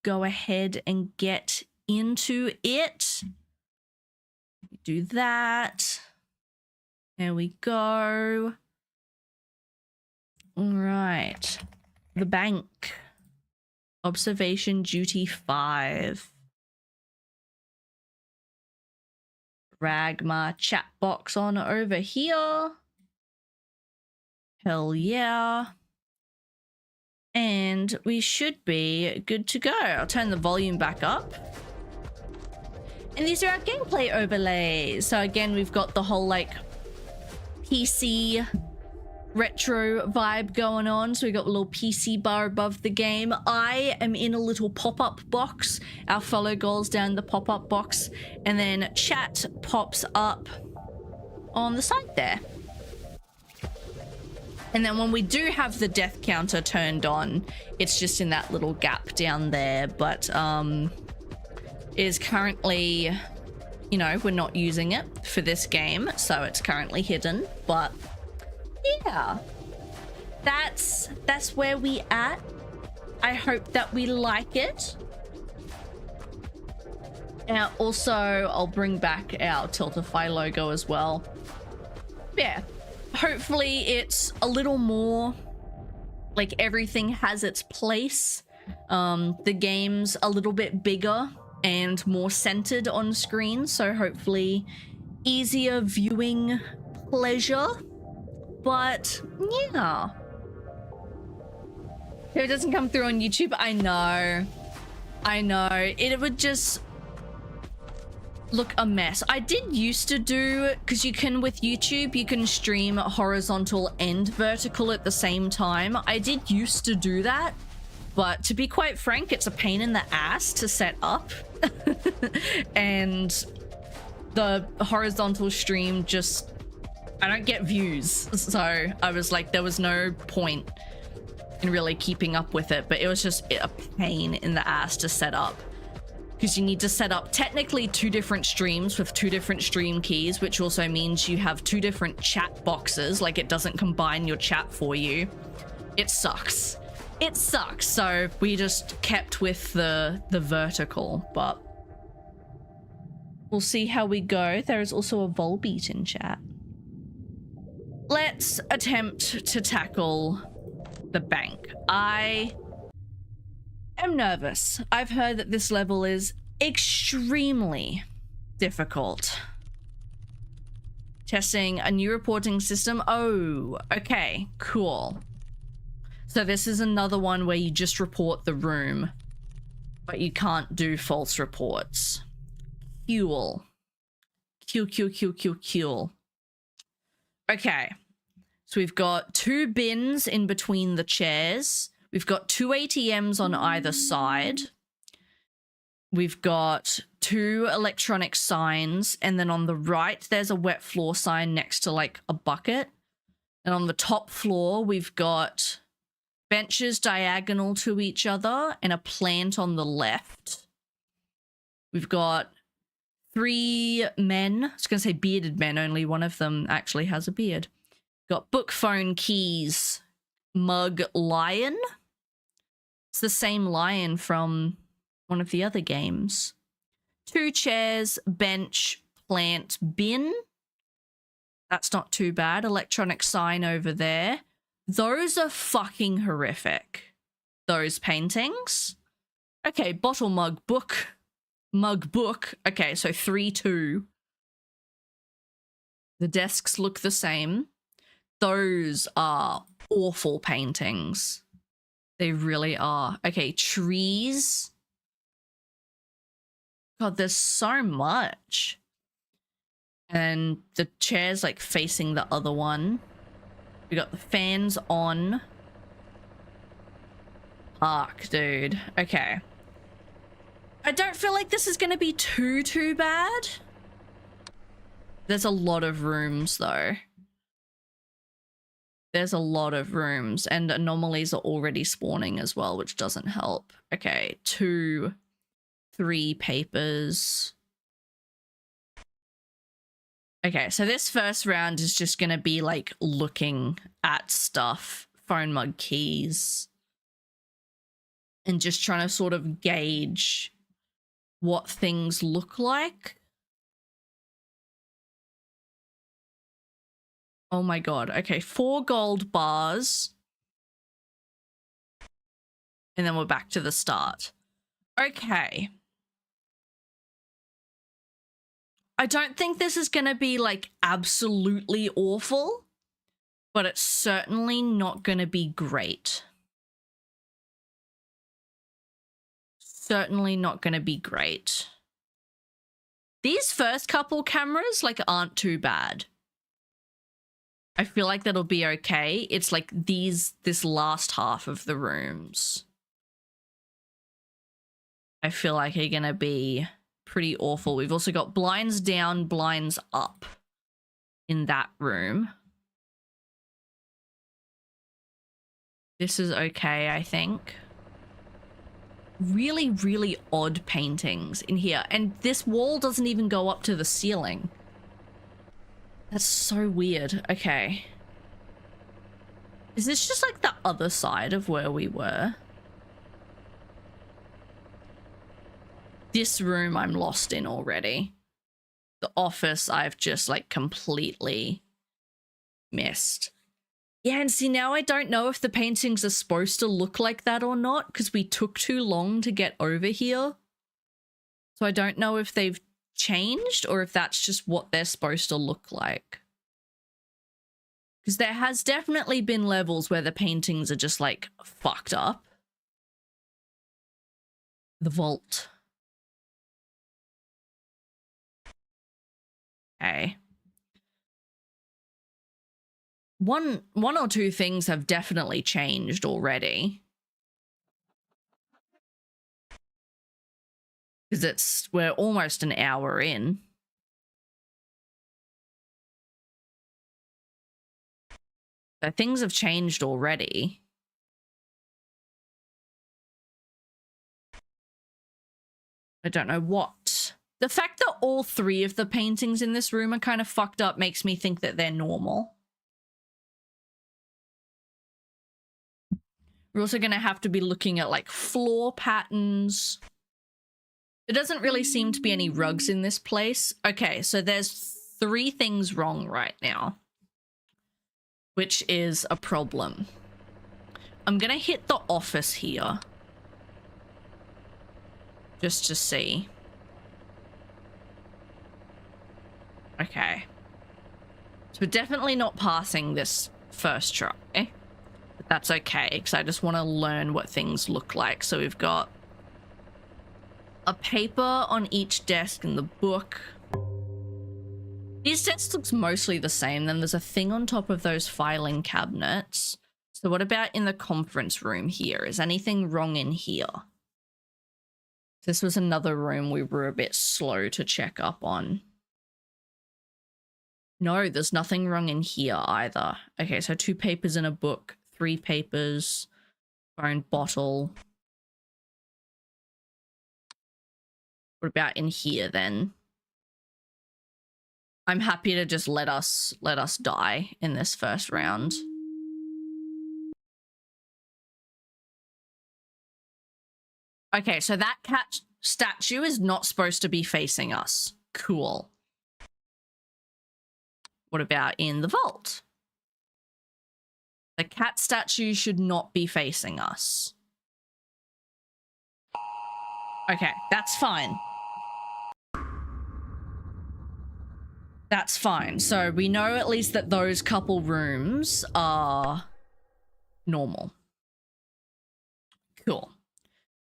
go ahead and get into it. Do that. There we go. All right. The bank. Observation duty 5. Drag my chat box on over here. Hell yeah. And we should be good to go. I'll turn the volume back up. And these are our gameplay overlays. So again, we've got the whole like PC retro vibe going on. So we got a little PC bar above the game. I am in a little pop-up box. Our follow goals down the pop-up box. And then chat pops up on the side there. And then when we do have the death counter turned on, it's just in that little gap down there. But is currently, you know, we're not using it for this game, so it's currently hidden. But yeah, that's where we at. I hope that we like it. And also, I'll bring back our Tiltify logo as well. Yeah, hopefully it's a little more like everything has its place. The game's a little bit bigger and more centered on screen, so hopefully easier viewing pleasure. But yeah, if it doesn't come through on YouTube, I know it would just look a mess. I did used to do, because you can with YouTube, you can stream horizontal and vertical at the same time. I did used to do that, but to be quite frank, it's a pain in the ass to set up. And the horizontal stream just, I don't get views. So I was like, there was no point in really keeping up with it, but it was just a pain in the ass to set up. Because you need to set up technically 2 different streams with 2 different stream keys, which also means you have 2 different chat boxes. Like, it doesn't combine your chat for you. It sucks. It sucks. So we just kept with the vertical, but we'll see how we go. There is also a Volbeat in chat. Let's attempt to tackle the bank. I am nervous. I've heard that this level is extremely difficult. Testing a new reporting system. Oh, okay, cool. So this is another one where you just report the room, but you can't do false reports. Cool. Cool. Okay. So we've got 2 bins in between the chairs. We've got 2 ATMs on either side. We've got 2 electronic signs. And then on the right, there's a wet floor sign next to like a bucket. And on the top floor, we've got benches diagonal to each other and a plant on the left. We've got 3 men. I was going to say bearded men. Only one of them actually has a beard. Got book, phone, keys, mug, lion. It's the same lion from one of the other games. 2 chairs, bench, plant, bin. That's not too bad. Electronic sign over there. Those are fucking horrific. Those paintings. Okay, bottle, mug, book. Mug, book. Okay, so 3, 2. The desks look the same. Those are awful paintings. They really are. Okay, trees. God, there's so much. And the chair's like facing the other one. We got the fans on. Fuck, dude. Okay. I don't feel like this is going to be too bad. There's a lot of rooms, though. There's a lot of rooms, and anomalies are already spawning as well, which doesn't help. Okay, 2, 3 papers. Okay, so this first round is just going to be like looking at stuff. Phone, mug, keys. and just trying to sort of gauge what things look like. Oh my god. Okay, 4 gold bars. And then we're back to the start. Okay. I don't think this is going to be like absolutely awful, but it's certainly not going to be great. Certainly not going to be great. These first couple cameras like aren't too bad. I feel like that'll be okay. It's like this last half of the rooms I feel like are gonna be pretty awful. We've also got blinds down, blinds up in that room. This is okay, I think. Really, really odd paintings in here. And this wall doesn't even go up to the ceiling. That's so weird. Okay. Is this just like the other side of where we were? This room I'm lost in already. The office I've just like completely missed. Yeah, and see, now I don't know if the paintings are supposed to look like that or not because we took too long to get over here. So I don't know if they've changed or if that's just what they're supposed to look like. Because there has definitely been levels where the paintings are just like fucked up. The vault. Okay. One or two things have definitely changed already. Because we're almost an hour in. So things have changed already. I don't know what. The fact that all 3 of the paintings in this room are kind of fucked up makes me think that they're normal. We're also going to have to be looking at like floor patterns. There doesn't really seem to be any rugs in this place. Okay, so there's 3 things wrong right now, which is a problem. I'm going to hit the office here just to see. Okay. So we're definitely not passing this first try. But that's okay, because I just want to learn what things look like. So we've got a paper on each desk in the book. These desks looks mostly the same. Then there's a thing on top of those filing cabinets. So what about in the conference room here? Is anything wrong in here? This was another room we were a bit slow to check up on. No, there's nothing wrong in here either. Okay, so 2 papers in a book, 3 papers, phone bottle. What about in here then? I'm happy to just let us die in this first round. Okay, so that cat statue is not supposed to be facing us. Cool. What about in the vault? The cat statue should not be facing us. Okay, that's fine. That's fine. So we know at least that those couple rooms are normal. Cool.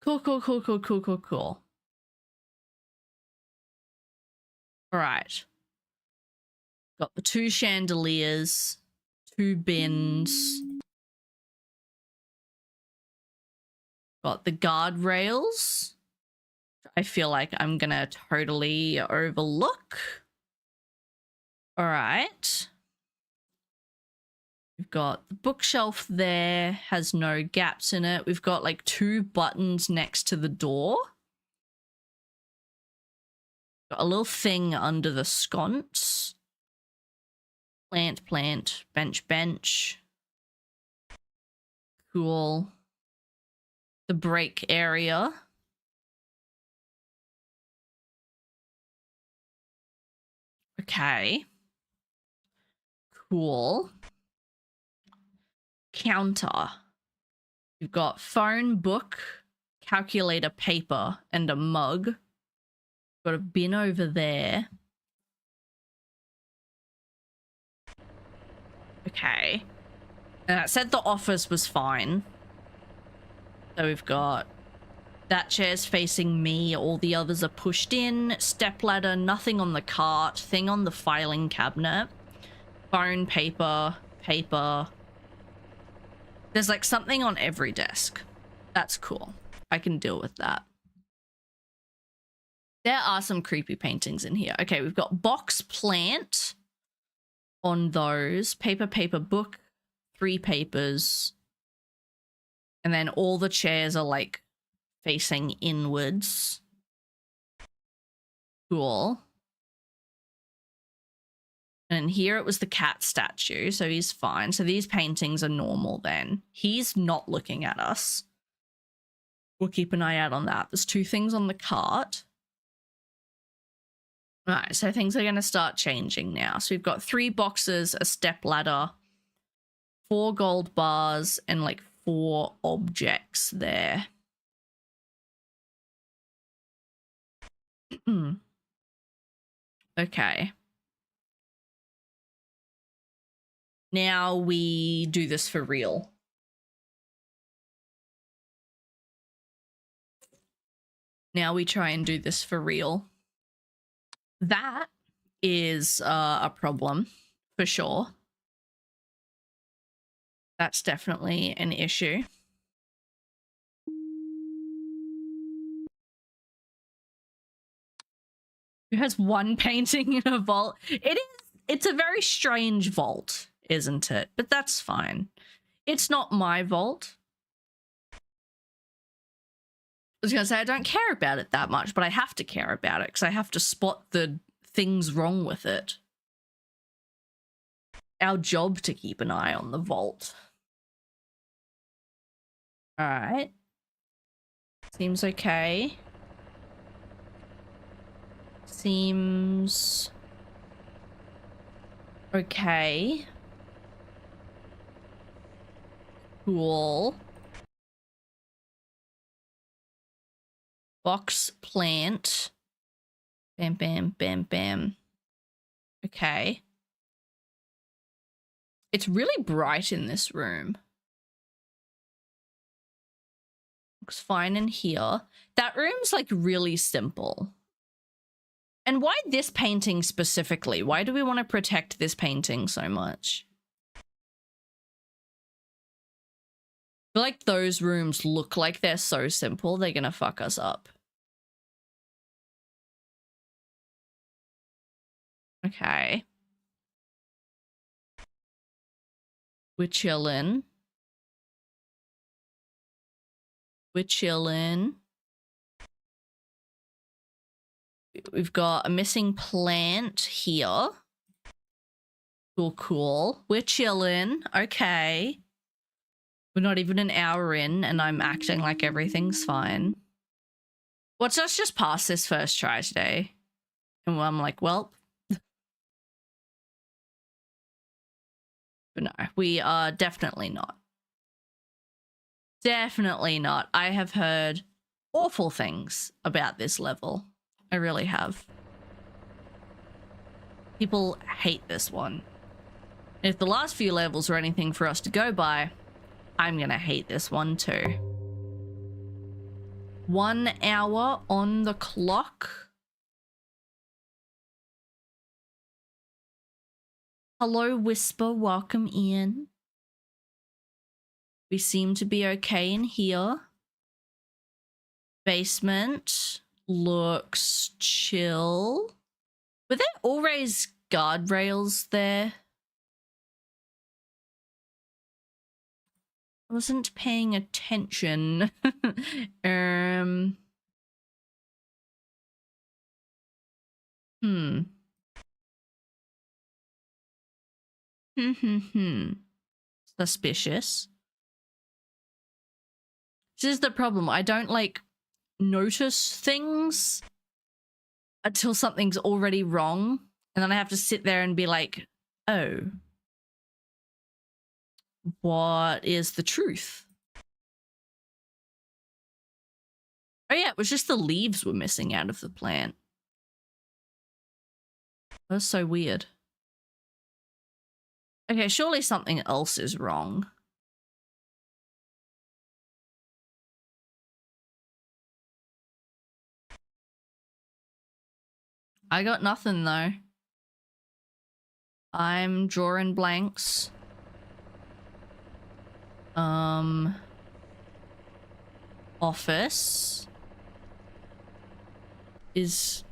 Cool. All right. Got the 2 chandeliers, 2 bins. Got the guardrails. I feel like I'm gonna totally overlook. All right. We've got the bookshelf there, has no gaps in it. We've got like 2 buttons next to the door. Got a little thing under the sconce. Plant, bench. Cool. the break area. Okay. Cool. Counter. You've got phone, book, calculator, paper, and a mug. Got a bin over there. Okay. And it said the office was fine. So we've got that chair's facing me. All the others are pushed in. Stepladder, nothing on the cart. Thing on the filing cabinet. Phone, paper, paper. There's like something on every desk. That's cool. I can deal with that. There are some creepy paintings in here. Okay, we've got box plant on those. Paper, paper, book. 3 papers. And then all the chairs are like facing inwards. Cool. And here it was the cat statue, so he's fine. So these paintings are normal then. He's not looking at us. We'll keep an eye out on that. There's 2 things on the cart. All right, so things are going to start changing now. So we've got 3 boxes, a step ladder, 4 gold bars, and like 4 objects there. Okay. Now we do this for real. Now we try and do this for real. That is a problem, for sure. That's definitely an issue. Who has 1 painting in a vault? It's a very strange vault, isn't it? But that's fine. It's not my vault. I was gonna say I don't care about it that much, but I have to care about it because I have to spot the things wrong with it. Our job to keep an eye on the vault. All right. Seems okay. Seems okay. Cool. Box plant. Bam, bam, bam, bam. Okay. It's really bright in this room. Looks fine in here. That room's like really simple. And why this painting specifically? Why do we want to protect this painting so much? I feel like those rooms look like they're so simple, they're gonna fuck us up. Okay. We're chillin'. We're chillin'. We've got a missing plant here. Cool, cool. We're chillin'. Okay. We're not even an hour in and I'm acting like everything's fine. Let's just pass this first try today. And I'm like, well. But no, we are definitely not. Definitely not. I have heard awful things about this level. I really have. People hate this one. If the last few levels are anything for us to go by, I'm gonna hate this one too. 1 hour on the clock. Hello, Whisper. Welcome in. We seem to be okay in here. Basement looks chill. Were there always guardrails there? I wasn't paying attention. Suspicious. This is the problem. I don't like notice things until something's already wrong. And then I have to sit there and be like, oh, what is the truth? Oh yeah, it was just the leaves were missing out of the plant. That was so weird. Okay, surely something else is wrong. I got nothing though. I'm drawing blanks. Office is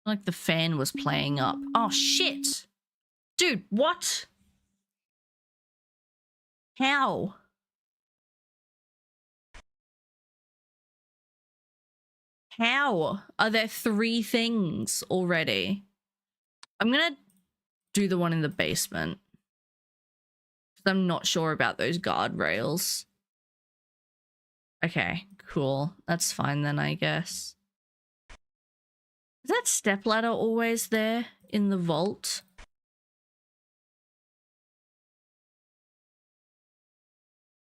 like the fan was playing up. Oh shit. Dude, what? How? How are there 3 things already? I'm gonna do the one in the basement. I'm not sure about those guardrails. Okay, cool. That's fine then, I guess. Is that stepladder always there in the vault?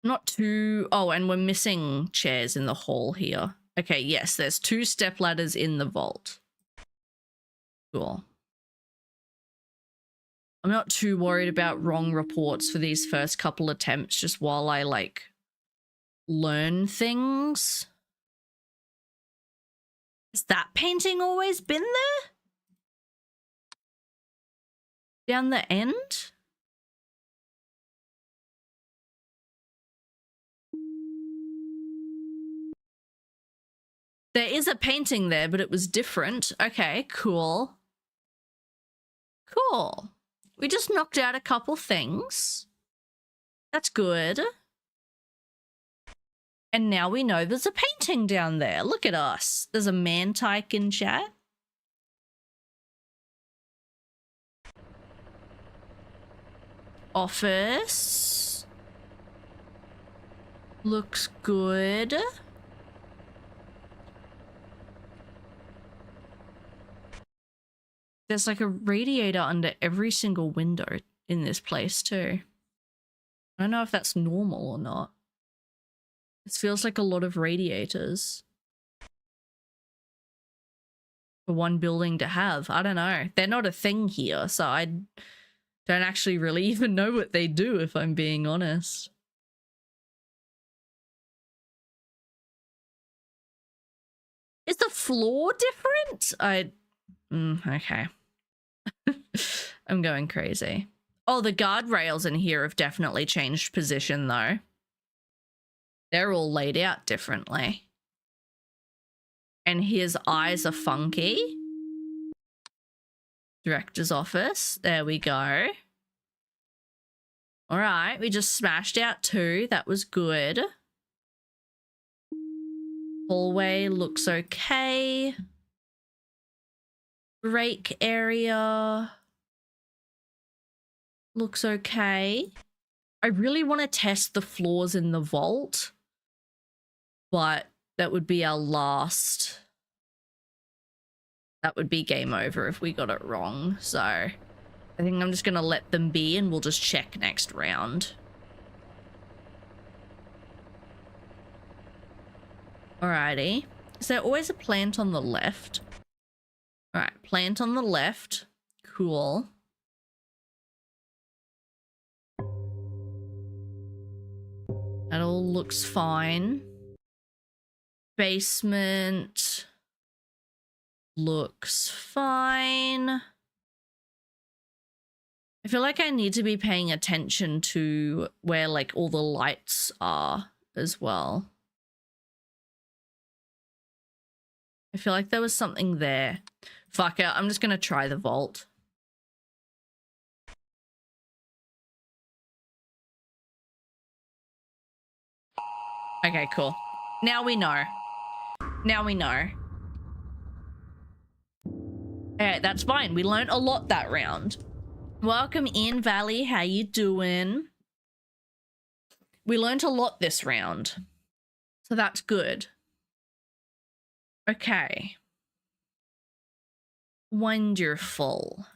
Not too... Oh, and we're missing chairs in the hall here. Okay, yes, there's 2 stepladders in the vault. Cool. I'm not too worried about wrong reports for these first couple attempts, just while I, like, learn things. Has that painting always been there? Down the end? There is a painting there, but it was different. Okay, cool. Cool. We just knocked out a couple things. That's good. And now we know there's a painting down there. Look at us. There's a man tyke in chat. Office. Looks good. There's like a radiator under every single window in this place too. I don't know if that's normal or not. It feels like a lot of radiators for one building to have. I don't know. They're not a thing here, so I don't actually really even know what they do, if I'm being honest. Is the floor different? Okay. I'm going crazy. Oh, the guardrails in here have definitely changed position though. They're all laid out differently. And his eyes are funky. Director's office. There we go. All right, we just smashed out 2. That was good. Hallway looks okay. Break area looks okay. I really want to test the floors in the vault, but that would be our last. That would be game over if we got it wrong. So I think I'm just going to let them be and we'll just check next round. Alrighty. Is there always a plant on the left? All right, plant on the left. Cool. That all looks fine. Basement looks fine. I feel like I need to be paying attention to where like all the lights are as well. I feel like there was something there. Fuck it, I'm just gonna try the vault. Okay, cool. Now we know. Now we know. Alright, that's fine. We learned a lot that round. Welcome in, Valley. How you doing? We learned a lot this round. So that's good. Okay. Wonderful.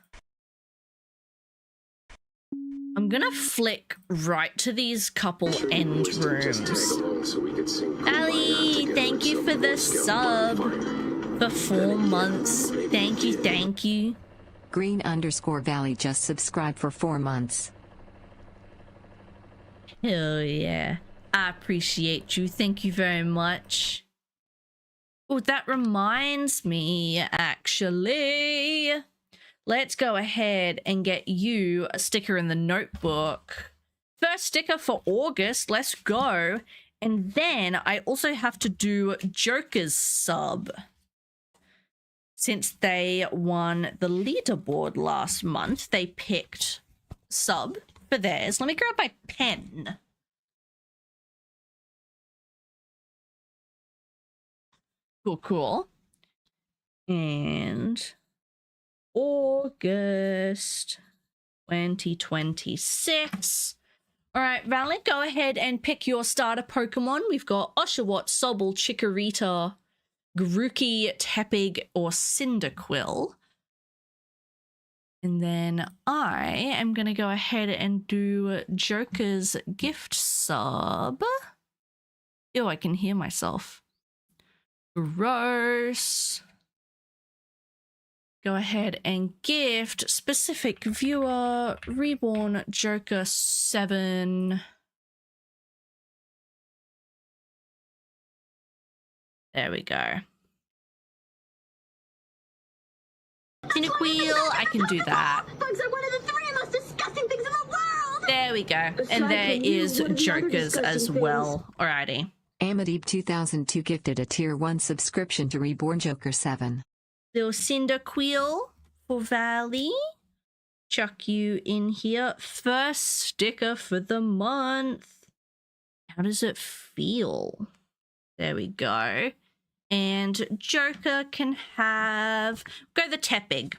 I'm gonna flick right to these couple end rooms. Ali, thank you for the sub for 4 months. Thank you, thank you. Green_Valley just subscribed for 4 months. Hell yeah. I appreciate you. Thank you very much. Oh, that reminds me, actually. Let's go ahead and get you a sticker in the notebook. First sticker for August. Let's go. And then I also have to do Joker's sub. Since they won the leaderboard last month, they picked sub for theirs. Let me grab my pen. Cool, cool. And August 2026. All right, Valen, go ahead and pick your starter Pokemon. We've got Oshawott, Sobble, Chikorita, Grookey, Tepig, or Cyndaquil. And then I am going to go ahead and do Joker's gift sub. Ew, I can hear myself. Gross. Go ahead and gift specific viewer Reborn Joker 7. There we go. Cyndaquil, I can do that. Bugs are one of the 3 most disgusting things in the world! There we go. And there is Joker's as well. Alrighty. Amadeep 2002 gifted a tier 1 subscription to Reborn Joker 7. Little Cyndaquil for Valley. Chuck you in here. First sticker for the month. How does it feel? There we go. And Joker can have... Go the Tepig.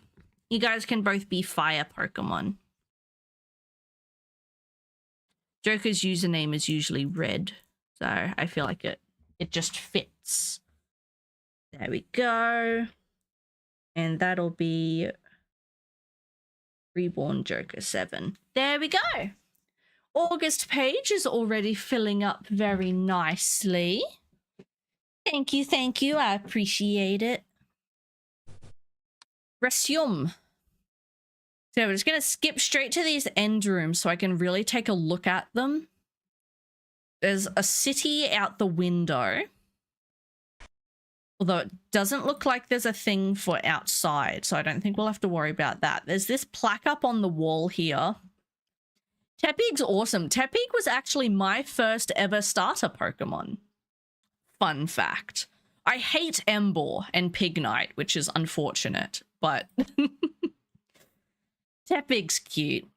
You guys can both be fire Pokemon. Joker's username is usually red. So I feel like it just fits. There we go. And that'll be Reborn Joker 7. There we go. August page is already filling up very nicely. Thank you, thank you. I appreciate it. Resume. So we're just going to skip straight to these end rooms so I can really take a look at them. There's a city out the window. Although it doesn't look like there's a thing for outside, so I don't think we'll have to worry about that. There's this plaque up on the wall here. Tepig's awesome. Tepig was actually my first ever starter Pokemon. Fun fact. I hate Emboar and Pignite, which is unfortunate, but Tepig's cute.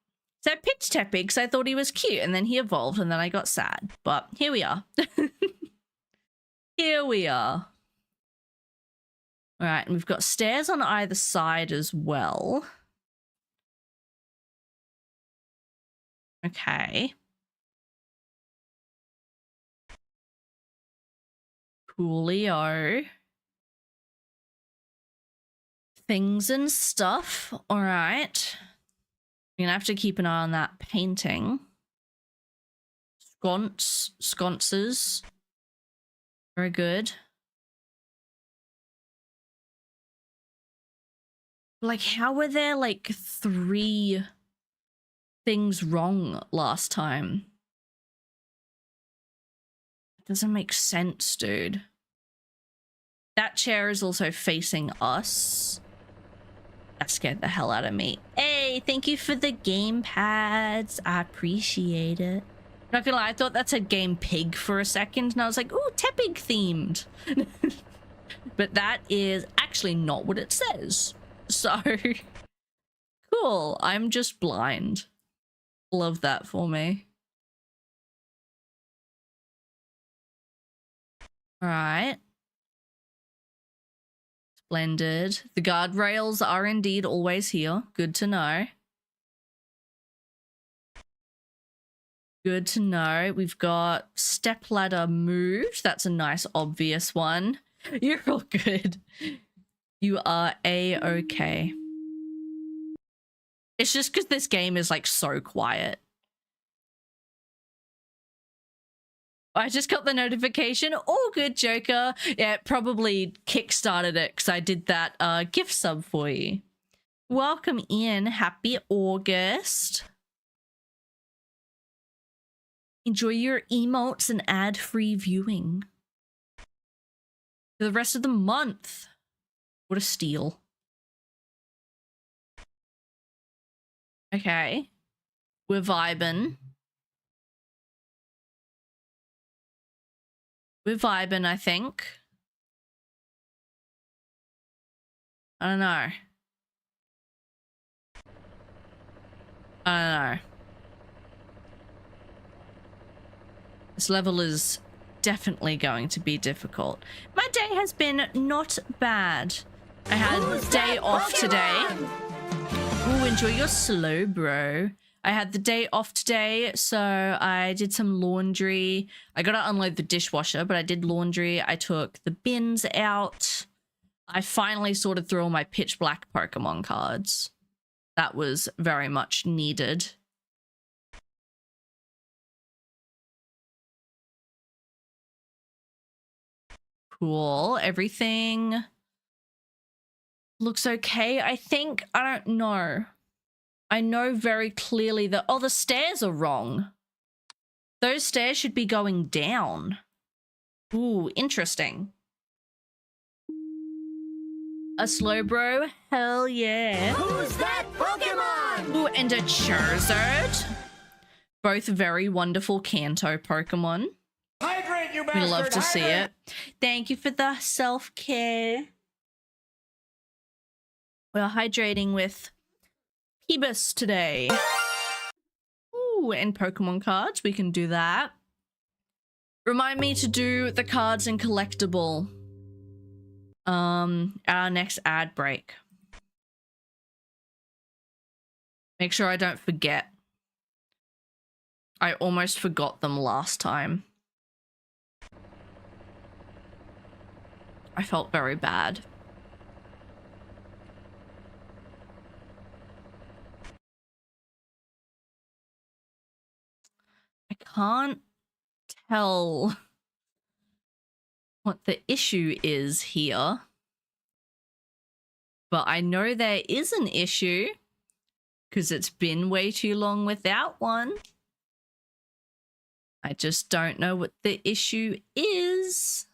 So I picked Tepig because I thought he was cute, and then he evolved, and then I got sad. But here we are. Here we are. All right, and we've got stairs on either side as well. Okay. Coolio. Things and stuff. All right. We're gonna have to keep an eye on that painting. Sconces. Very good. Like, how were there like 3 things wrong last time? It doesn't make sense, dude. That chair is also facing us. That scared the hell out of me. Hey, thank you for the game pads. I appreciate it. Not gonna lie, I thought that said Game Pig for a second, and I was like, ooh, Tepig themed. But that is actually not what it says. So, cool. I'm just blind. Love that for me. All right. Splendid. The guardrails are indeed always here. Good to know. Good to know. We've got stepladder moved. That's a nice obvious one. You're all good. You are A-okay. It's just because this game is like so quiet. I just got the notification. All good, Joker. Yeah, it probably kickstarted it because I did that gift sub for you. Welcome in. Happy August. Enjoy your emotes and ad-free viewing for the rest of the month. What a steal. Okay. We're vibing. We're vibing, I think. I don't know. I don't know. This level is definitely going to be difficult. My day has been not bad. I had a day off today. Ooh, enjoy your slow, bro. I had the day off today, so I did some laundry. I gotta unload the dishwasher, but I did laundry. I took the bins out. I finally sorted through all my pitch black Pokemon cards. That was very much needed. Cool. Everything looks okay, I think. I don't know. I know very clearly that... Oh, the stairs are wrong. Those stairs should be going down. Ooh, interesting. A Slowbro? Hell yeah. Who's that Pokemon? Ooh, and a Charizard. Both very wonderful Kanto Pokemon. Hydrate, you We bastard! love to see Hydrate! it. Thank you for the self-care. We're hydrating with Peebus today. Ooh, and Pokemon cards. We can do that. Remind me to do the cards and collectible. Our next ad break. Make sure I don't forget. I almost forgot them last time. I felt very bad. I can't tell what the issue is here, but I know there is an issue because it's been way too long without one. I just don't know what the issue is.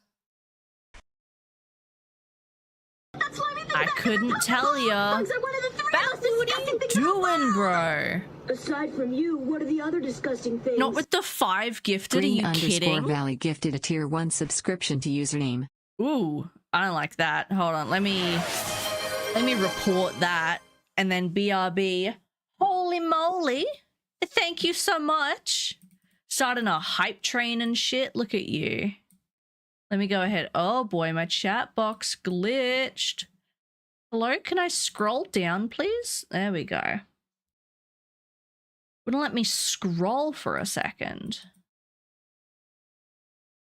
That's why we think I that couldn't tell ya. bugs are one of the three Beth, most what disgusting are you things in the doing, world. bro? Aside from you, what are the other disgusting things? Not with the 5 gifted, Green are you kidding? Valley gifted a tier 1 subscription to username. Ooh, I don't like that. Hold on, let me report that. And then BRB, holy moly, thank you so much. Starting a hype train and shit, look at you. Let me go ahead. Oh boy, my chat box glitched. Hello, can I scroll down, please? There we go. Wouldn't let me scroll for a second.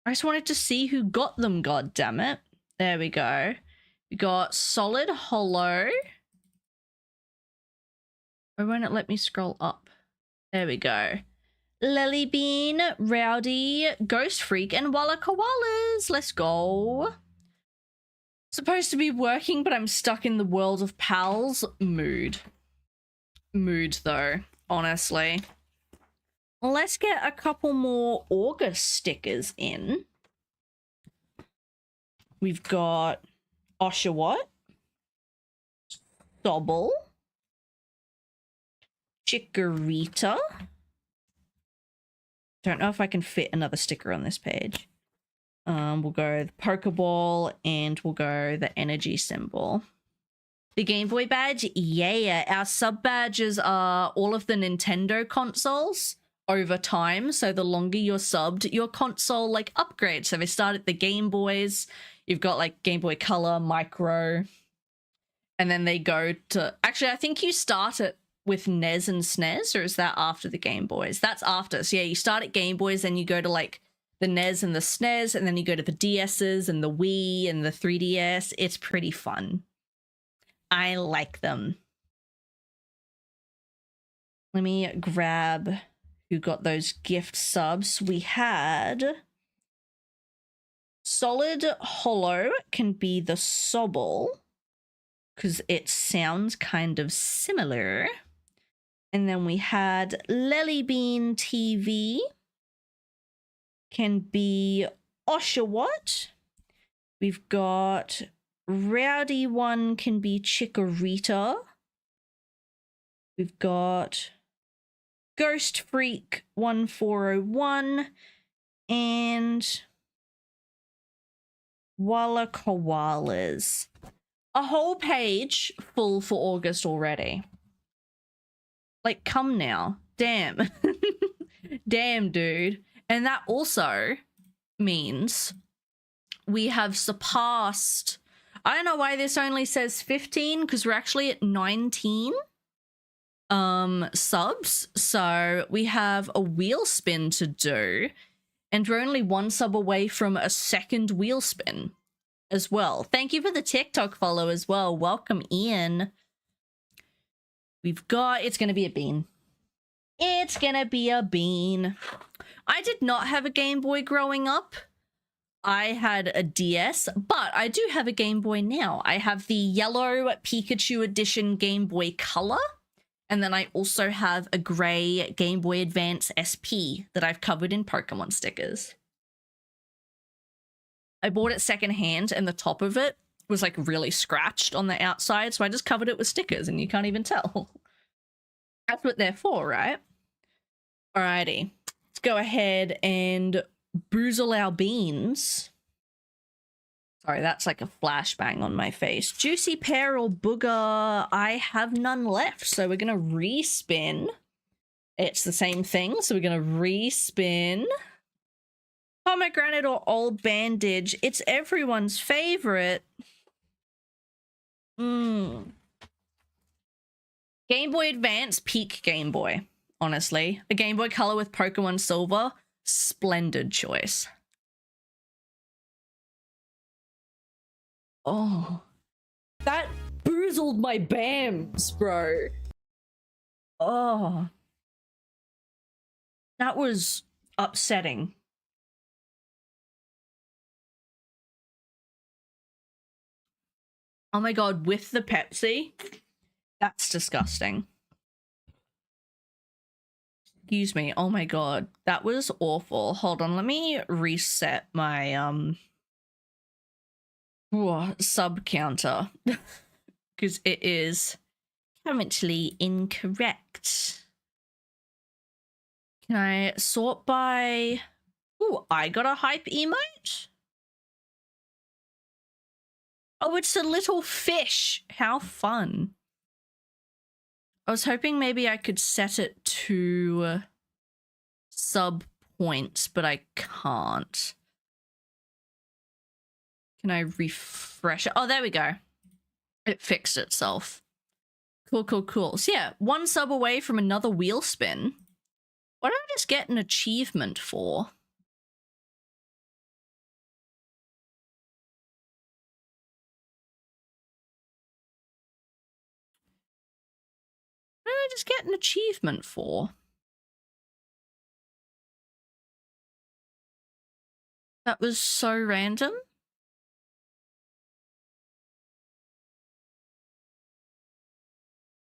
I just wanted to see who got them, god damn it. There we go. We got Solid Hollow. Why won't it let me scroll up? There we go. Lily Bean, Rowdy, Ghost Freak, and Walla Koalas. Let's go. Supposed to be working, but I'm stuck in the world of pals. Mood though, honestly. Let's get a couple more August stickers in. We've got Oshawott, Sobble, Chikorita. Don't know if I can fit another sticker on this page. We'll go the Pokeball and we'll go the energy symbol. The Game Boy badge, yeah. Our sub badges are all of the Nintendo consoles over time. So the longer you're subbed, your console like upgrades. So they start at the Game Boys. You've got like Game Boy Color, Micro, and then they go to... Actually, I think you start at with NES and SNES, or is that after the Game Boys? That's after. So yeah, you start at Game Boys, then you go to like the NES and the SNES, and then you go to the DSs and the Wii and the 3DS. It's pretty fun. I like them. Let me grab who got those gift subs. We had Solid Hollow can be the Sobble because it sounds kind of similar. And then we had Lelybean TV can be Oshawott. We've got Rowdy One can be Chikorita. We've got Ghost Freak 1401 and Walla Koalas. A whole page full for August already. Like, come now. Damn. Damn, dude. And that also means we have surpassed... I don't know why this only says 15, because we're actually at 19 subs. So we have a wheel spin to do, and we're only one sub away from a second wheel spin as well. Thank you for the TikTok follow as well. Welcome in. We've got... It's going to be a bean. It's going to be a bean. I did not have a Game Boy growing up. I had a DS, but I do have a Game Boy now. I have the yellow Pikachu edition Game Boy Color, and then I also have a grey Game Boy Advance SP that I've covered in Pokemon stickers. I bought it secondhand, and the top of it was like really scratched on the outside, so I just covered it with stickers, and you can't even tell. That's what they're for, right? Alrighty, let's go ahead and boozle our beans. Sorry, that's like a flashbang on my face. Juicy Pear or Booger, I have none left, so we're gonna respin. It's the same thing, so we're gonna respin. Pomegranate or Old Bandage, it's everyone's favorite. Game Boy Advance, peak Game Boy, honestly. A Game Boy Color with Pokemon Silver, splendid choice. Oh, that boozled my BAMs, bro. Oh, that was upsetting. Oh my god, with the Pepsi? That's disgusting. Excuse me. Oh my god, that was awful. Hold on, let me reset my sub counter because it is currently incorrect. Can I sort by... Ooh, I got a hype emote. Oh, it's a little fish. How fun. I was hoping maybe I could set it to sub points, but I can't. Can I refresh it? Oh, there we go. It fixed itself. Cool, cool, cool. So yeah, one sub away from another wheel spin. What did I just get an achievement for? What did I just get an achievement for? That was so random.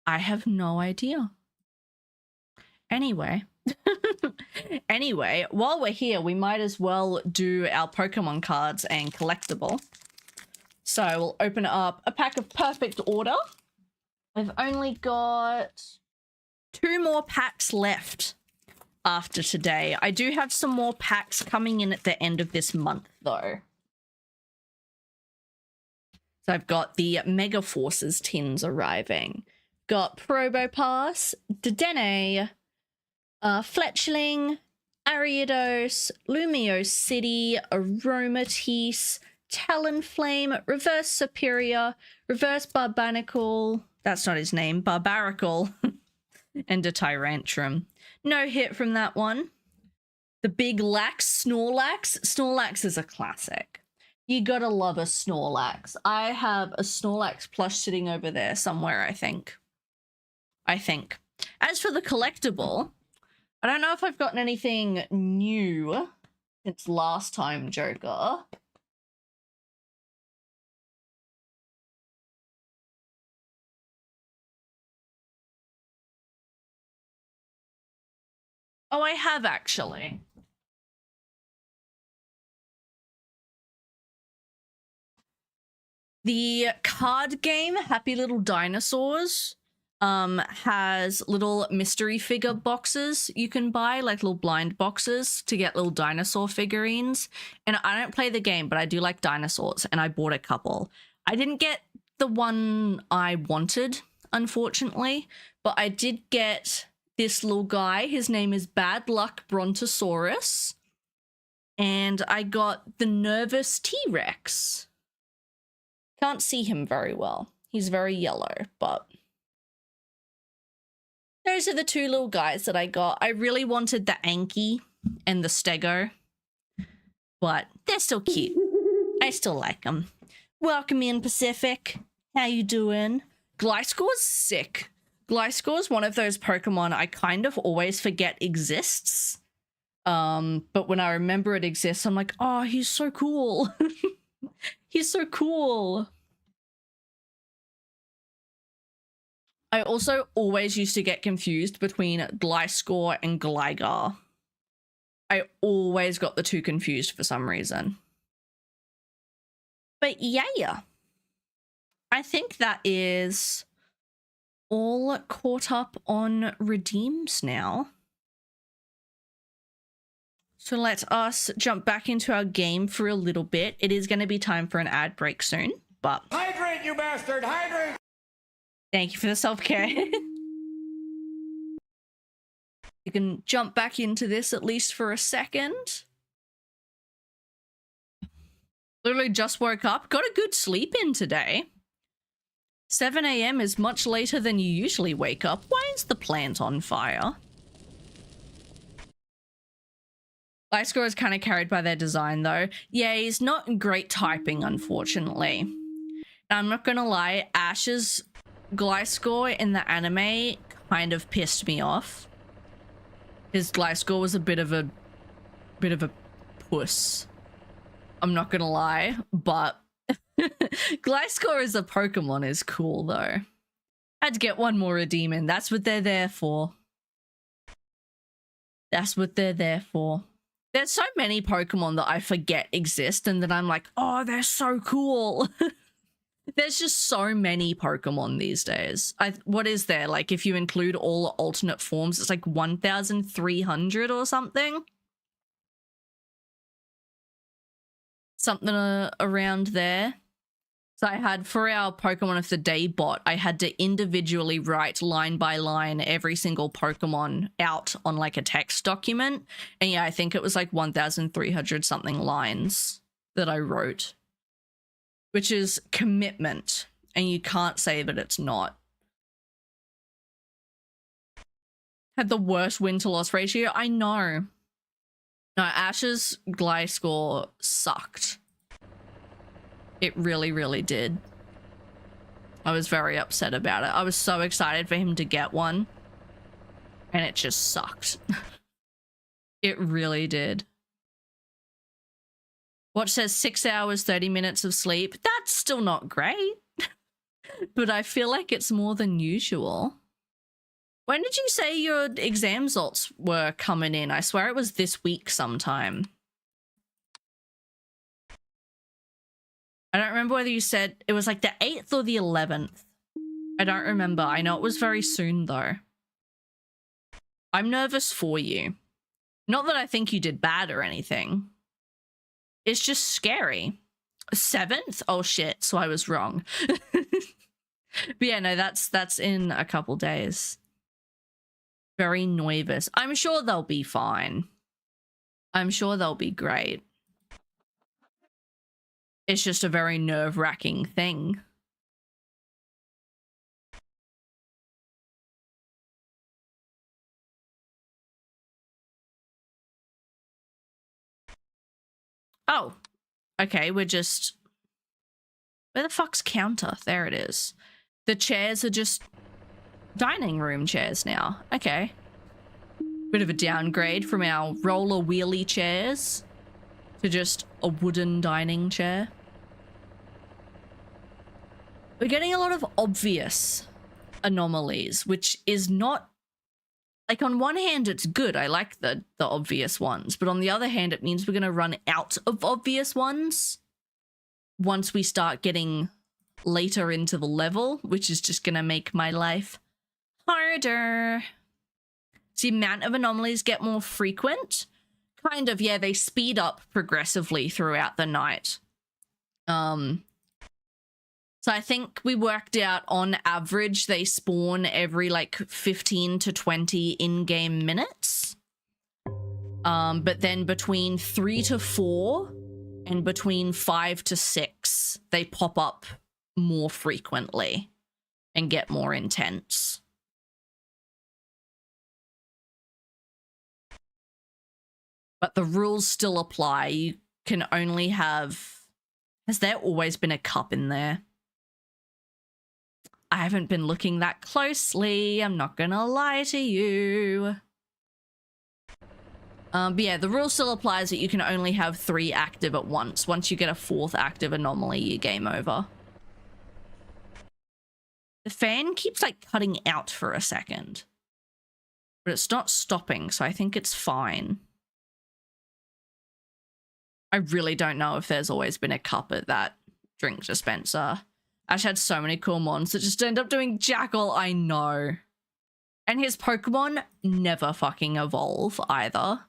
I have no idea. Anyway. Anyway, while we're here, we might as well do our Pokemon cards and collectible. So we'll open up a pack of Perfect Order. I've only got 2 more packs left after today. I do have some more packs coming in at the end of this month, though. So I've got the Mega Forces tins arriving. Got Probopass, Dedenne, Fletchling, Ariados, Lumiose City, Aromatisse, Talonflame, Reverse Superior, Reverse Barbaracle, that's not his name, Barbaracle, And a Tyrantrum. No hit from that one. The big Lax, Snorlax. Snorlax is a classic. You gotta love a Snorlax. I have a Snorlax plush sitting over there somewhere, I think. As for the collectible, I don't know if I've gotten anything new since last time, Joker. Oh, I have actually. The card game Happy Little Dinosaurs has little mystery figure boxes you can buy, like little blind boxes to get little dinosaur figurines. And I don't play the game, but I do like dinosaurs, and I bought a couple. I didn't get the one I wanted, unfortunately, but I did get this little guy. His name is Bad Luck Brontosaurus. And I got the Nervous T-Rex. Can't see him very well. He's very yellow, but those are the two little guys that I got. I really wanted the Anki and the Stego, but they're still cute. I still like them. Welcome in, Pacific. How you doing? Gliscor's sick. Gliscor's one of those Pokemon I kind of always forget exists. But when I remember it exists, I'm like, oh, he's so cool. He's so cool. I also always used to get confused between Gliscor and Gligar. I always got the two confused for some reason. But yeah, I think that is all caught up on redeems now. So let us jump back into our game for a little bit. It is going to be time for an ad break soon, but... Hydrate, you bastard! Hydrate! Thank you for the self-care. You can jump back into this at least for a second. Literally just woke up. Got a good sleep in today. 7 a.m. is much later than you usually wake up. Why is the plant on fire? Gliscor is kind of carried by their design, though. Yeah, he's not great typing, unfortunately. I'm not gonna lie, Ash's Gliscor in the anime kind of pissed me off. His Gliscor was a bit of a puss. I'm not gonna lie, but Gliscor as a Pokemon is cool, though. Had to get one more redeem in. That's what they're there for. That's what they're there for. There's so many Pokemon that I forget exist and that I'm like, oh, they're so cool. There's just so many Pokemon these days. What is there? Like, if you include all alternate forms, it's like 1,300 or something. Something around there. So I had, for our Pokemon of the Day bot, I had to individually write line by line every single Pokemon out on like a text document. And yeah, I think it was like 1,300 something lines that I wrote, which is commitment. And you can't say that it's not. Had the worst win to loss ratio. I know. No, Ash's Gliscor sucked. It really, really did. I was very upset about it. I was so excited for him to get one. And it just sucked. It really did. Watch says 6 hours, 30 minutes of sleep. That's still not great. But I feel like it's more than usual. When did you say your exam results were coming in? I swear it was this week sometime. I don't remember whether you said it was like the 8th or the 11th. I don't remember. I know it was very soon though. I'm nervous for you. Not that I think you did bad or anything. It's just scary. 7th? Oh shit, so I was wrong. But yeah, no, that's in a couple days. Very nervous. I'm sure they'll be fine. I'm sure they'll be great. It's just a very nerve-wracking thing. Oh, okay, we're just... Where the fuck's counter? There it is. The chairs are just dining room chairs now. Okay. Bit of a downgrade from our roller wheelie chairs to just a wooden dining chair. We're getting a lot of obvious anomalies, which is not... Like, on one hand, it's good. I like the obvious ones. But on the other hand, it means we're going to run out of obvious ones once we start getting later into the level, which is just going to make my life harder. So the amount of anomalies get more frequent. Kind of, yeah, they speed up progressively throughout the night. So I think we worked out on average they spawn every like 15 to 20 in-game minutes. But then between 3 to 4 and between 5 to 6, they pop up more frequently and get more intense. But the rules still apply. You can only have... Has there always been a cup in there? I haven't been looking that closely. I'm not gonna lie to you. But yeah, the rule still applies that you can only have 3 active at once. Once you get a 4th active anomaly, you game over. The fan keeps like cutting out for a second. But it's not stopping, so I think it's fine. I really don't know if there's always been a cup at that drink dispenser. Ash had so many cool mons that just end up doing Jackal, I know. And his Pokemon never fucking evolve either,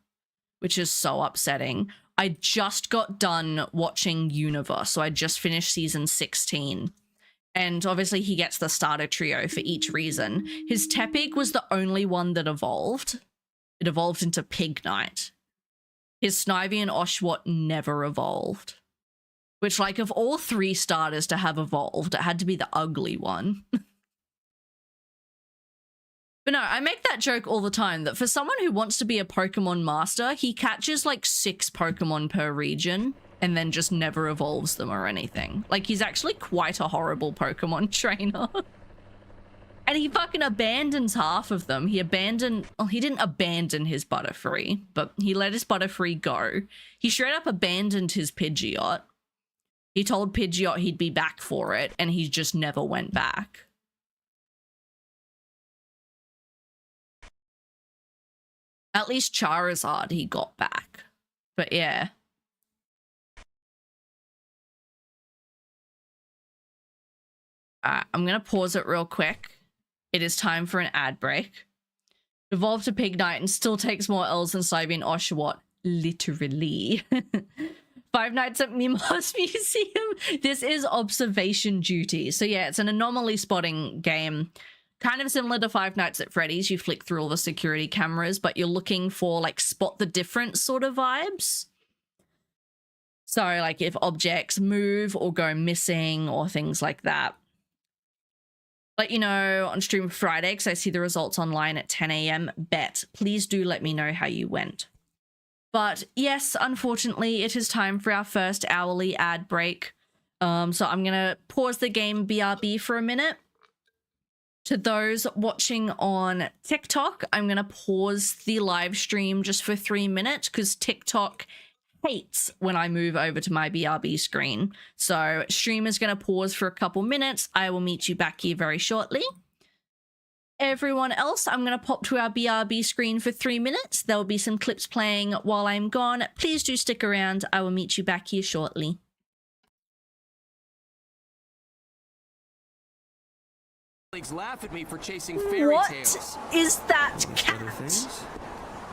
which is so upsetting. I just got done watching Universe, so I just finished season 16. And obviously he gets the starter trio for each reason. His Tepig was the only one that evolved. It evolved into Pignite. His Snivy and Oshawott never evolved. Which, like, of all 3 starters to have evolved, it had to be the ugly one. But no, I make that joke all the time that for someone who wants to be a Pokemon master, he catches like 6 Pokemon per region and then just never evolves them or anything. Like, he's actually quite a horrible Pokemon trainer. And he fucking abandons half of them. He abandoned... Well, he didn't abandon his Butterfree, but he let his Butterfree go. He straight up abandoned his Pidgeot. He told Pidgeot he'd be back for it, and he just never went back. At least Charizard he got back. But yeah. I'm going to pause it real quick. It is time for an ad break. Evolve to Pignite and still takes more L's than Snivy and Oshawott. Literally. 5 Nights at Mimos Museum. This is observation duty. So yeah, it's an anomaly spotting game. Kind of similar to 5 Nights at Freddy's. You flick through all the security cameras, but you're looking for like spot the difference sort of vibes. So like if objects move or go missing or things like that. Let you know on stream Friday because I see the results online at 10 a.m. Bet. Please do let me know how you went. But yes, unfortunately, it is time for our first hourly ad break. So I'm going to pause the game BRB for a minute. To those watching on TikTok, I'm going to pause the live stream just for 3 minutes because TikTok hates when I move over to my BRB screen. So stream is going to pause for a couple minutes. I will meet you back here very shortly. Everyone else, I'm going to pop to our BRB screen for 3 minutes. There will be some clips playing while I'm gone. Please do stick around. I will meet you back here shortly. Laugh at me for chasing fairy tales. What is that cat?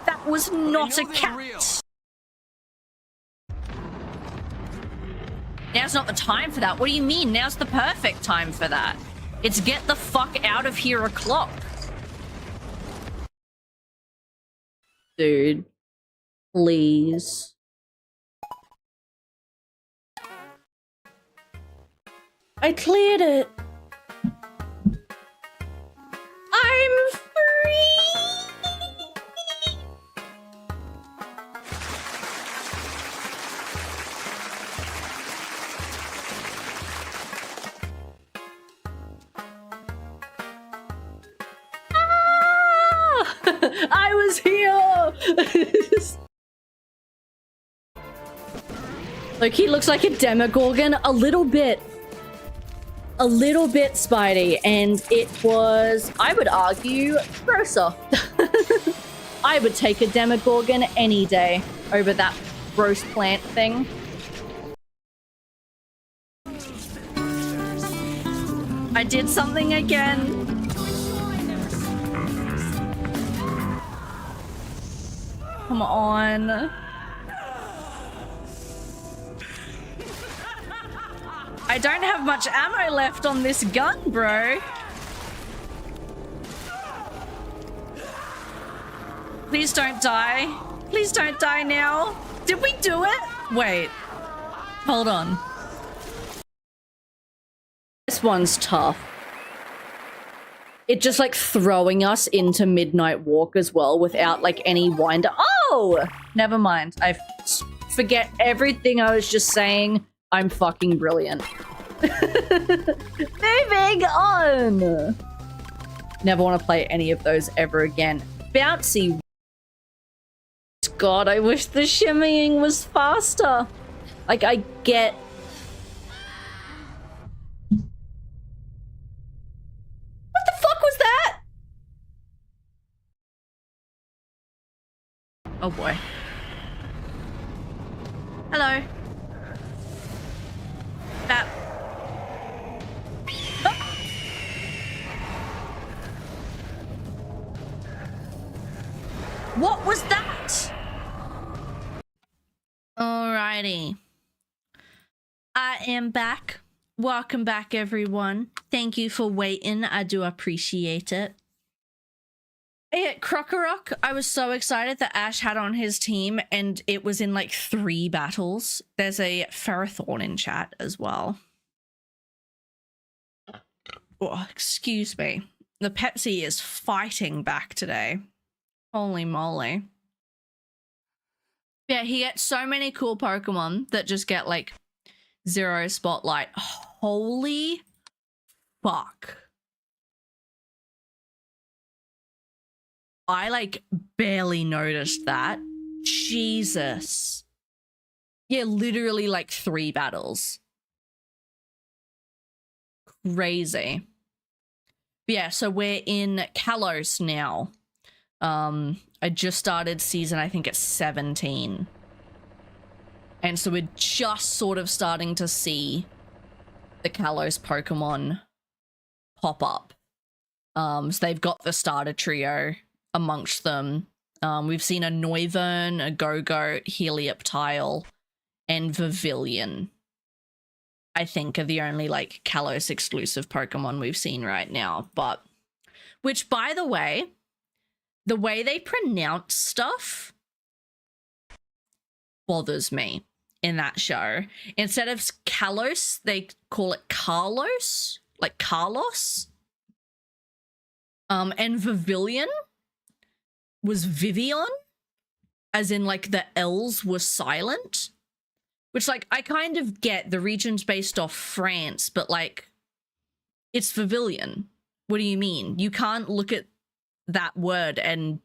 That was not a cat. Now's not the time for that. What do you mean? Now's the perfect time for that. It's get the fuck out of here o'clock. Dude. Please. I cleared it. I'm free. I was here! Look, he looks like a Demogorgon a little bit. A little bit, Spidey, and it was, I would argue, grosser. I would take a Demogorgon any day over that gross plant thing. I did something again. Come on. I don't have much ammo left on this gun, bro. Please don't die. Please don't die now. Did we do it? Wait. Hold on. This one's tough. It just like throwing us into Midnight Walk as well without like any wind. Oh! Never mind. I forget everything I was just saying. I'm fucking brilliant. Moving on. Never want to play any of those ever again. Bouncy. God, I wish the shimmying was faster. Like, I get... What the fuck was that? Oh boy. Hello. That. Ah. What was that? Alrighty. I am back. Welcome back, everyone. Thank you for waiting. I do appreciate it. Yeah, Krokorok, I was so excited that Ash had on his team and it was in like 3 battles. There's a Ferrothorn in chat as well. Oh, excuse me. The Pepsi is fighting back today. Holy moly. Yeah, he gets so many cool Pokemon that just get like 0 spotlight. Holy fuck. I like barely noticed that. Jesus. Yeah, literally like 3 battles. Crazy. But yeah, so we're in Kalos now. I just started season, I think it's 17. And so we're just sort of starting to see the Kalos Pokemon pop up. So they've got the starter trio amongst them. We've seen a Noivern, a Go-Goat, Helioptile, and Vivillon. I think are the only like Kalos exclusive Pokemon we've seen right now. But, which by the way they pronounce stuff bothers me in that show. Instead of Kalos, they call it Carlos, like Carlos. And Vivillon was Vivian, as in like the L's were silent, which like I kind of get, the region's based off France, but like it's Vivillon. What do you mean? You can't look at that word and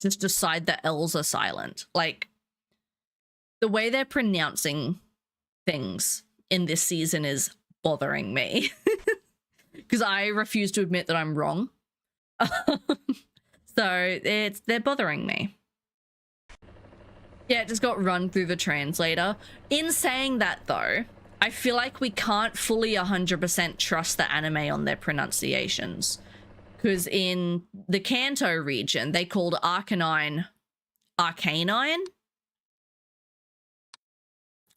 just decide that L's are silent. Like the way they're pronouncing things in this season is bothering me because I refuse to admit that I'm wrong. So they're bothering me. Yeah, it just got run through the translator. In saying that though, I feel like we can't fully 100% trust the anime on their pronunciations. Because in the Kanto region, they called Arcanine Arcanine,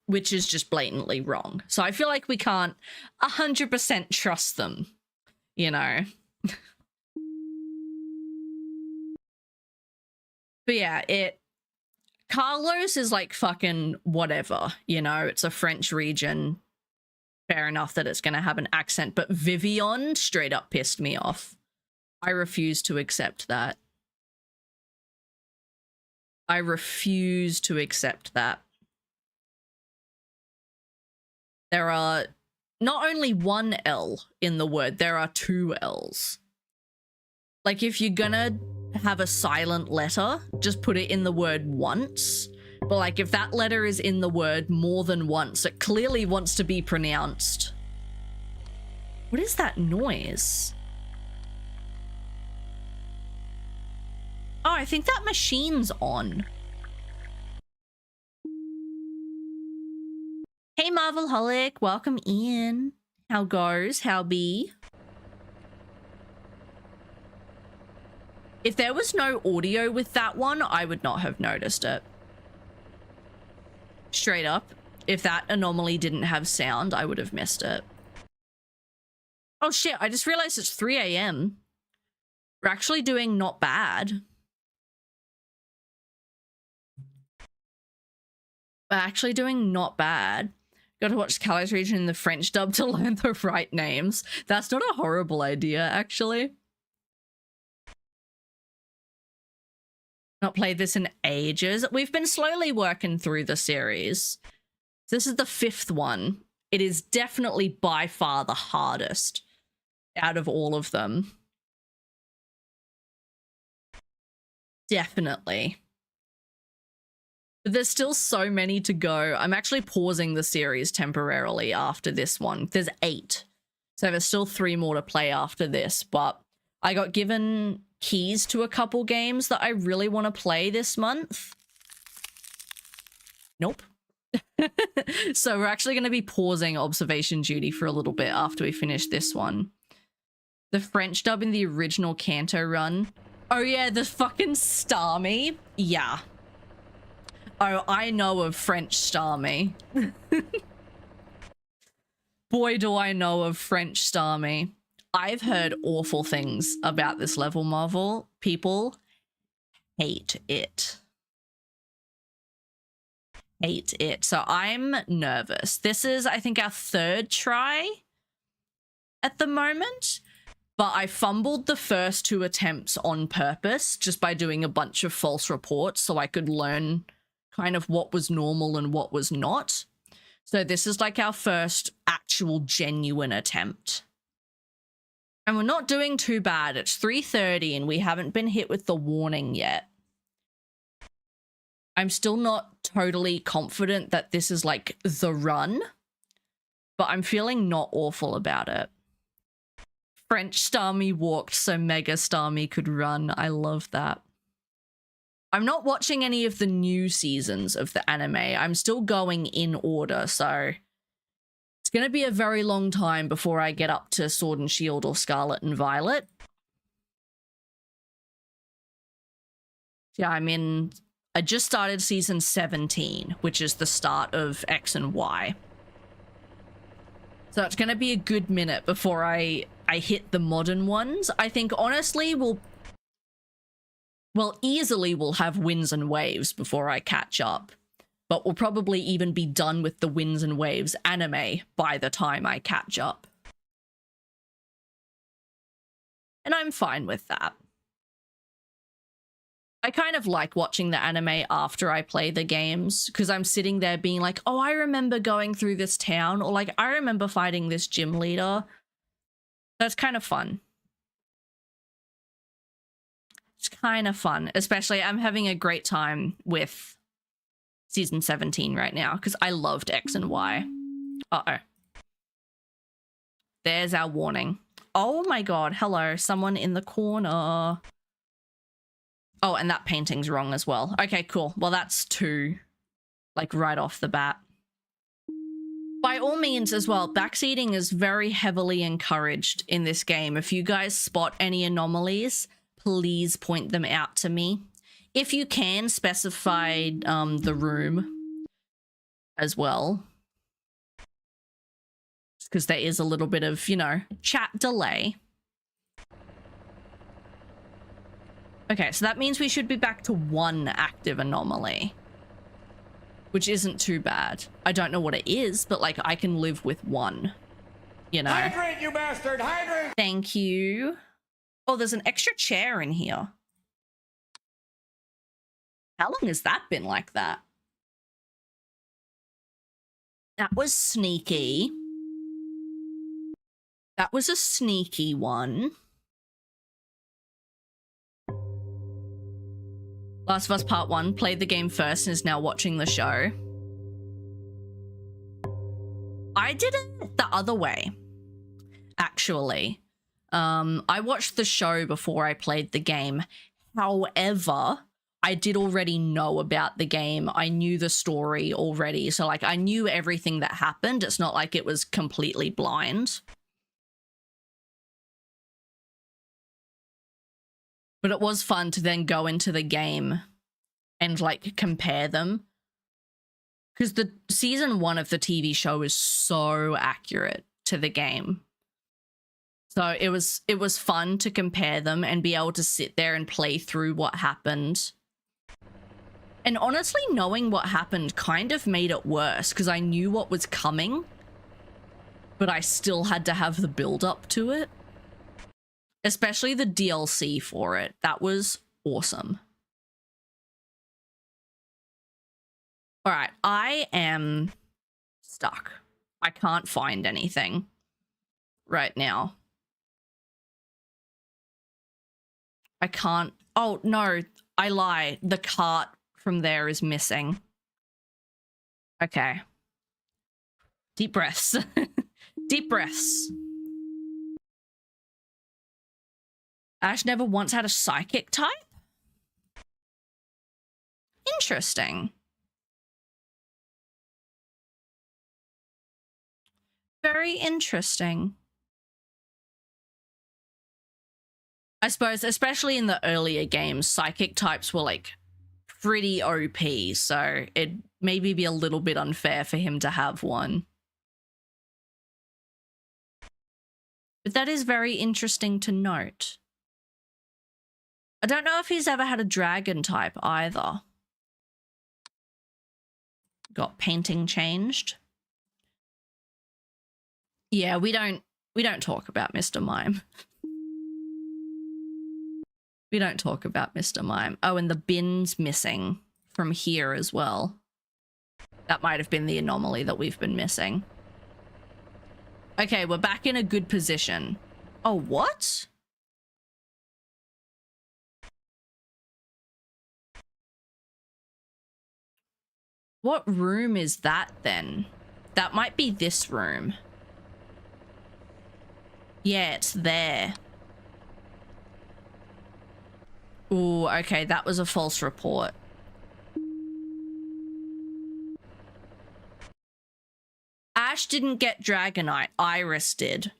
which is just blatantly wrong. So I feel like we can't 100% trust them, you know? But yeah, Carlos is like fucking whatever, you know? It's a French region. Fair enough that it's going to have an accent, but Vivian straight up pissed me off. I refuse to accept that. I refuse to accept that. There are not only 1 L in the word, there are 2 L's. Like if you're gonna have a silent letter, just put it in the word once. But like if that letter is in the word more than once, it clearly wants to be pronounced. What is that noise? Oh, I think that machine's on. Hey Marvelholic, welcome in. How goes? How be? If there was no audio with that one, I would not have noticed it. Straight up, if that anomaly didn't have sound, I would have missed it. Oh shit, I just realized it's 3 a.m. We're actually doing not bad. We're actually doing not bad. Got to watch Kalos Region in the French dub to learn the right names. That's not a horrible idea, actually. Not played this in ages. We've been slowly working through the series. This is the 5th one. It is definitely by far the hardest out of all of them. Definitely. But there's still so many to go. I'm actually pausing the series temporarily after this one. There's 8. So there's still 3 more to play after this, but I got given keys to a couple games that I really want to play this month. Nope. So we're actually going to be pausing Observation Duty for a little bit after we finish this one. The French dub in the original Kanto run. Oh yeah, the fucking Starmie. Yeah. Oh, I know of French Starmie. Boy, do I know of French Starmie. I've heard awful things about this level, Marvel. People hate it. Hate it. So I'm nervous. This is, I think, our 3rd try at the moment. But I fumbled the first 2 attempts on purpose just by doing a bunch of false reports so I could learn kind of what was normal and what was not. So this is like our first actual genuine attempt. And we're not doing too bad. It's 3:30 and we haven't been hit with the warning yet. I'm still not totally confident that this is like the run, but I'm feeling not awful about it. French Starmie walked so Mega Starmie could run. I love that. I'm not watching any of the new seasons of the anime. I'm still going in order, so it's going to be a very long time before I get up to Sword and Shield or Scarlet and Violet. Yeah, I just started season 17, which is the start of X and Y. So it's going to be a good minute before I hit the modern ones. I think, honestly, we'll easily we'll have Winds and Waves before I catch up. But we'll probably even be done with the Winds and Waves anime by the time I catch up. And I'm fine with that. I kind of like watching the anime after I play the games because I'm sitting there being like, oh, I remember going through this town, or like, I remember fighting this gym leader. That's kind of fun. It's kind of fun, especially I'm having a great time with season 17 right now because I loved X and Y. Uh-oh. There's our warning. Oh my god, hello, someone in the corner. Oh, and that painting's wrong as well. Okay, cool. Well, that's 2, like, right off the bat. By all means as well, backseating is very heavily encouraged in this game. If you guys spot any anomalies, please point them out to me. If you can, specify the room as well. Because there is a little bit of, you know, chat delay. Okay, so that means we should be back to 1 active anomaly. Which isn't too bad. I don't know what it is, but like I can live with 1. You know? Hydrate, you bastard! Hydrate! Thank you. Oh, there's an extra chair in here. How long has that been like that? That was sneaky. That was a sneaky one. Last of Us Part 1 played the game first and is now watching the show. I did it the other way, actually. I watched the show before I played the game. However, I did already know about the game. I knew the story already. So, like, I knew everything that happened. It's not like it was completely blind. But it was fun to then go into the game and, like, compare them. Because the season 1 of the TV show is so accurate to the game. So it was fun to compare them and be able to sit there and play through what happened. And honestly, knowing what happened kind of made it worse because I knew what was coming, but I still had to have the build up to it. Especially the DLC for it. That was awesome. All right, I am stuck. I can't find anything right now. I can't. Oh, no, I lie. The cart from there is missing. Okay. Deep breaths. Deep breaths. Ash never once had a psychic type? Interesting. Very interesting. I suppose, especially in the earlier games, psychic types were like pretty OP, so it'd maybe be a little bit unfair for him to have one. But that is very interesting to note. I don't know if he's ever had a dragon type either. Got painting changed. Yeah, we don't talk about Mr. Mime. We don't talk about Mr. Mime. Oh, and the bin's missing from here as well. That might have been the anomaly that we've been missing. Okay, we're back in a good position. Oh, what? What room is that then? That might be this room. Yeah, it's there. Ooh, okay, that was a false report. Ash didn't get Dragonite. Iris did.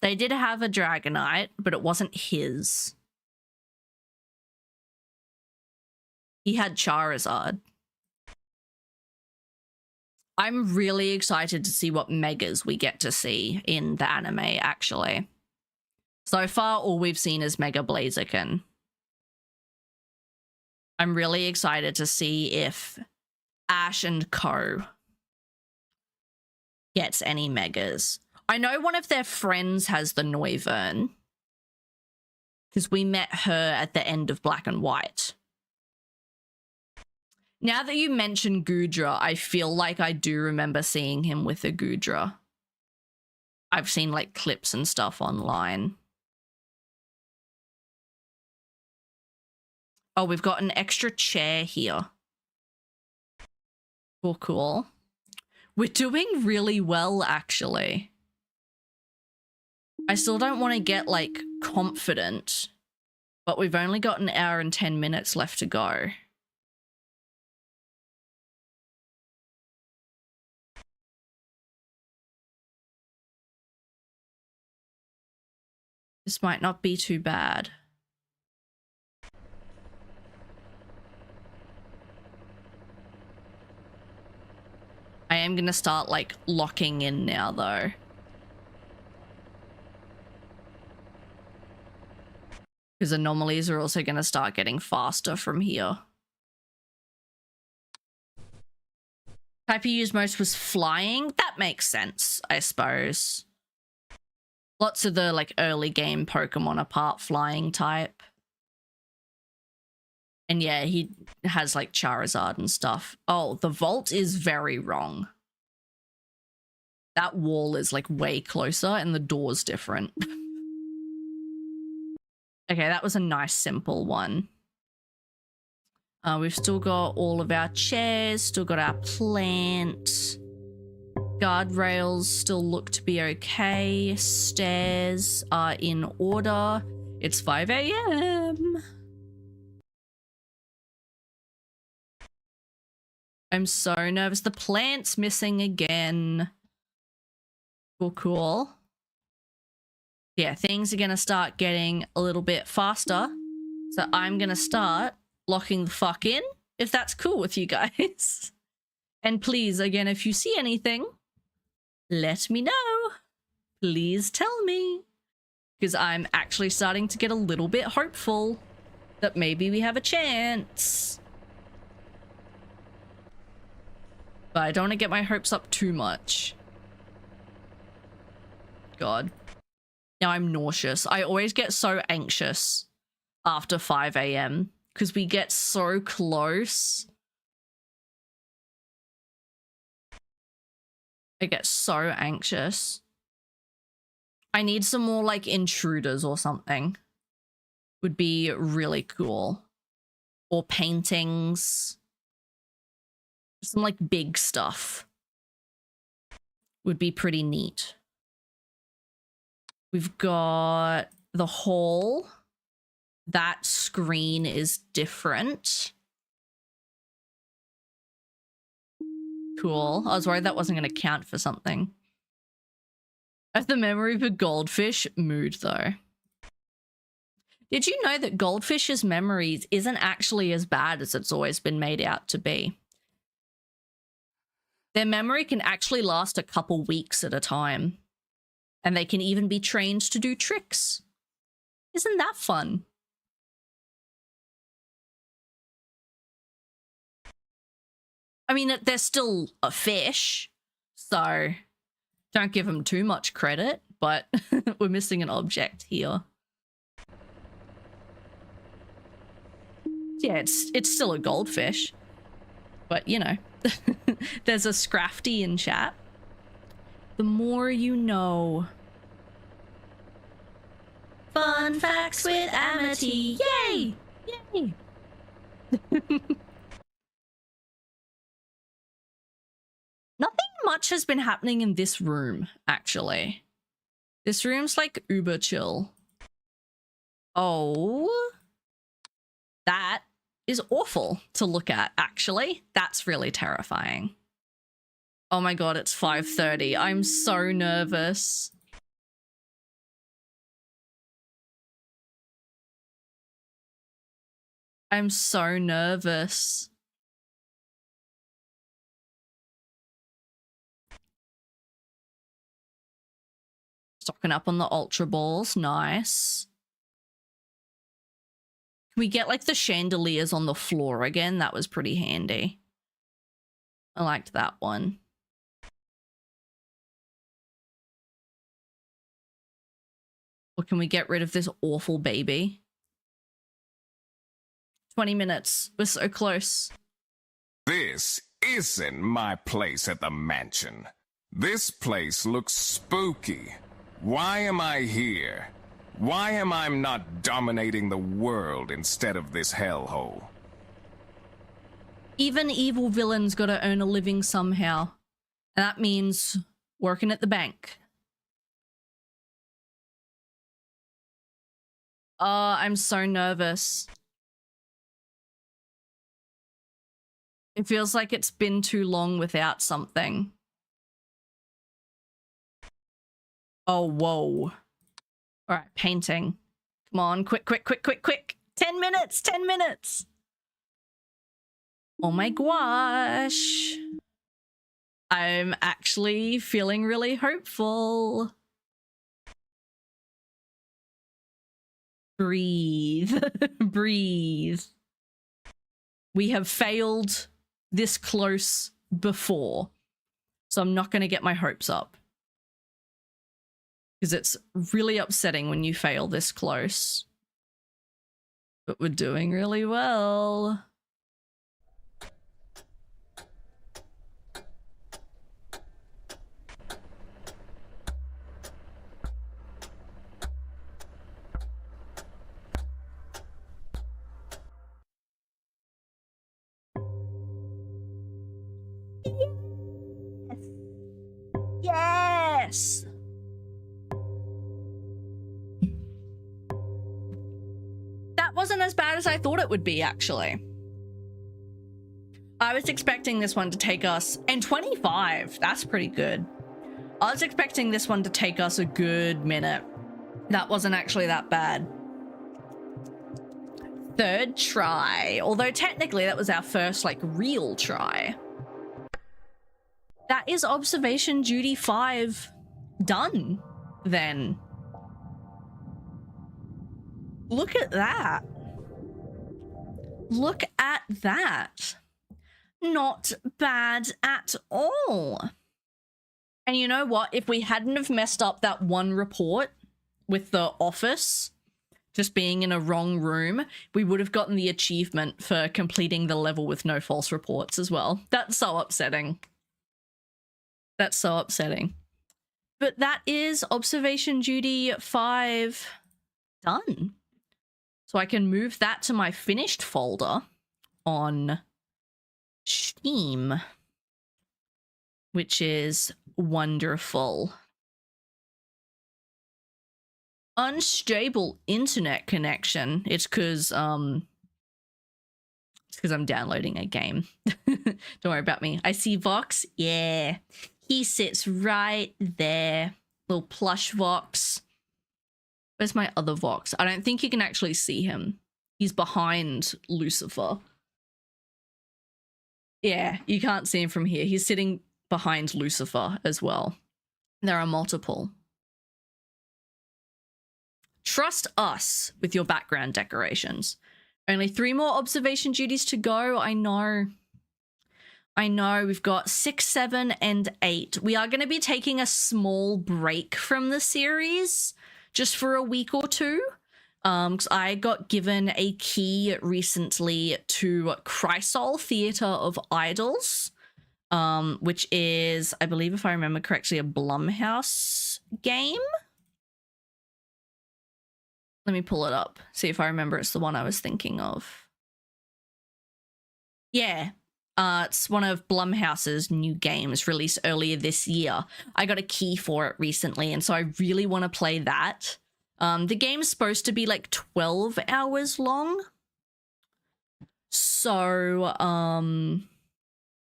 They did have a Dragonite, but it wasn't his. He had Charizard. I'm really excited to see what Megas we get to see in the anime, actually. So far, all we've seen is Mega Blaziken. I'm really excited to see if Ash and Co gets any Megas. I know one of their friends has the Noivern, because we met her at the end of Black and White. Now that you mention Goodra, I feel like I do remember seeing him with a Goodra. I've seen like clips and stuff online. Oh, we've got an extra chair here. Cool, cool. We're doing really well, actually. I still don't want to get, like, confident, but we've only got an hour and 10 minutes left to go. This might not be too bad. I am going to start, like, locking in now, though. Because anomalies are also going to start getting faster from here. Type you used most was flying. That makes sense, I suppose. Lots of the, like, early game Pokemon are part flying type. And yeah, he has, like, Charizard and stuff. Oh, the vault is very wrong. That wall is, like, way closer and the door's different. Okay, that was a nice, simple one. We've still got all of our chairs, still got our plant. Guardrails still look to be okay. Stairs are in order. It's 5 a.m. I'm so nervous. The plant's missing again. Cool. Yeah, things are going to start getting a little bit faster. So I'm going to start locking the fuck in, if that's cool with you guys. And please, again, if you see anything, let me know. Please tell me. Because I'm actually starting to get a little bit hopeful that maybe we have a chance. But I don't want to get my hopes up too much. God. Now I'm nauseous. I always get so anxious after 5 a.m. because we get so close. I get so anxious. I need some more like intruders or something. Would be really cool. Or paintings. Some like big stuff. Would be pretty neat. We've got the hall. That screen is different. Cool. I was worried that wasn't going to count for something. I have the memory of a goldfish. Mood, though. Did you know that goldfish's memories isn't actually as bad as it's always been made out to be? Their memory can actually last a couple weeks at a time. And they can even be trained to do tricks. Isn't that fun? I mean, they're still a fish, so don't give them too much credit, but we're missing an object here. Yeah, it's still a goldfish, but you know, there's a Scrafty in chat. The more you know. Fun facts with Amity. Yay! Yay! Nothing much has been happening in this room, actually. This room's like uber chill. Oh. That is awful to look at, actually. That's really terrifying. Oh my god, it's 5:30. I'm so nervous. I'm so nervous. Stocking up on the Ultra Balls. Nice. Can we get like the chandeliers on the floor again? That was pretty handy. I liked that one. Or can we get rid of this awful baby? 20 minutes. We're so close. This isn't my place at the mansion. This place looks spooky. Why am I here? Why am I not dominating the world instead of this hellhole? Even evil villains gotta earn a living somehow. And that means working at the bank. I'm so nervous. It feels like it's been too long without something. Oh, whoa. All right, painting. Come on, quick, quick, quick, quick, quick. 10 minutes, 10 minutes. Oh my gosh. I'm actually feeling really hopeful. Breathe. Breathe. We have failed this close before, so I'm not going to get my hopes up. Because it's really upsetting when you fail this close. But we're doing really well. Yes. That wasn't as bad as I thought it would be, actually. I was expecting this one to take us... And 25, that's pretty good. I was expecting this one to take us a good minute. That wasn't actually that bad. Third try. Although technically that was our first, like, real try. That is Observation Duty 5 done, then. Look at that. Look at that. Not bad at all. And you know what? If we hadn't have messed up that one report with the office just being in a wrong room, we would have gotten the achievement for completing the level with no false reports as well. That's so upsetting. That's so upsetting. But that is Observation Duty 5 done. So I can move that to my finished folder on Steam, which is wonderful. Unstable internet connection. It's because I'm downloading a game. Don't worry about me. I see Vox. Yeah. He sits right there. Little plush Vox. Where's my other Vox? I don't think you can actually see him. He's behind Lucifer. Yeah, you can't see him from here. He's sitting behind Lucifer as well. There are multiple. Trust us with your background decorations. Only 3 more observation duties to go. I know. We've got 6, 7, and 8. We are going to be taking a small break from the series just for a week or two. Because I got given a key recently to Chrysol Theatre of Idols, which is, I believe if I remember correctly, a Blumhouse game. Let me pull it up, see if I remember it's the one I was thinking of. Yeah, it's one of Blumhouse's new games released earlier this year. I got a key for it recently, and so I really want to play that. The game's supposed to be like 12 hours long. So,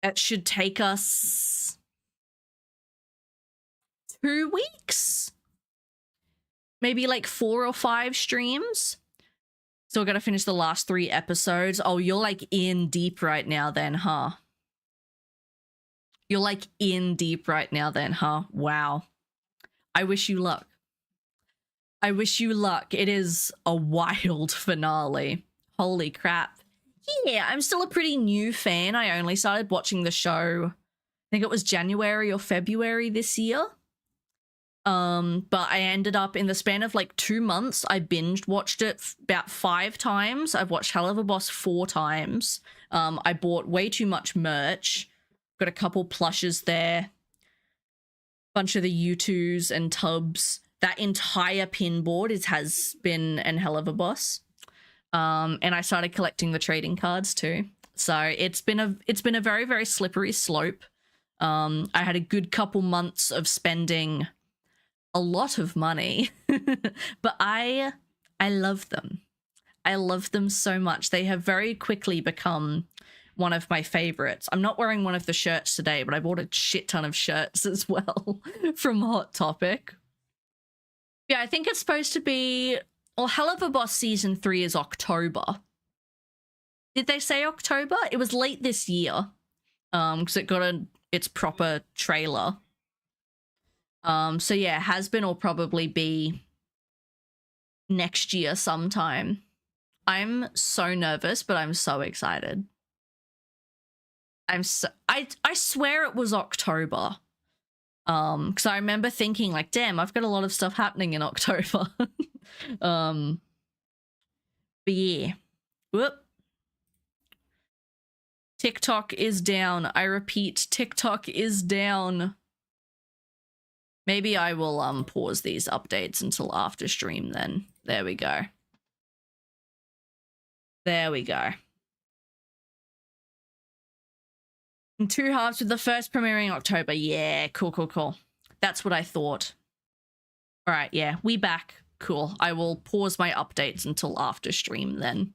it should take us 2 weeks? Maybe like 4 or 5 streams. So we're gonna finish the last 3 episodes. Oh, you're like in deep right now then, huh? You're like in deep right now then, huh? Wow. I wish you luck. I wish you luck. It is a wild finale. Holy crap. Yeah, I'm still a pretty new fan. I only started watching the show, I think it was January or February this year. But I ended up in the span of like 2 months, I binged watched it about 5 times. I've watched Hell of a Boss 4 times. I bought way too much merch. Got a couple plushes there. Bunch of the U2s and tubs. That entire pin board has been an Hell of a Boss. And I started collecting the trading cards too. So it's been a very, very slippery slope. I had a good couple months of spending a lot of money, but I love them. I love them so much. They have very quickly become one of my favorites. I'm not wearing one of the shirts today, but I bought a shit ton of shirts as well from Hot Topic. Yeah, I think it's supposed to be, well, Hell of a Boss Season 3 is October. Did they say October? It was late this year, because it got its proper trailer. So yeah, has been or probably be next year sometime. I'm so nervous, but I'm so excited. I swear it was October. Because I remember thinking like, damn, I've got a lot of stuff happening in October. But yeah. Whoop. TikTok is down. I repeat, TikTok is down. Maybe I will pause these updates until after stream then. There we go. There we go. In 2 halves with the first premiering October. Yeah, cool, cool, cool. That's what I thought. All right, yeah, we back. Cool. I will pause my updates until after stream then.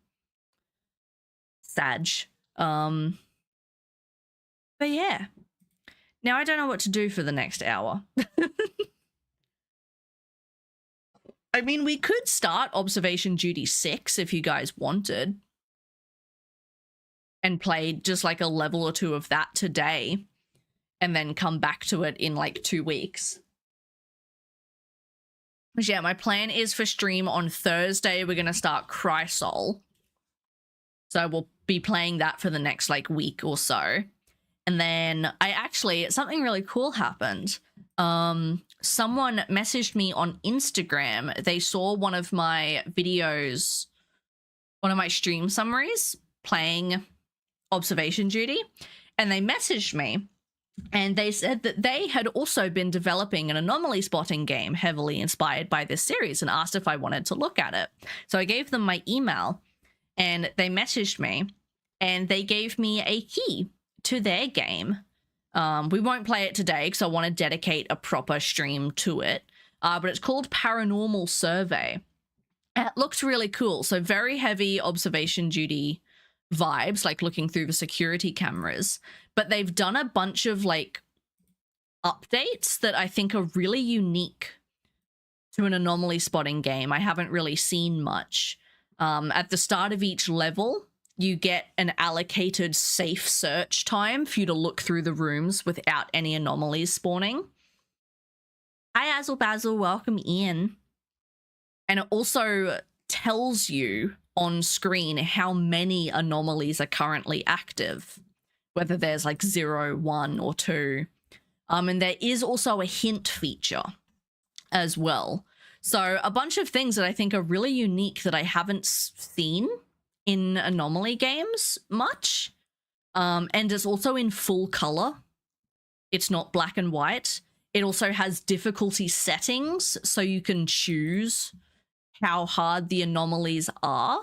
Sag. But yeah. Now I don't know what to do for the next hour. I mean, we could start Observation Duty 6 if you guys wanted. And play just like a level or two of that today. And then come back to it in like 2 weeks. But yeah, my plan is for stream on Thursday. We're going to start Chrysol. So we'll be playing that for the next like week or so. And then something really cool happened. Someone messaged me on Instagram. They saw one of my videos, one of my stream summaries playing Observation Duty, and they messaged me and they said that they had also been developing an anomaly spotting game heavily inspired by this series and asked if I wanted to look at it. So I gave them my email and they messaged me and they gave me a key to their game. We won't play it today because I want to dedicate a proper stream to it. But it's called Paranormal Survey. It looked really cool. So very heavy Observation Duty vibes, like looking through the security cameras. But they've done a bunch of like updates that I think are really unique to an anomaly spotting game. I haven't really seen much. At the start of each level, you get an allocated safe search time for you to look through the rooms without any anomalies spawning. Hi, Azzle Basil, welcome in. And it also tells you on screen how many anomalies are currently active, whether there's like 0, 1, or 2. And there is also a hint feature as well. So a bunch of things that I think are really unique that I haven't seen in anomaly games much. And it's also in full color. It's not black and white. It also has difficulty settings, so you can choose how hard the anomalies are.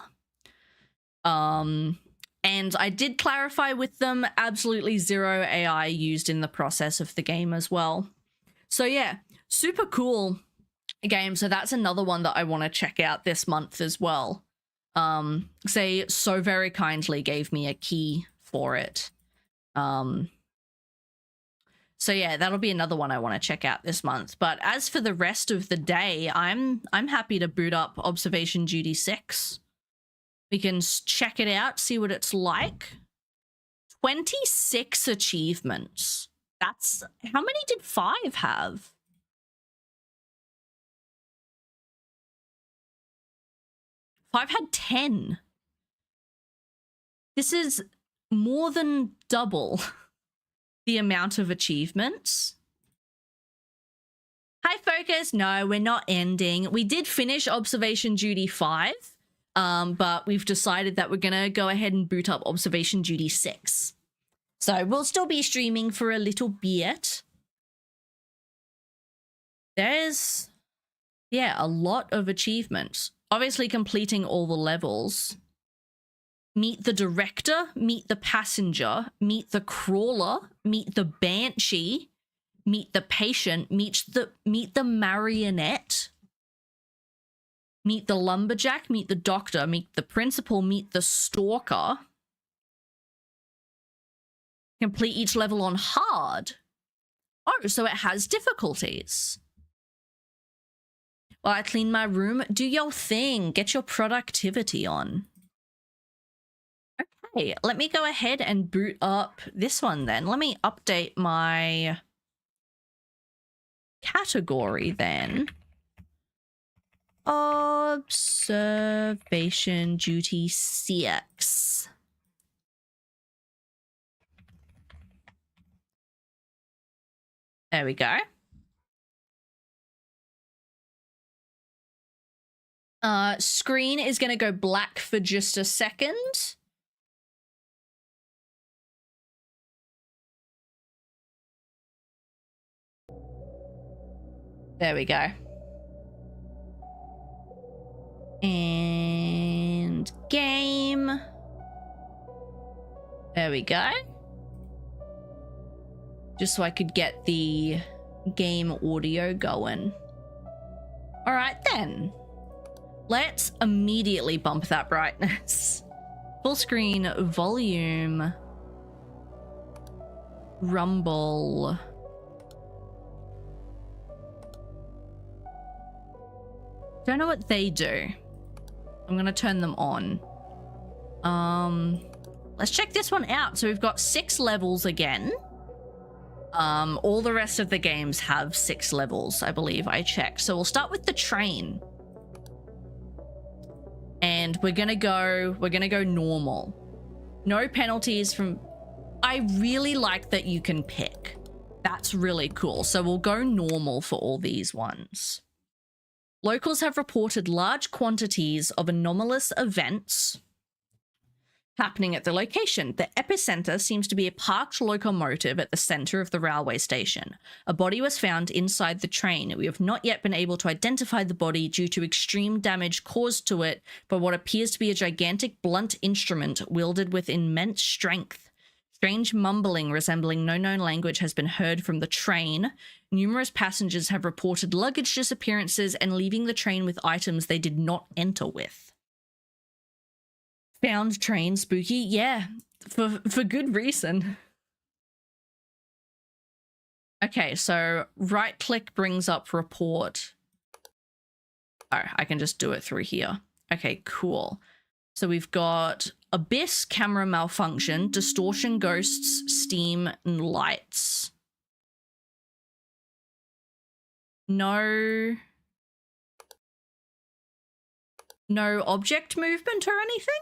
And I did clarify with them, absolutely zero AI used in the process of the game as well. So yeah, super cool game. So that's another one that I want to check out this month as well. They so very kindly gave me a key for it. So yeah, that'll be another one I want to check out this month. But as for the rest of the day, I'm happy to boot up Observation Duty 6. We can check it out, see what it's like. 26 achievements. That's... How many did 5 have? Five had 10. This is more than double the amount of achievements. Hi, Focus. No, we're not ending. We did finish Observation Duty 5, but we've decided that we're going to go ahead and boot up Observation Duty 6. So we'll still be streaming for a little bit. There's, yeah, a lot of achievements. Obviously completing all the levels. Meet the director, meet the passenger, meet the crawler, meet the banshee, meet the patient, meet the marionette, meet the lumberjack, meet the doctor, meet the principal, meet the stalker. Complete each level on hard. Oh, so it has difficulties. While I clean my room, do your thing. Get your productivity on. Okay, let me go ahead and boot up this one then. Let me update my category then. Observation Duty 6. There we go. Screen is going to go black for just a second. There we go. And game. There we go. Just so I could get the game audio going. All right then. Let's immediately bump that brightness. Full screen volume. Rumble. Don't know what they do. I'm gonna turn them on. Let's check this one out. So we've got 6 levels again. All the rest of the games have 6 levels, I believe I checked. So we'll start with the train. And we're gonna go normal. No penalties from... I really like that you can pick. That's really cool. So we'll go normal for all these ones. Locals have reported large quantities of anomalous events happening at the location. The epicenter seems to be a parked locomotive at the center of the railway station. A body was found inside the train. We have not yet been able to identify the body due to extreme damage caused to it by what appears to be a gigantic blunt instrument wielded with immense strength. Strange mumbling resembling no known language has been heard from the train. Numerous passengers have reported luggage disappearances and leaving the train with items they did not enter with. Found train spooky? Yeah, for good reason. Okay, so right click brings up report. Oh, I can just do it through here. Okay, cool. So we've got Abyss, camera malfunction, distortion, ghosts, steam, and lights. No object movement or anything?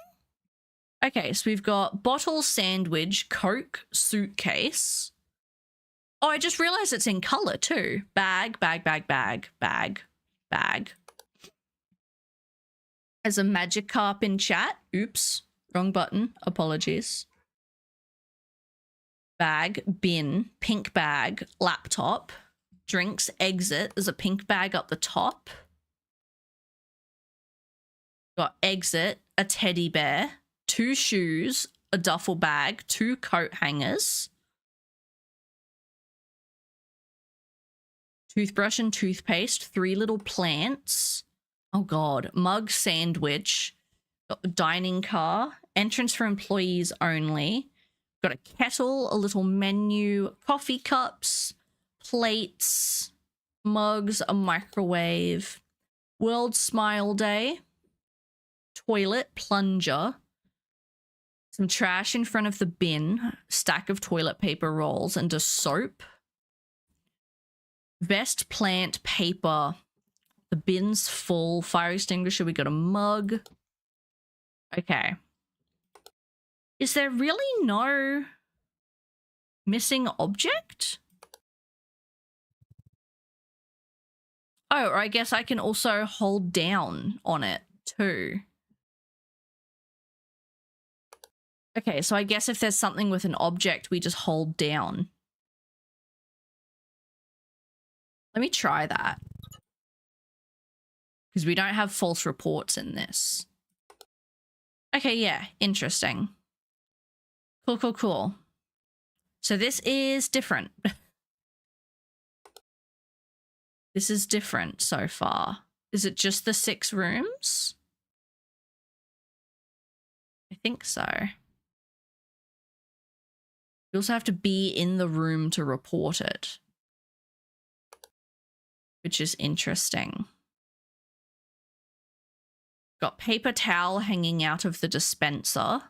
Okay, so we've got bottle, sandwich, Coke, suitcase. Oh, I just realized it's in color too. Bag, bag, bag, bag, bag, bag. There's a Magikarp in chat. Oops, wrong button. Apologies. Bag, bin, pink bag, laptop, drinks, exit. There's a pink bag up the top. Got exit, a teddy bear, 2 shoes, a duffel bag, 2 coat hangers, toothbrush and toothpaste, 3 little plants. Oh god, mug, sandwich, got the dining car, entrance for employees only. Got a kettle, a little menu, coffee cups, plates, mugs, a microwave, World Smile Day, toilet, plunger, some trash in front of the bin, stack of toilet paper rolls, and a soap. Vest, plant, paper. The bin's full. Fire extinguisher, we got a mug. Okay. Is there really no missing object? Oh, or I guess I can also hold down on it too. Okay, so I guess if there's something with an object, we just hold down. Let me try that. Because we don't have false reports in this. Okay, yeah, interesting. Cool, cool, cool. So this is different. This is different so far. Is it just the 6 rooms? I think so. You also have to be in the room to report it, which is interesting. Got paper towel hanging out of the dispenser.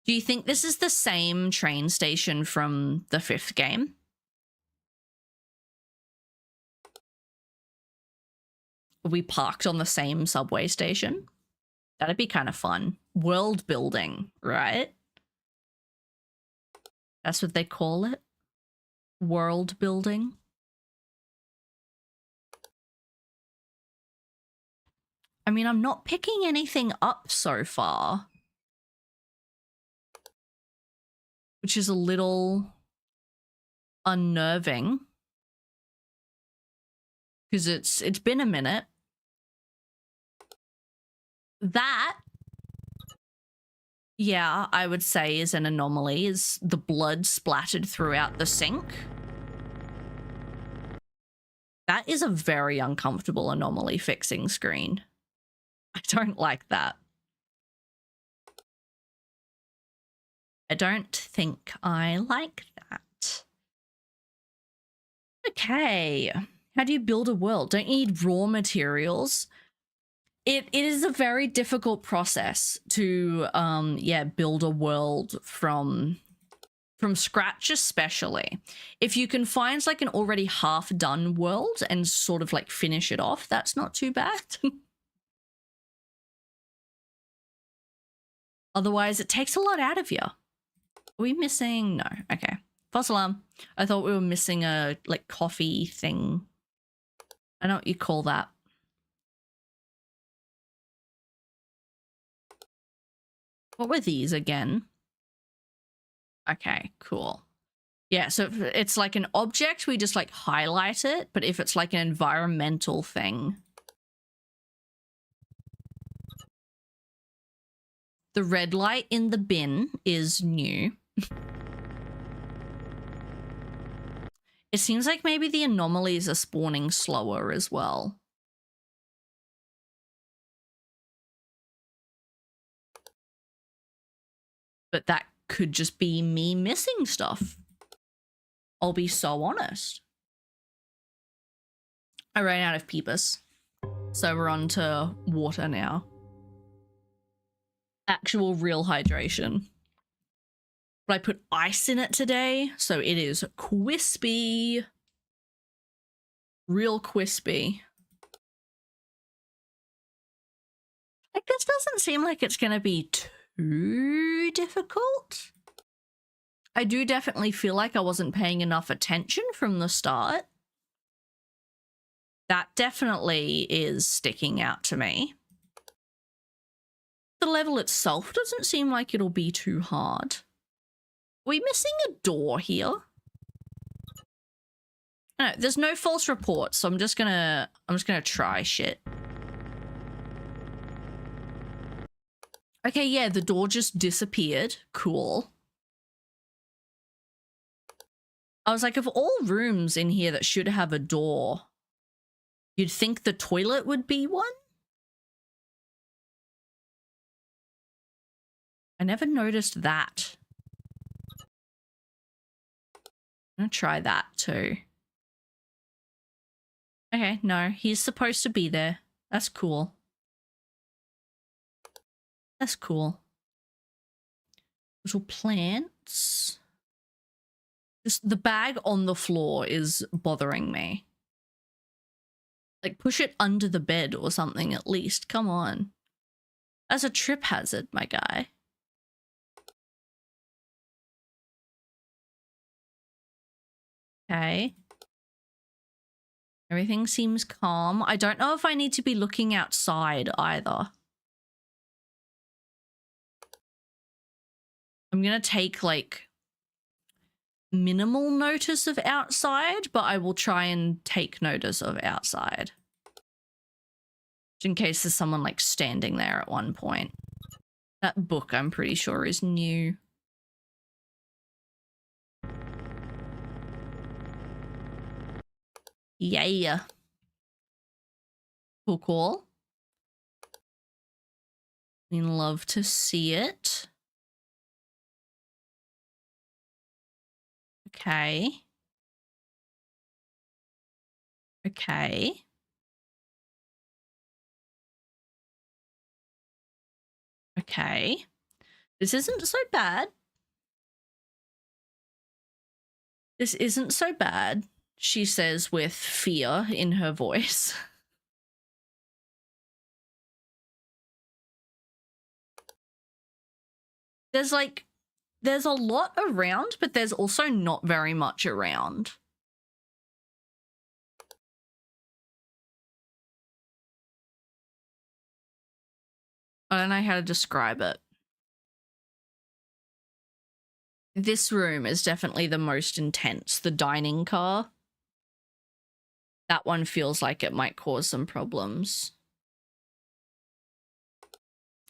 Do you think this is the same train station from the 5th game? Are we parked on the same subway station? That'd be kind of fun. World building, right? That's what they call it. World building. I mean, I'm not picking anything up so far, which is a little unnerving because it's been a minute. That, yeah, I would say is an anomaly, is the blood splattered throughout the sink. That is a very uncomfortable anomaly fixing screen. I don't like that. I don't think I like that. Okay. How do you build a world? Don't you need raw materials? It is a very difficult process to build a world from scratch, especially. If you can find like an already half done world and sort of like finish it off, that's not too bad. Otherwise, it takes a lot out of you. Are we missing? No. Okay. False alarm. I thought we were missing a like coffee thing. I know what you call that. What were these again? Okay, cool. Yeah, so if it's like an object, we just like highlight it, but if it's like an environmental thing. The red light in the bin is new. It seems like maybe the anomalies are spawning slower as well. But that could just be me missing stuff. I'll be so honest. I ran out of peepers. So we're on to water now. Actual real hydration. But I put ice in it today, so it is crispy. Real crispy. Like, this doesn't seem like it's gonna be too difficult. I do definitely feel like I wasn't paying enough attention from the start. That definitely is sticking out to me. The level itself doesn't seem like it'll be too hard. Are we missing a door here? No, there's no false reports, so I'm just gonna try shit. Okay, yeah, the door just disappeared. Cool. I was like, of all rooms in here that should have a door, you'd think the toilet would be one? I never noticed that. I'm gonna try that too. Okay, no, he's supposed to be there. That's cool. That's cool. Little plants. Just the bag on the floor is bothering me. Like, push it under the bed or something at least. Come on. That's a trip hazard, my guy. Okay. Everything seems calm. I don't know if I need to be looking outside either. I'm gonna take like minimal notice of outside, but I will try and take notice of outside. Just in case there's someone like standing there at one point. That book, I'm pretty sure, is new. Yeah. Cool, cool. We'd love to see it. Okay. Okay. Okay. This isn't so bad. This isn't so bad, she says with fear in her voice. There's a lot around, but there's also not very much around. I don't know how to describe it. This room is definitely the most intense. The dining car. That one feels like it might cause some problems.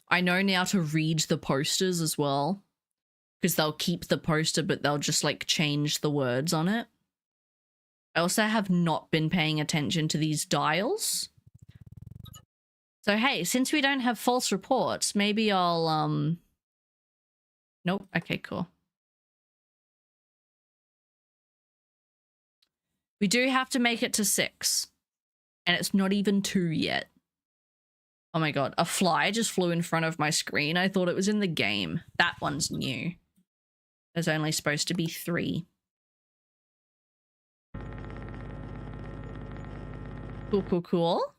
I know now to read the posters as well. Because they'll keep the poster, but they'll just like change the words on it. I also have not been paying attention to these dials. So hey, since we don't have false reports, maybe I'll nope, okay, cool. We do have to make it to 6. And it's not even 2 yet. Oh my god, a fly just flew in front of my screen. I thought it was in the game. That one's new. There's only supposed to be 3. Cool, cool, cool.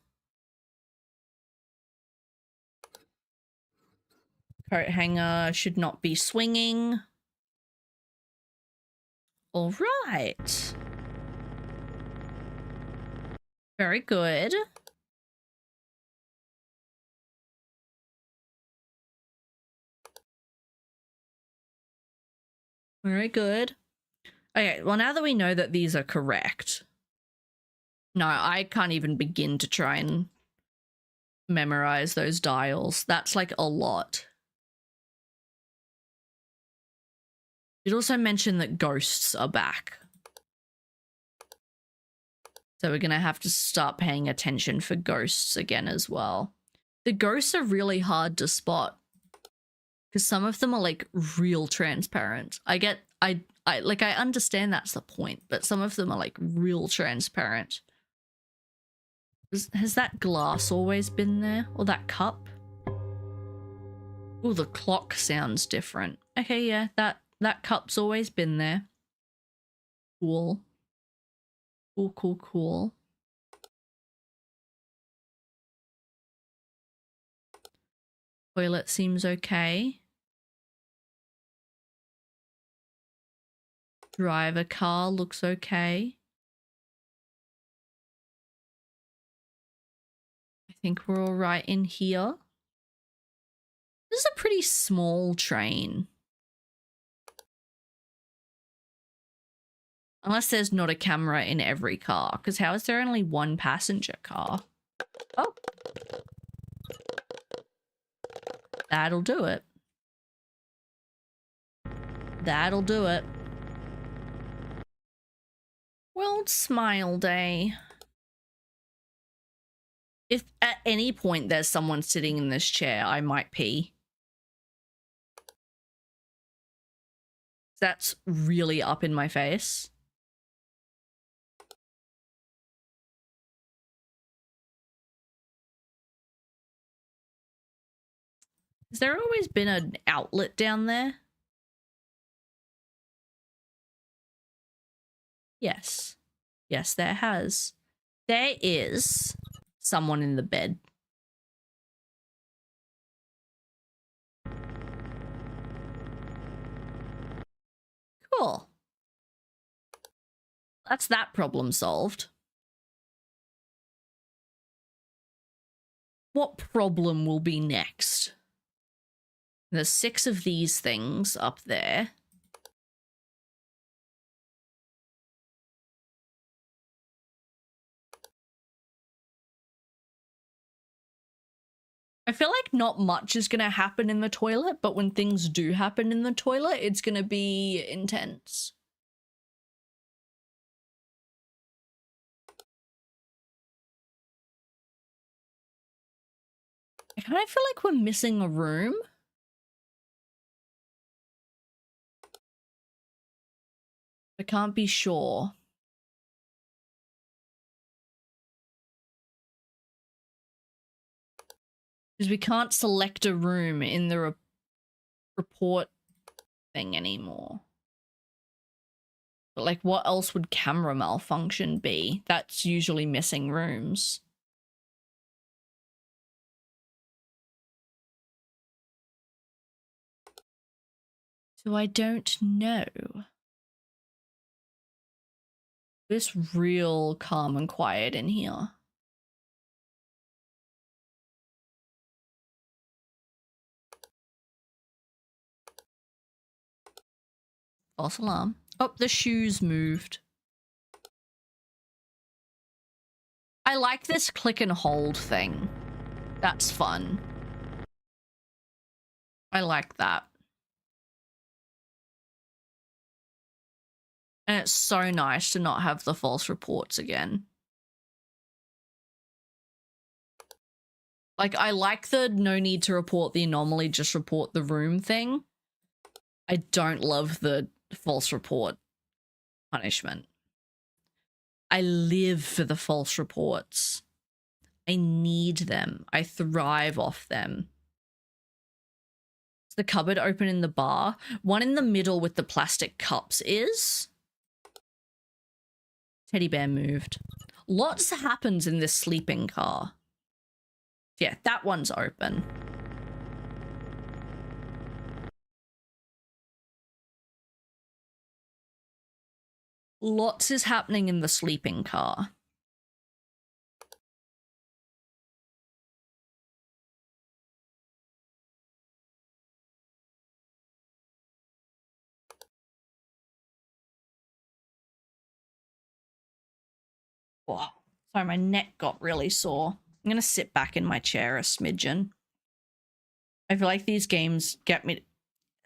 Coat hanger should not be swinging. All right. Very good. Very good. Okay, well, now that we know that these are correct. No, I can't even begin to try and memorize those dials. That's like a lot. It also mentioned that ghosts are back. So we're going to have to start paying attention for ghosts again as well. The ghosts are really hard to spot because some of them are like real transparent. I understand that's the point, but some of them are like real transparent. Has that glass always been there? Or that cup? Oh, the clock sounds different. Okay, yeah, that cup's always been there. Cool. Cool, cool, cool. Toilet seems okay. Driver car looks okay. I think we're all right in here. This is a pretty small train. Unless there's not a camera in every car, because how is there only one passenger car? Oh. That'll do it. That'll do it. World Smile Day. If at any point there's someone sitting in this chair, I might pee. That's really up in my face. Has there always been an outlet down there? Yes. Yes, there has. There is someone in the bed. Cool. That's that problem solved. What problem will be next? There's 6 of these things up there. I feel like not much is going to happen in the toilet, but when things do happen in the toilet, it's going to be intense. I kind of feel like we're missing a room. I can't be sure. Because we can't select a room in the report thing anymore. But like, what else would camera malfunction be? That's usually missing rooms. So I don't know. It's real calm and quiet in here. False alarm. Oh, the shoes moved. I like this click and hold thing. That's fun. I like that. And it's so nice to not have the false reports again. Like, I like the no need to report the anomaly, just report the room thing. I don't love the false report punishment. I live for the false reports. I need them. I thrive off them. Is the cupboard open in the bar? One in the middle with the plastic cups is. Teddy bear moved. Lots happens in this sleeping car. Yeah, that one's open. Lots is happening in the sleeping car. Whoa. Sorry, my neck got really sore. I'm gonna sit back in my chair a smidgen. I feel like these games get me.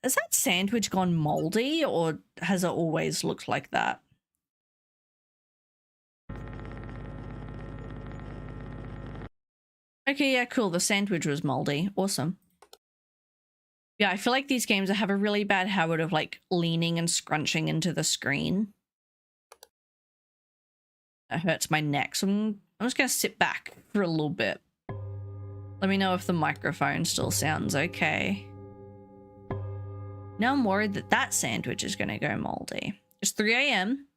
Has that sandwich gone moldy, or has it always looked like that? Okay, yeah, cool. The sandwich was moldy. Awesome. Yeah, I feel like these games have a really bad habit of like leaning and scrunching into the screen. It hurts my neck, so I'm just gonna sit back for a little bit. Let me know if the microphone still sounds okay. Now I'm worried that that sandwich is gonna go moldy. It's 3 a.m.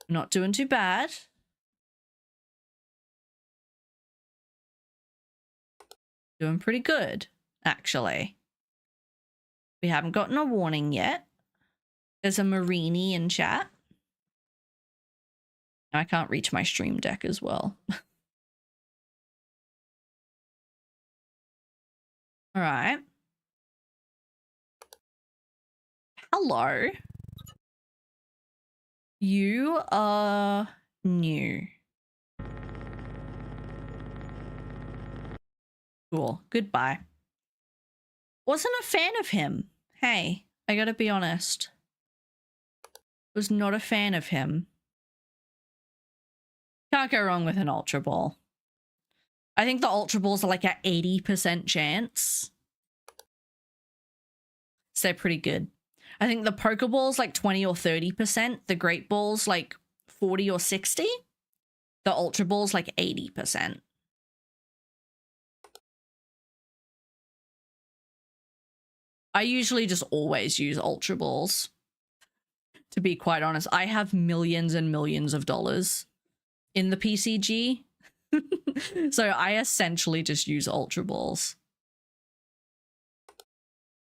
Not doing too bad. Doing pretty good, actually. We haven't gotten a warning yet. There's a Marini in chat. I can't reach my stream deck as well. All right. Hello. You are new. Cool. Goodbye. Wasn't a fan of him. Hey, I gotta be honest. Was not a fan of him. Can't go wrong with an Ultra Ball. I think the Ultra Balls are like at 80% chance. So they're pretty good. I think the Pokeballs like 20 or 30%. The Great Balls like 40 or 60. The Ultra Balls like 80%. I usually just always use Ultra Balls. To be quite honest, I have millions and millions of dollars in the PCG. So I essentially just use Ultra Balls.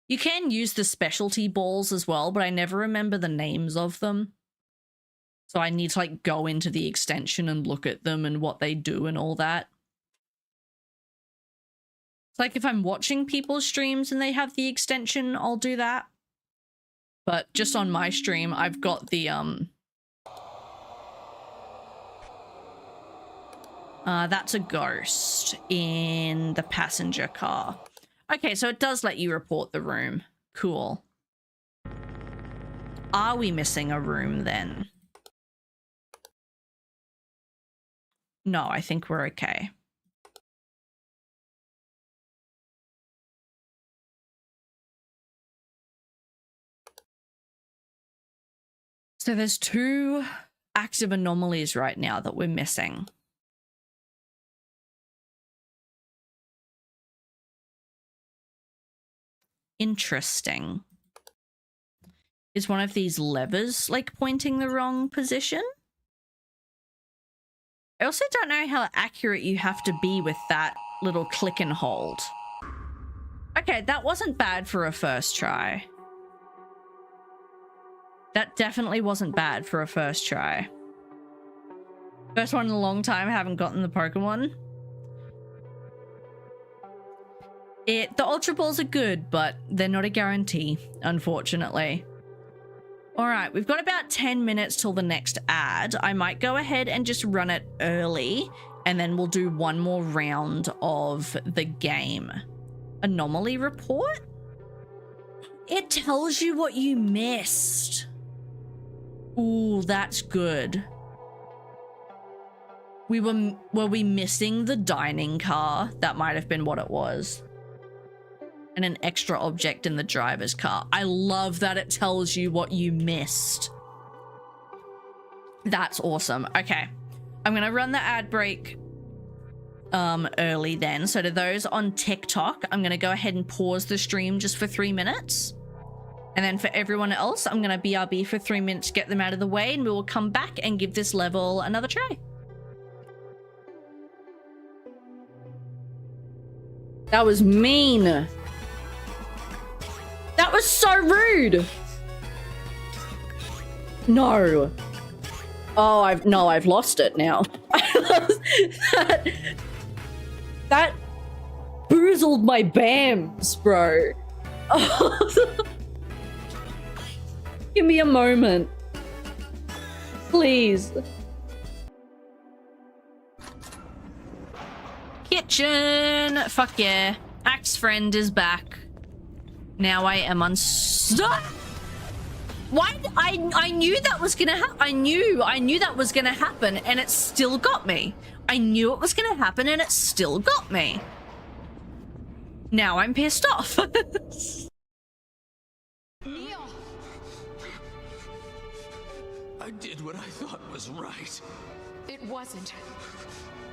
You can use the specialty balls as well, but I never remember the names of them. So I need to like go into the extension and look at them and what they do and all that. It's like if I'm watching people's streams and they have the extension, I'll do that. But just on my stream, I've got the that's a ghost in the passenger car. Okay, so it does let you report the room. Cool. Are we missing a room then? No, I think we're okay. So there's 2 active anomalies right now that we're missing. Interesting. Is one of these levers like pointing the wrong position? I also don't know how accurate you have to be with that little click and hold. Okay, that wasn't bad for a first try. That definitely wasn't bad for a first try. First one in a long time, I haven't gotten the Pokemon. The Ultra Balls are good, but they're not a guarantee, unfortunately. Alright, we've got about 10 minutes till the next ad. I might go ahead and just run it early, and then we'll do one more round of the game. Anomaly report? It tells you what you missed. Ooh, that's good. Were we missing the dining car? That might have been what it was. And an extra object in the driver's car. I love that it tells you what you missed. That's awesome. Okay. I'm gonna run the ad break early then. So to those on TikTok, I'm gonna go ahead and pause the stream just for 3 minutes. And then for everyone else, I'm gonna BRB for 3 minutes to get them out of the way, and we will come back and give this level another try. That was mean. That was so rude. No. Oh, I've lost it now. that boozled my BAMs, bro. Give me a moment. Please. Kitchen! Fuck yeah. Axe friend is back. Now I am unstuck. Why? I knew that was gonna happen. I knew that was gonna happen, and it still got me. I knew it was gonna happen, and it still got me. Now I'm pissed off. Neil! I did what I thought was right. It wasn't.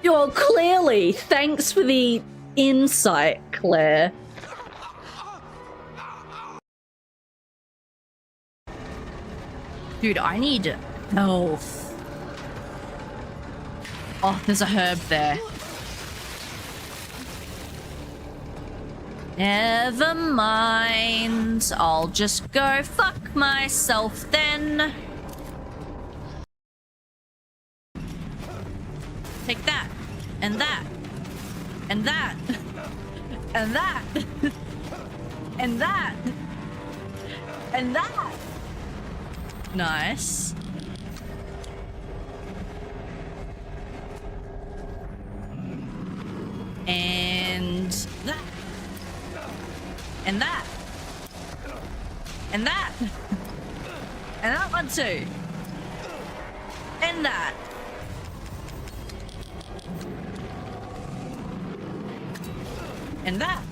You're clearly. Thanks for the insight, Claire. Dude, I need health. Oh, there's a herb there. Never mind. I'll just go fuck myself then. Take that. And that. And that. And that. And that. And that. Nice. And that. And that. And that. And that one too. And that. And that.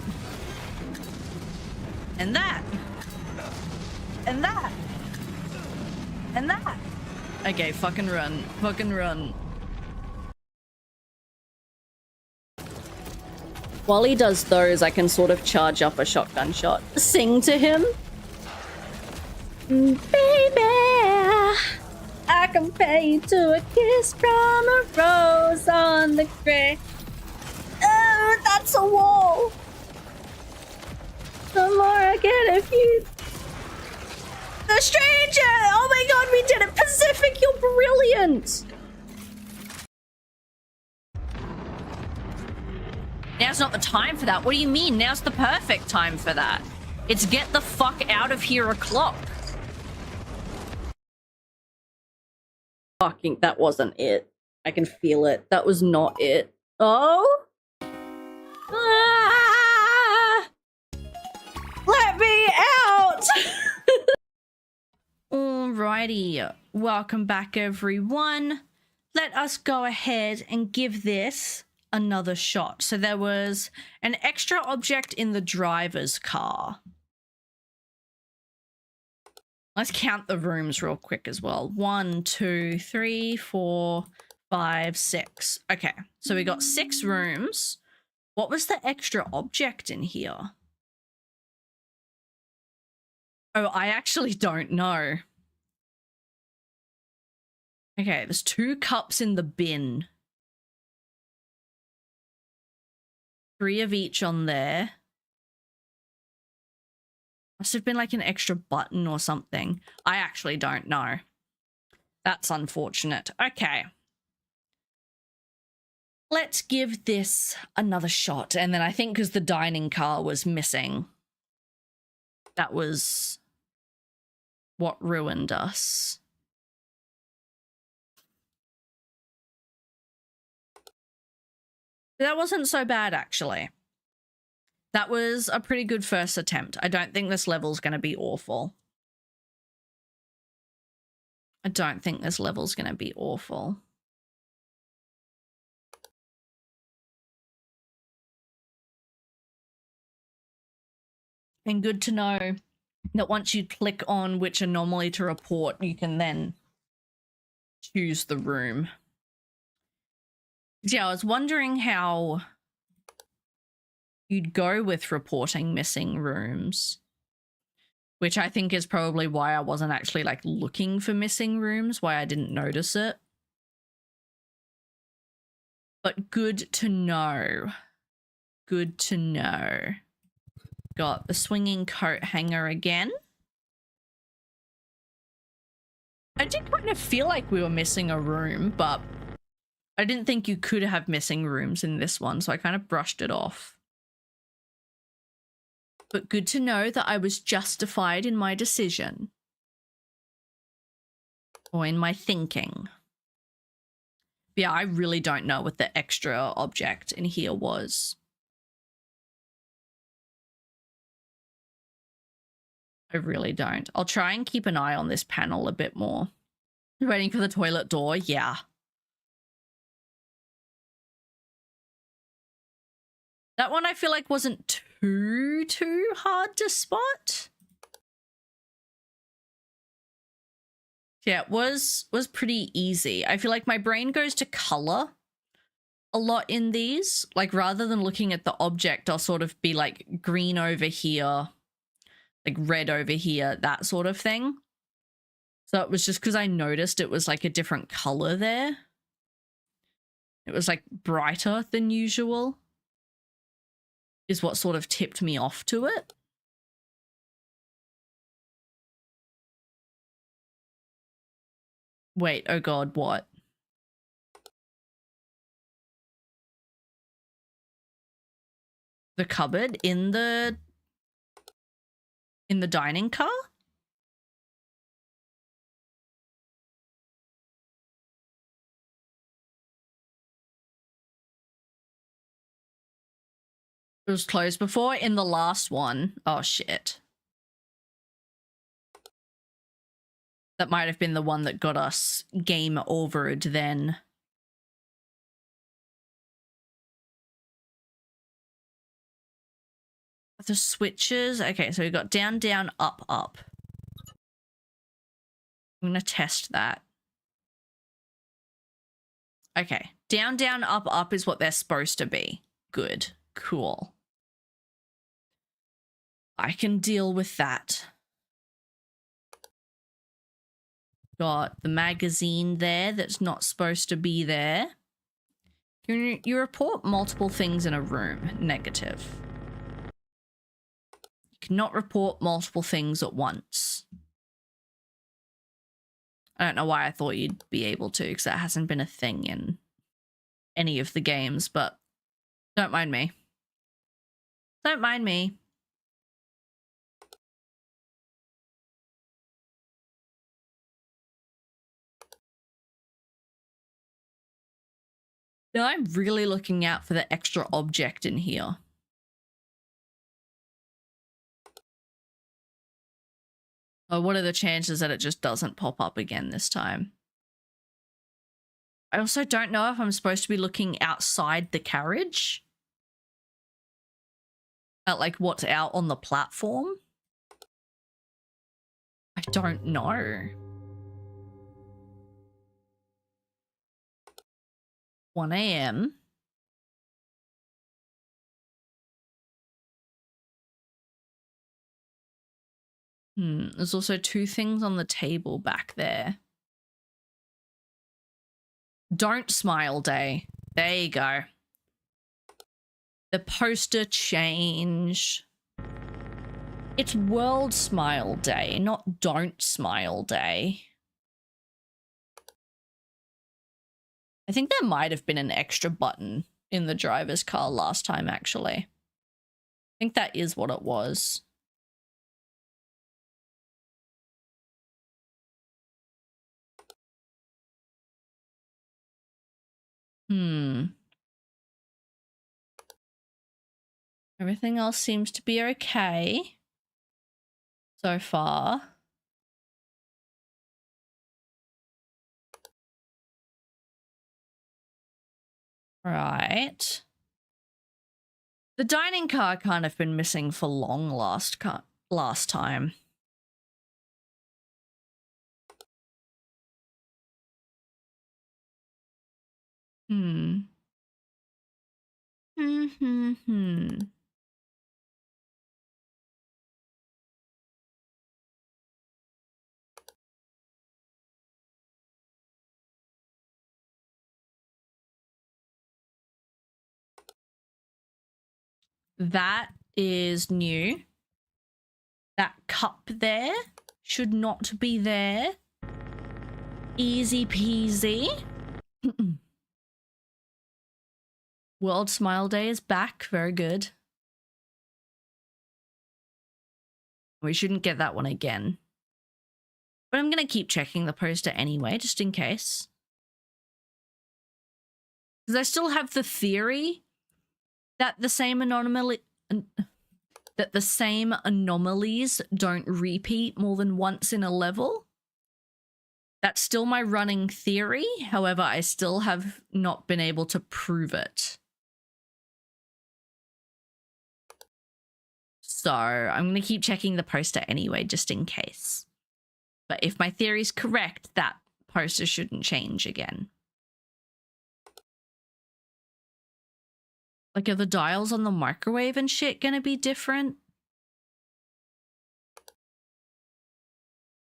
And that. And that. And that. Okay, fucking run. Fucking run. While he does those, I can sort of charge up a shotgun shot. Sing to him. Baby, I compare you to a kiss from a rose on the grave. Oh, that's a wall. The more I get of you. The stranger! Oh my god, we did it! Pacific, you're brilliant! Now's not the time for that. What do you mean? Now's the perfect time for that. It's get the fuck out of here o'clock. Fucking, that wasn't it. I can feel it. That was not it. Oh? Ah! Let me out! Alrighty, welcome back everyone. Let us go ahead and give this another shot. So there was an extra object in the driver's car. Let's count the rooms real quick as well. 1, 2, 3, 4, 5, 6. Okay, so we got 6 rooms. What was the extra object in here? Oh, I actually don't know. Okay, there's 2 cups in the bin. 3 of each on there. Must have been like an extra button or something. I actually don't know. That's unfortunate. Okay. Let's give this another shot. And then I think because the dining car was missing, that was what ruined us. That wasn't so bad, actually. That was a pretty good first attempt. I don't think this level's going to be awful. I don't think this level's going to be awful. And good to know that once you click on which anomaly to report, you can then choose the room. Yeah, I was wondering how you'd go with reporting missing rooms, which I think is probably why I wasn't actually like looking for missing rooms, why I didn't notice it. But good to know. Good to know. Got the swinging coat hanger again. I did kind of feel like we were missing a room, but I didn't think you could have missing rooms in this one, so I kind of brushed it off. But good to know that I was justified in my decision. Or in my thinking. Yeah, I really don't know what the extra object in here was. I really don't. I'll try and keep an eye on this panel a bit more. Waiting for the toilet door, yeah. That one I feel like wasn't too hard to spot. Yeah, it was pretty easy. I feel like my brain goes to color a lot in these. Like rather than looking at the object, I'll sort of be like green over here, like red over here, that sort of thing. So it was just because I noticed it was like a different color there. It was like brighter than usual, is what sort of tipped me off to it. Wait, oh god, what? The cupboard in the dining car? It was closed before in the last one. Oh shit. That might have been the one that got us game overed then. The switches. Okay, so we got down, down, up, up. I'm gonna test that. Okay, down, down, up, up is what they're supposed to be. Good, cool. I can deal with that. Got the magazine there that's not supposed to be there. You report multiple things in a room. Negative. You cannot report multiple things at once. I don't know why I thought you'd be able to, because that hasn't been a thing in any of the games, but don't mind me. Don't mind me. Now I'm really looking out for the extra object in here. Oh, what are the chances that it just doesn't pop up again this time? I also don't know if I'm supposed to be looking outside the carriage. At like what's out on the platform. I don't know. 1 a.m. There's also 2 things on the table back there. Don't smile day. There you go. The poster change. It's World Smile Day, not Don't Smile Day. I think there might have been an extra button in the driver's car last time, actually. I think that is what it was. Everything else seems to be okay so far. Right. The dining car kind of been missing for long last time. Hmm. That is new. That cup there should not be there. Easy peasy. World Smile Day is back. Very good. We shouldn't get that one again. But I'm going to keep checking the poster anyway, just in case. Because I still have the theory that the same anomalies don't repeat more than once in a level. That's still my running theory. However, I still have not been able to prove it. So I'm going to keep checking the poster anyway, just in case. But if my theory is correct, that poster shouldn't change again. Like, are the dials on the microwave and shit going to be different?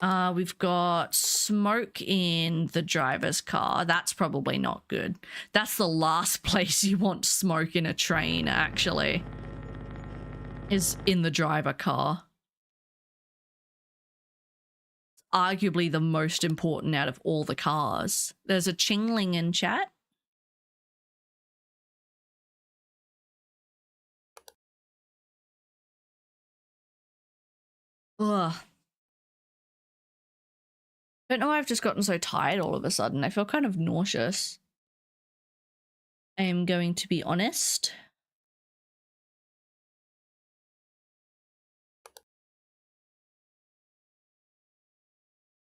We've got smoke in the driver's car. That's probably not good. That's the last place you want smoke in a train, actually. Is in the driver car. It's arguably the most important out of all the cars. There's a Chingling in chat. Ugh. Don't know why I've just gotten so tired all of a sudden. I feel kind of nauseous. I am going to be honest.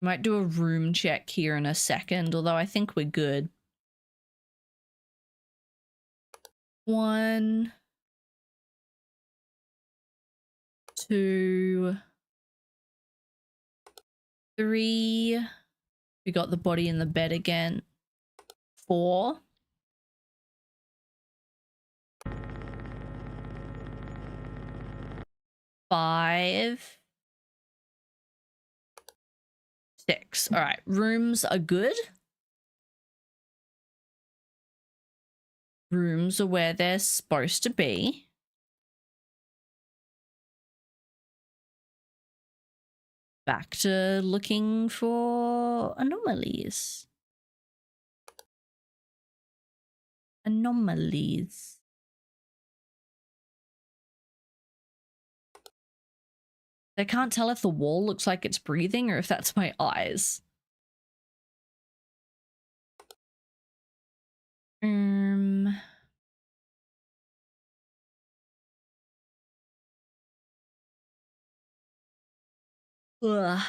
Might do a room check here in a second, although I think we're good. 1, 2, 3. We got the body in the bed again. 4. 5. 6. All right, rooms are good. Rooms are where they're supposed to be. Back to looking for anomalies. Anomalies. I can't tell if the wall looks like it's breathing or if that's my eyes. Ugh.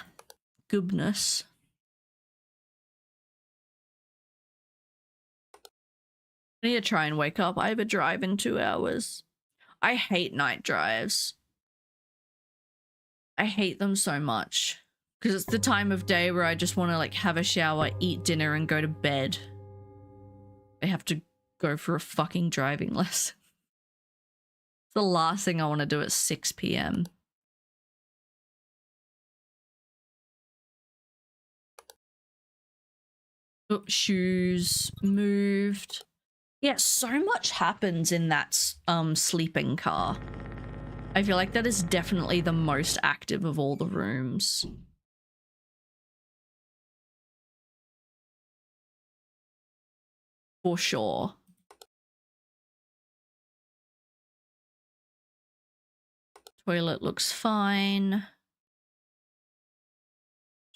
Goodness. I need to try and wake up. I have a drive in 2 hours. I hate night drives. I hate them so much. Because it's the time of day where I just want to like have a shower, eat dinner, and go to bed. I have to go for a fucking driving lesson. It's the last thing I want to do at 6 p.m. Oh, shoes moved. Yeah, so much happens in that sleeping car. I feel like that is definitely the most active of all the rooms. For sure. Toilet looks fine.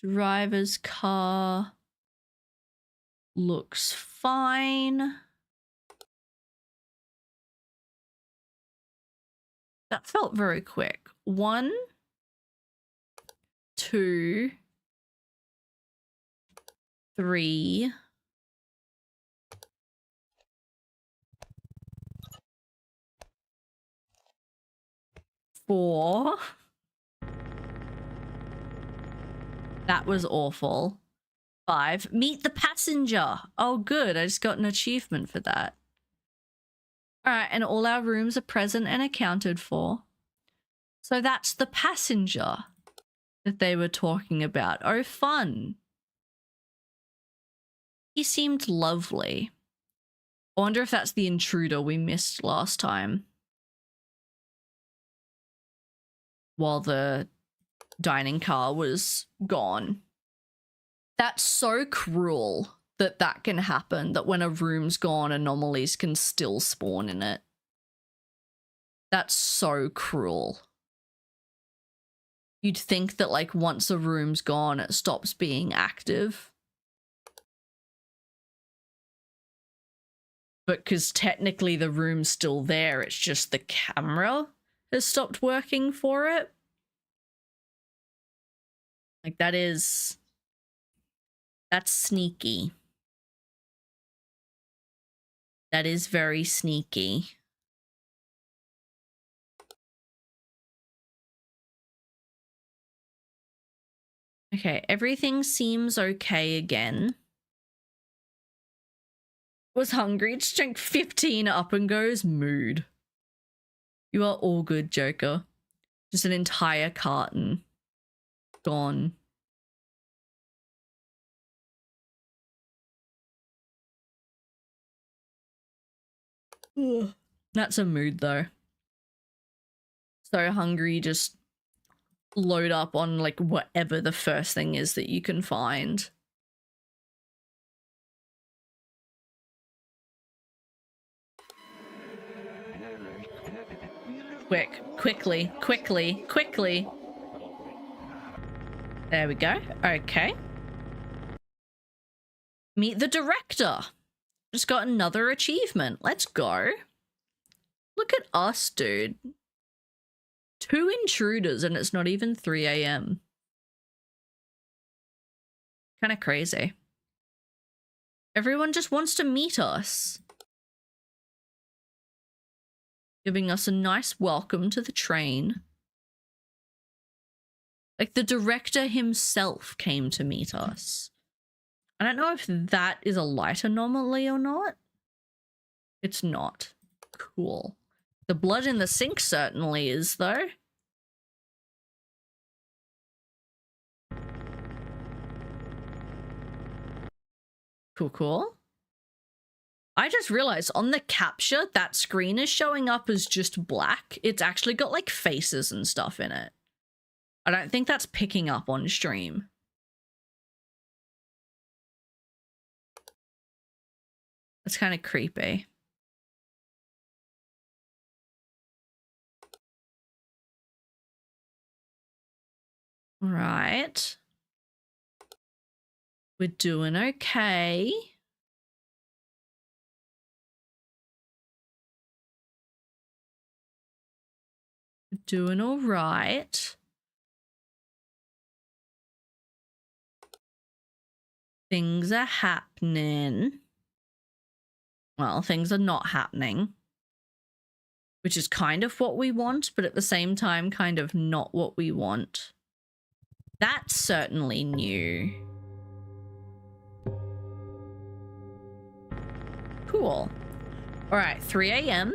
Driver's car looks fine. That felt very quick. 1, 2, 3, 4. That was awful. 5. Meet the passenger. Oh, good. I just got an achievement for that. All right, and all our rooms are present and accounted for. So that's the passenger that they were talking about. Oh, fun. He seemed lovely. I wonder if that's the intruder we missed last time. While the dining car was gone. That's so cruel that that can happen, that when a room's gone, anomalies can still spawn in it. That's so cruel. You'd think that, like, once a room's gone, it stops being active. But because technically the room's still there, it's just the camera has stopped working for it. Like, that's sneaky. That is very sneaky. Okay, everything seems okay again. Was hungry, just drank 15 up and goes mood. You are all good, Joker. Just an entire carton. Gone. Ugh. That's a mood though. So hungry, just load up on like whatever the first thing is that you can find. Quickly. There we go. Okay. Meet the director. Just got another achievement. Let's go. Look at us, dude. 2 intruders and it's not even 3 a.m. Kind of crazy. Everyone just wants to meet us. Giving us a nice welcome to the train. Like, the director himself came to meet us. I don't know if that is a light anomaly or not. It's not. Cool. The blood in the sink certainly is, though. Cool. I just realized on the capture, that screen is showing up as just black. It's actually got, like, faces and stuff in it. I don't think that's picking up on stream. That's kind of creepy. Right. We're doing okay. We're doing all right. Things are happening. Well, things are not happening. Which is kind of what we want, but at the same time, kind of not what we want. That's certainly new. Cool. All right, 3 a.m.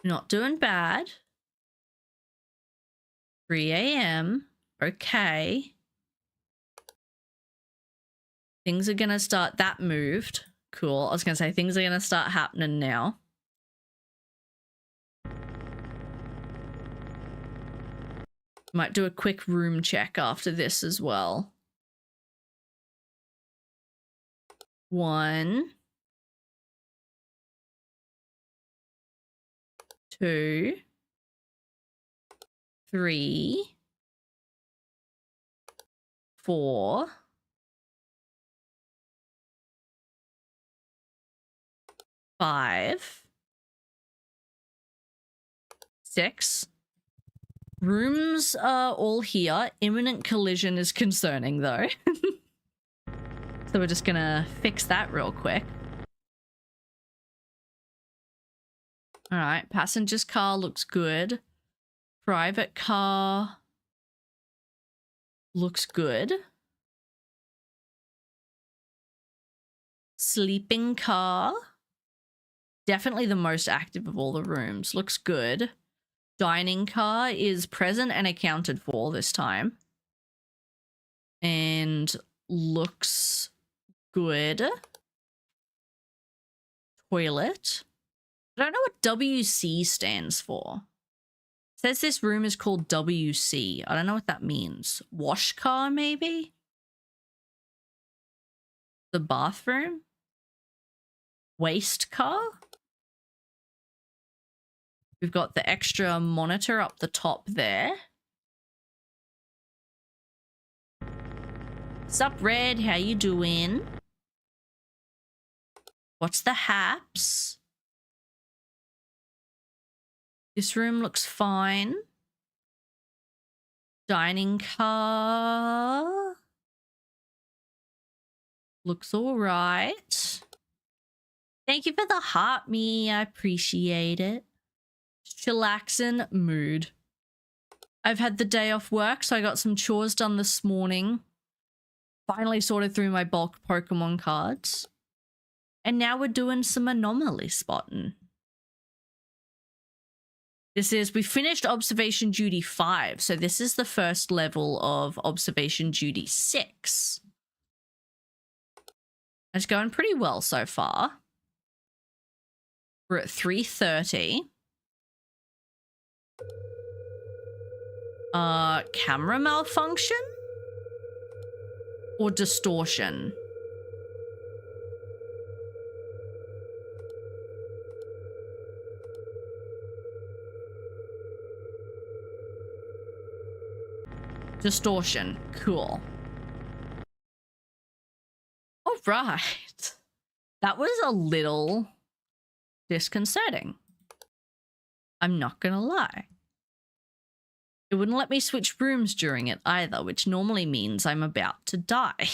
Not doing bad. 3 a.m. Okay. Things are gonna start. That moved. Cool. I was gonna say things are gonna start happening now. Might do a quick room check after this as well. 1, 2, 3, 4, 5, 6. Rooms are all here. Imminent collision is concerning, though. So we're just gonna fix that real quick. All right, passenger's car looks good. Private car looks good. Sleeping car. Definitely the most active of all the rooms. Looks good. Dining car is present and accounted for this time. And looks good. Toilet. I don't know what WC stands for. It says this room is called WC. I don't know what that means. Wash car, maybe? The bathroom? Waste car? We've got the extra monitor up the top there. Sup, Red? How you doing? What's the haps? This room looks fine. Dining car looks all right. Thank you for the heart, me. I appreciate it. Chillaxin' mood. I've had the day off work, so I got some chores done this morning. Finally sorted through my bulk Pokemon cards. And now we're doing some anomaly spotting. We finished Observation Duty 5, so this is the first level of Observation Duty 6. It's going pretty well so far. We're at 3:30. Camera malfunction? Or distortion? Distortion. Cool. All right. That was a little disconcerting. I'm not gonna lie. It wouldn't let me switch rooms during it either, which normally means I'm about to die.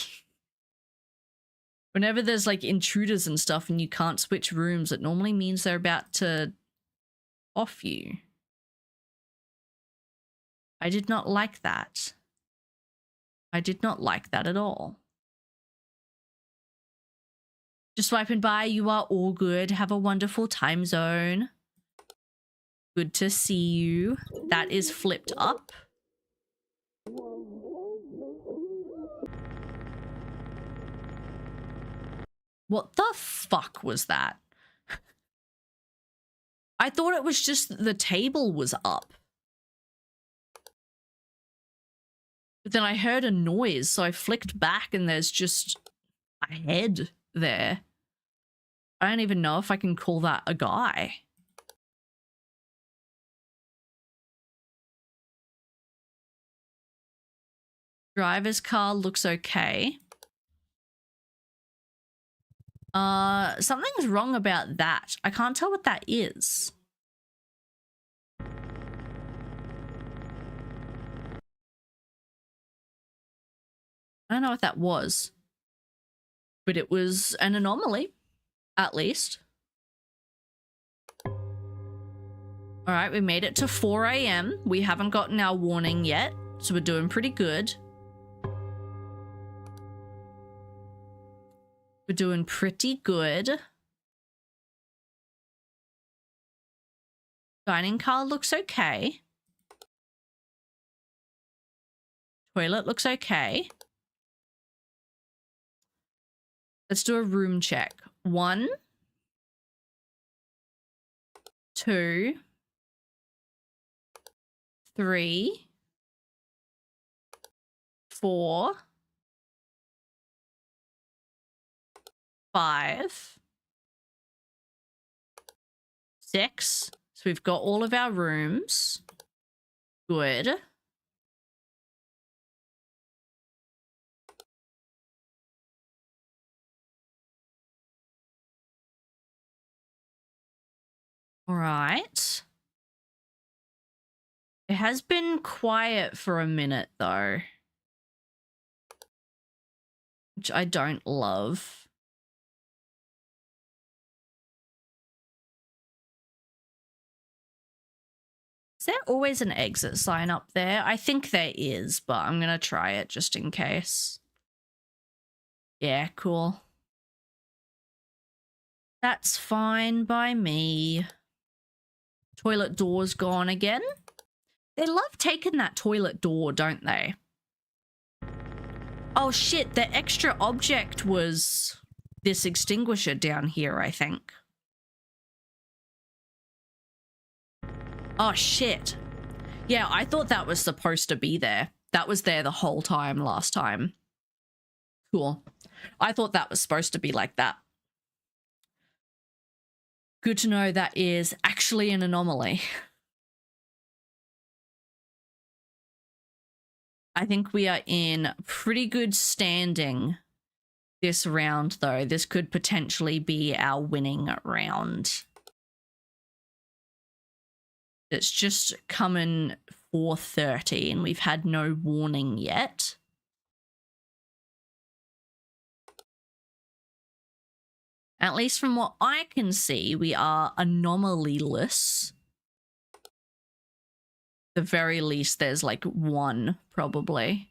Whenever there's like intruders and stuff and you can't switch rooms, it normally means they're about to off you. I did not like that. I did not like that at all. Just swiping by, you are all good. Have a wonderful time zone. Good to see you. That is flipped up. What the fuck was that? I thought it was just the table was up. But then I heard a noise, so I flicked back and there's just a head there. I don't even know if I can call that a guy. Driver's car looks okay. Something's wrong about that. I can't tell what that is. I don't know what that was. But it was an anomaly, at least. All right, we made it to 4 a.m. We haven't gotten our warning yet, so we're doing pretty good. We're doing pretty good. Dining car looks okay. Toilet looks okay. Let's do a room check. 1, 2, 3, 4, 5, 6. So we've got all of our rooms. Good. All right. It has been quiet for a minute, though. which I don't love. Is there always an exit sign up there? I think there is, but I'm going to try it just in case. Yeah, cool. That's fine by me. Toilet door's gone again. They love taking that toilet door, don't they? Oh shit, the extra object was this extinguisher down here, I think. Oh shit. Yeah, I thought that was supposed to be there. That was there the whole time last time. Cool. I thought that was supposed to be like that. Good to know that is actually an anomaly. I think we are in pretty good standing this round, though. This could potentially be our winning round. It's just coming 4:30 and we've had no warning yet. At least from what I can see, we are anomalyless. At the very least, there's like one, probably.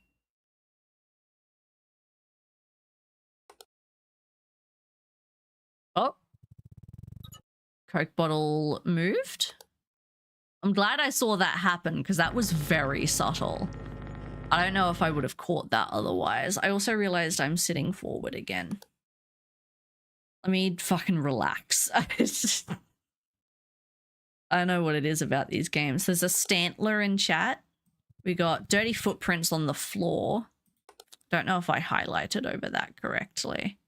Oh. Coke bottle moved. I'm glad I saw that happen because that was very subtle. I don't know if I would have caught that otherwise. I also realized I'm sitting forward again. Let me fucking relax. I don't know what it is about these games. There's a Stantler in chat. We got dirty footprints on the floor. Don't know if I highlighted over that correctly.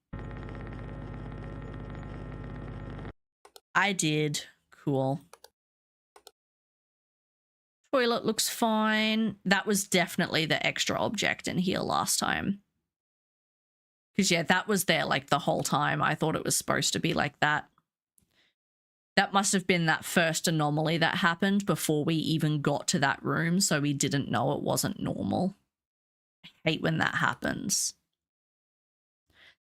I did. Cool. Toilet looks fine. That was definitely the extra object in here last time. Because, yeah, that was there, like, the whole time. I thought it was supposed to be like that. That must have been that first anomaly that happened before we even got to that room, so we didn't know it wasn't normal. I hate when that happens.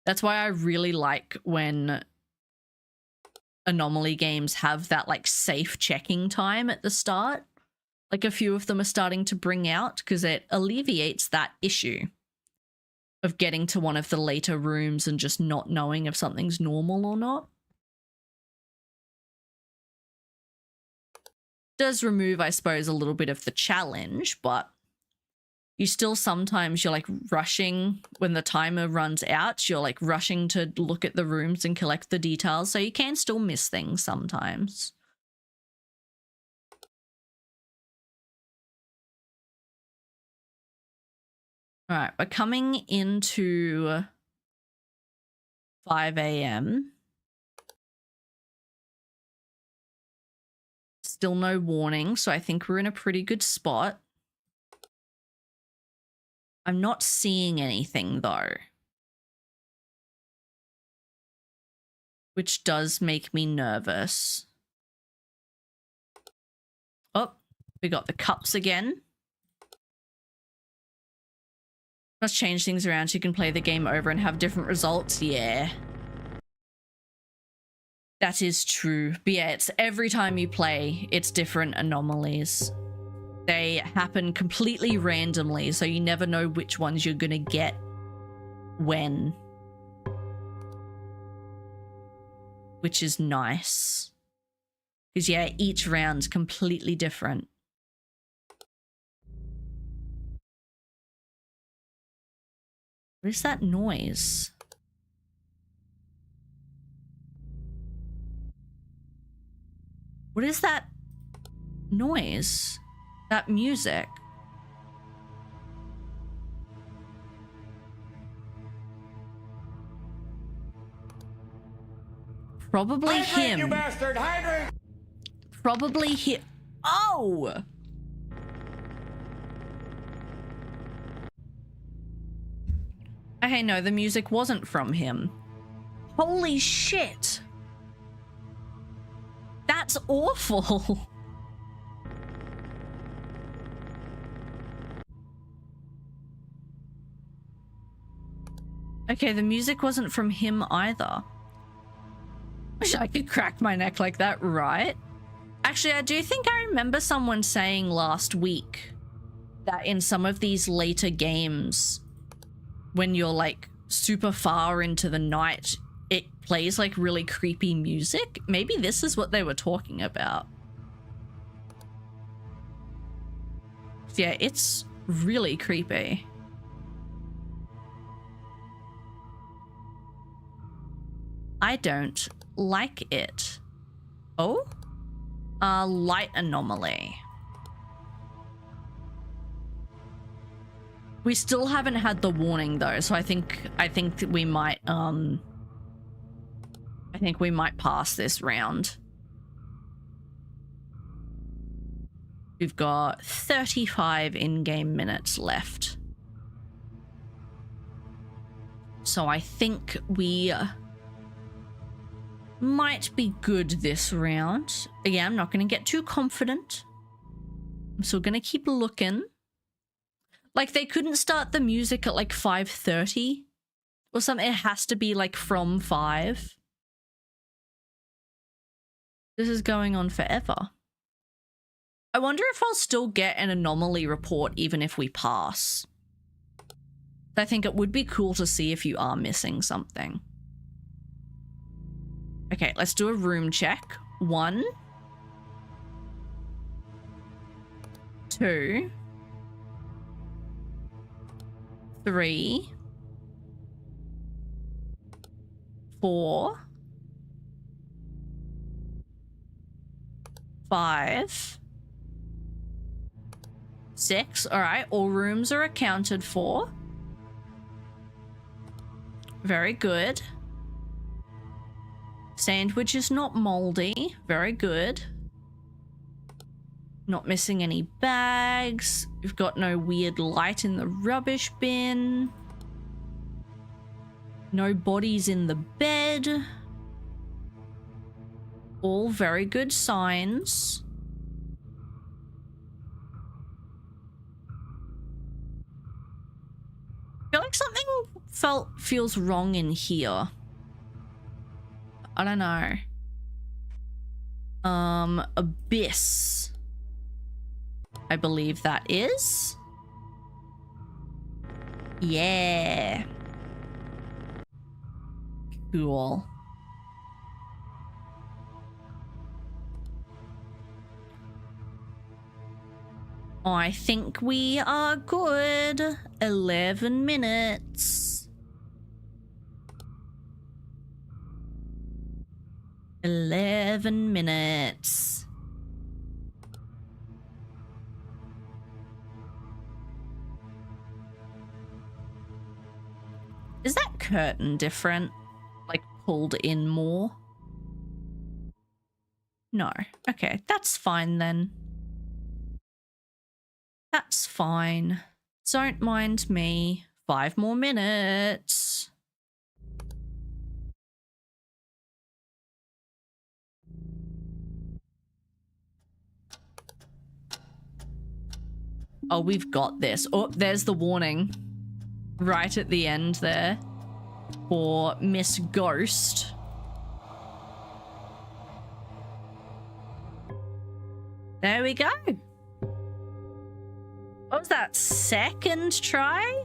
That's why I really like when anomaly games have that, like, safe checking time at the start. Like, a few of them are starting to bring out, because it alleviates that issue of getting to one of the later rooms and just not knowing if something's normal or not. Does remove, I suppose, a little bit of the challenge, but you still sometimes, you're like rushing when the timer runs out, you're like rushing to look at the rooms and collect the details, so you can still miss things sometimes. All right, we're coming into 5 a.m. Still no warning, so I think we're in a pretty good spot. I'm not seeing anything, though, which does make me nervous. Oh, we got the cups again. Must change things around so you can play the game over and have different results. Yeah. That is true. But yeah, it's every time you play, it's different anomalies. They happen completely randomly, so you never know which ones you're gonna get when. Which is nice. Because yeah, each round's completely different. What is that noise? What is that noise? That music? Probably him. You bastard! Hydrate! Probably him. Oh! Okay, no, the music wasn't from him. Holy shit! That's awful! Okay, the music wasn't from him either. Wish I could crack my neck like that, right? Actually, I do think I remember someone saying last week that in some of these later games, when you're like super far into the night, it plays like really creepy music. Maybe this is what they were talking about. Yeah, it's really creepy. I don't like it. Oh? Light anomaly. We still haven't had the warning though, so I think we might pass this round. We've got 35 in-game minutes left. So I think we might be good this round. Again, I'm not going to get too confident. I'm still going to keep looking. Like, they couldn't start the music at like 5:30 or something. It has to be like from 5. This is going on forever. I wonder if I'll still get an anomaly report even if we pass. I think it would be cool to see if you are missing something. Okay, let's do a room check. 1, 2, 3, 4, 5, 6. All right, all rooms are accounted for. Very good. Sandwich is not moldy. Very good. Not missing any bags. We've got no weird light in the rubbish bin. No bodies in the bed. All very good signs. I feel like something feels wrong in here. I don't know. Abyss. I believe that is. Yeah. Cool. I think we are good. 11 minutes. 11 minutes. Is that curtain different? Like pulled in more? No. Okay, that's fine then. That's fine. Don't mind me. 5 more minutes. Oh, we've got this. Oh, there's the warning. Right at the end there. For Miss Ghost. There we go. What was that? Second try?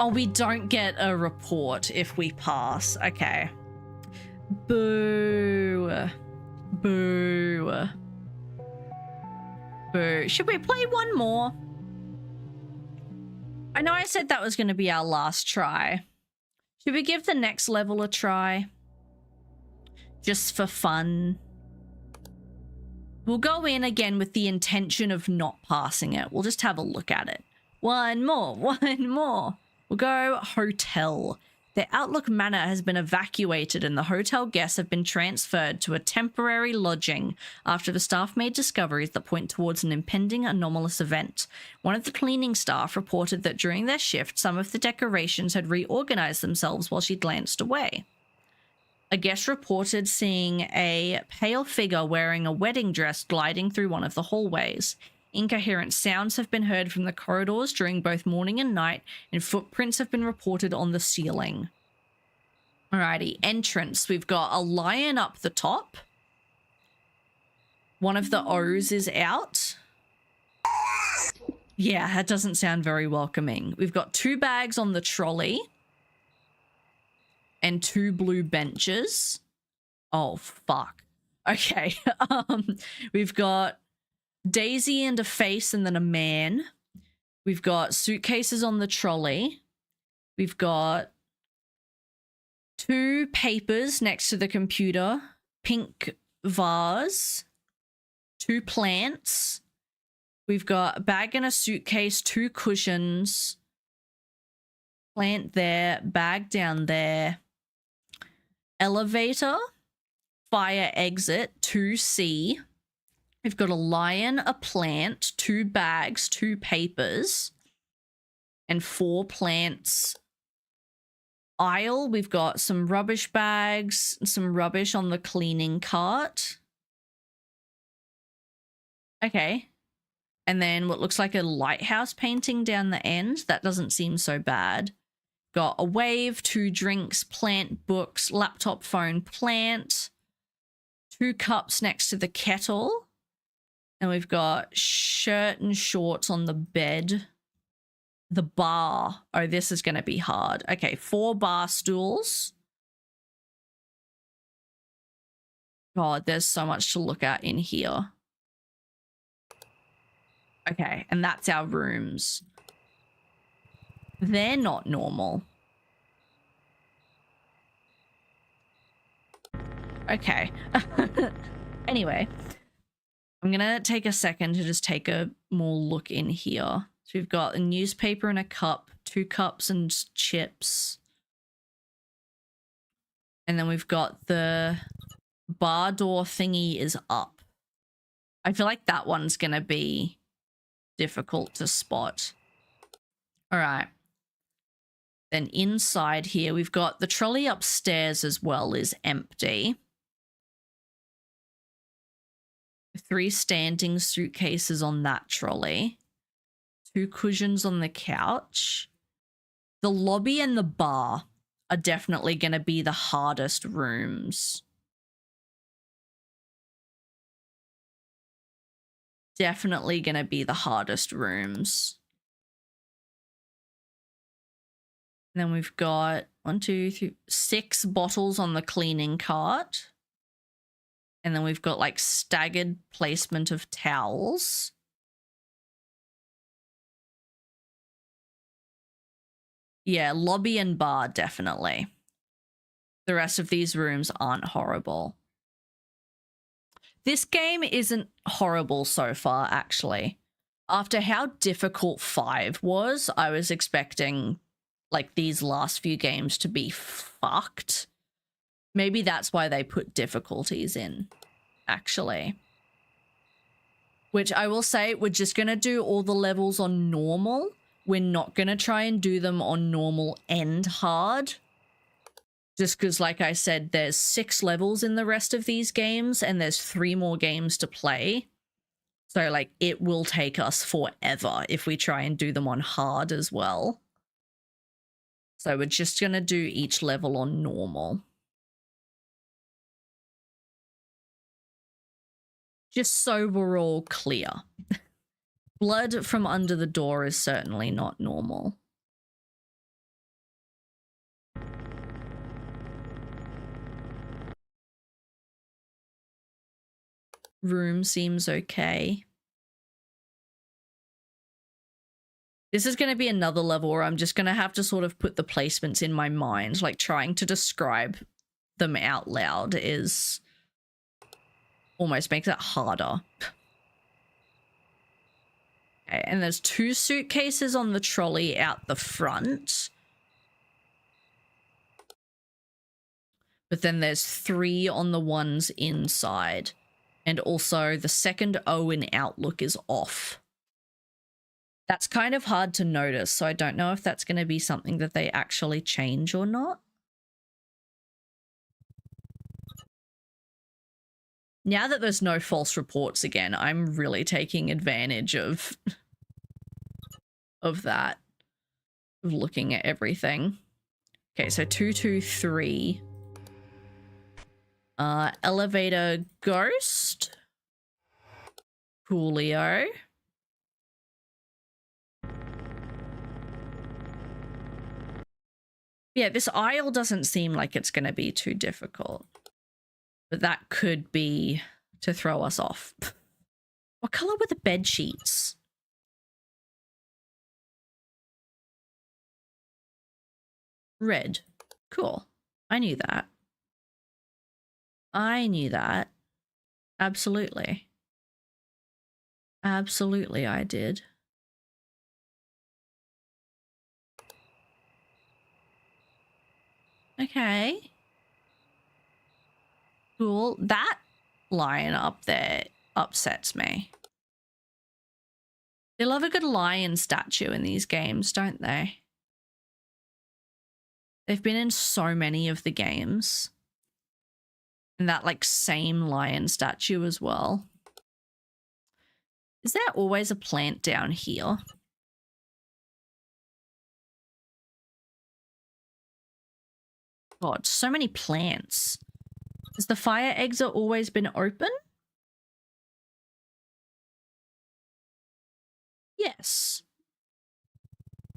Oh, we don't get a report if we pass. Okay. Boo. Boo. Boo. Should we play one more? I know I said that was going to be our last try. Should we give the next level a try? Just for fun. We'll go in again with the intention of not passing it. We'll just have a look at it. One more. One more. We'll go hotel. The Outlook Manor has been evacuated and the hotel guests have been transferred to a temporary lodging after the staff made discoveries that point towards an impending anomalous event. One of the cleaning staff reported that during their shift, some of the decorations had reorganized themselves while she glanced away. A guest reported seeing a pale figure wearing a wedding dress gliding through one of the hallways. Incoherent sounds have been heard from the corridors during both morning and night, and footprints have been reported on the ceiling. Alrighty, entrance. We've got a lion up the top. One of the O's is out. Yeah, that doesn't sound very welcoming. We've got 2 bags on the trolley. And 2 blue benches. Oh, fuck. Okay. We've got Daisy and a face and then a man. We've got suitcases on the trolley. We've got 2 papers next to the computer. Pink vase. 2 plants. We've got a bag and a suitcase, 2 cushions. Plant there, bag down there. Elevator, fire exit, 2C. We've got a lion, a plant, 2 bags, 2 papers, and 4 plants. Aisle, we've got some rubbish bags, some rubbish on the cleaning cart. Okay. And then what looks like a lighthouse painting down the end. That doesn't seem so bad. Got a wave, 2 drinks, plant, books, laptop, phone, plant. 2 cups next to the kettle. And we've got shirt and shorts on the bed. The bar. Oh, this is going to be hard. Okay, 4 bar stools. God, there's so much to look at in here. Okay, and that's our rooms. They're not normal. Okay. Anyway, I'm gonna take a second to just take a more look in here. So we've got a newspaper and a cup, 2 cups and chips. And then we've got the bar door thingy is up. I feel like that one's gonna be difficult to spot. All right. Then inside here, we've got the trolley upstairs as well is empty. 3 standing suitcases on that trolley. 2 cushions on the couch. The lobby and the bar are definitely going to be the hardest rooms. Definitely going to be the hardest rooms. And then we've got 1, 2, 3, 6 bottles on the cleaning cart. And then we've got like staggered placement of towels. Yeah, lobby and bar, definitely. The rest of these rooms aren't horrible. This game isn't horrible so far, actually. After how difficult 5 was, I was expecting like these last few games to be fucked. Maybe that's why they put difficulties in, actually. Which I will say, we're just going to do all the levels on normal. We're not going to try and do them on normal and hard. Just because, like I said, there's 6 levels in the rest of these games and there's 3 more games to play. So, like, it will take us forever if we try and do them on hard as well. So we're just going to do each level on normal. Just so we're all clear. Blood from under the door is certainly not normal. Room seems okay. This is going to be another level where I'm just going to have to sort of put the placements in my mind. Like, trying to describe them out loud is almost makes it harder. Okay, and there's 2 suitcases on the trolley out the front. But then there's 3 on the ones inside. And also the second O in Outlook is off. That's kind of hard to notice, so I don't know if that's going to be something that they actually change or not. Now that there's no false reports again, I'm really taking advantage of that, of looking at everything. Okay, so 223. Elevator ghost. Coolio. Yeah, this aisle doesn't seem like it's going to be too difficult. But that could be to throw us off. What color were the bed sheets? Red. Cool. I knew that. I knew that. Absolutely. Absolutely, I did. Okay. Cool. That lion up there upsets me. They love a good lion statue in these games, don't they? They've been in so many of the games. And that, like, same lion statue as well. Is there always a plant down here? God, so many plants. Has the fire exit always been open? Yes.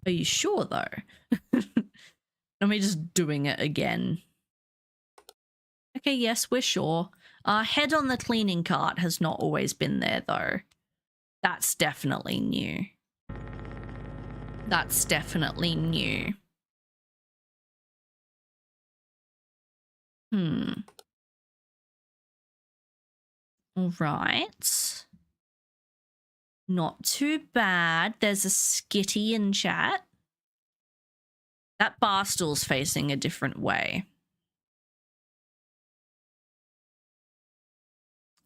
Are you sure, though? Am I just doing it again? Okay, yes, we're sure. Head on the cleaning cart has not always been there, though. That's definitely new. That's definitely new. All right. Not too bad. There's a skitty in chat. That bar stool's facing a different way.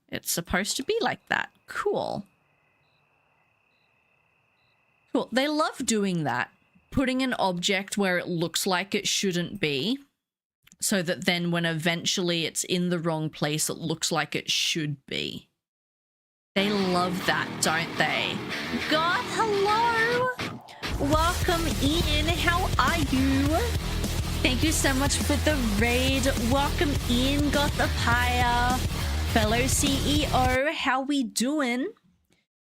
It's supposed to be like that. Cool. Cool. They love doing that. Putting an object where it looks like it shouldn't be, so that then when eventually it's in the wrong place, it looks like it should be. They love that, don't they? God, hello! Welcome in. How are you? Thank you so much for the raid. Welcome in, Gothapaya. Fellow CEO, how we doing?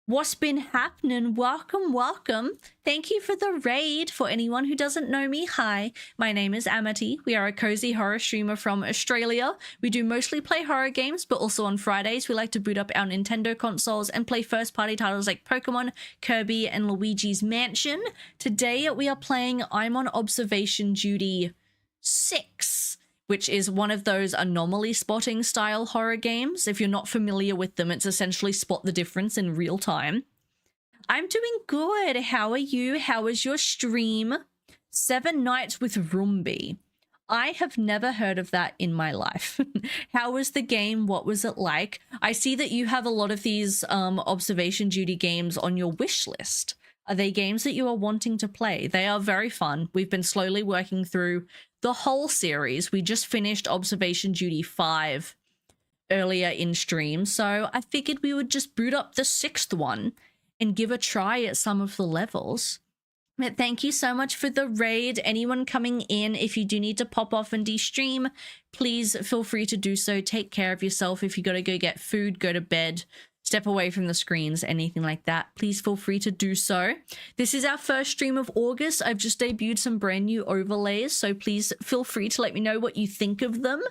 What's been happening? Welcome, welcome. Thank you for the raid. For anyone who doesn't know me, hi. My name is Amity. We are a cozy horror streamer from Australia. We do mostly play horror games, but also on Fridays we like to boot up our Nintendo consoles and play first-party titles like Pokemon, Kirby, and Luigi's Mansion. Today we are playing I'm on Observation Duty 6. Which is one of those anomaly spotting style horror games. If you're not familiar with them, it's essentially spot the difference in real time. I'm doing good. How are you? How was your stream? 7 Nights with Roombi. I have never heard of that in my life. How was the game? What was it like? I see that you have a lot of these observation duty games on your wish list. Are they games that you are wanting to play? They are very fun. We've been slowly working through the whole series. We just finished Observation Duty 5 earlier in stream, so I figured we would just boot up the 6th one and give a try at some of the levels. But thank you so much for the raid. Anyone coming in, if you do need to pop off and de-stream, please feel free to do so. Take care of yourself. If you gotta go get food, go to bed, step away from the screens, anything like that, please feel free to do so. This is our first stream of August. I've just debuted some brand new overlays, so please feel free to let me know what you think of them.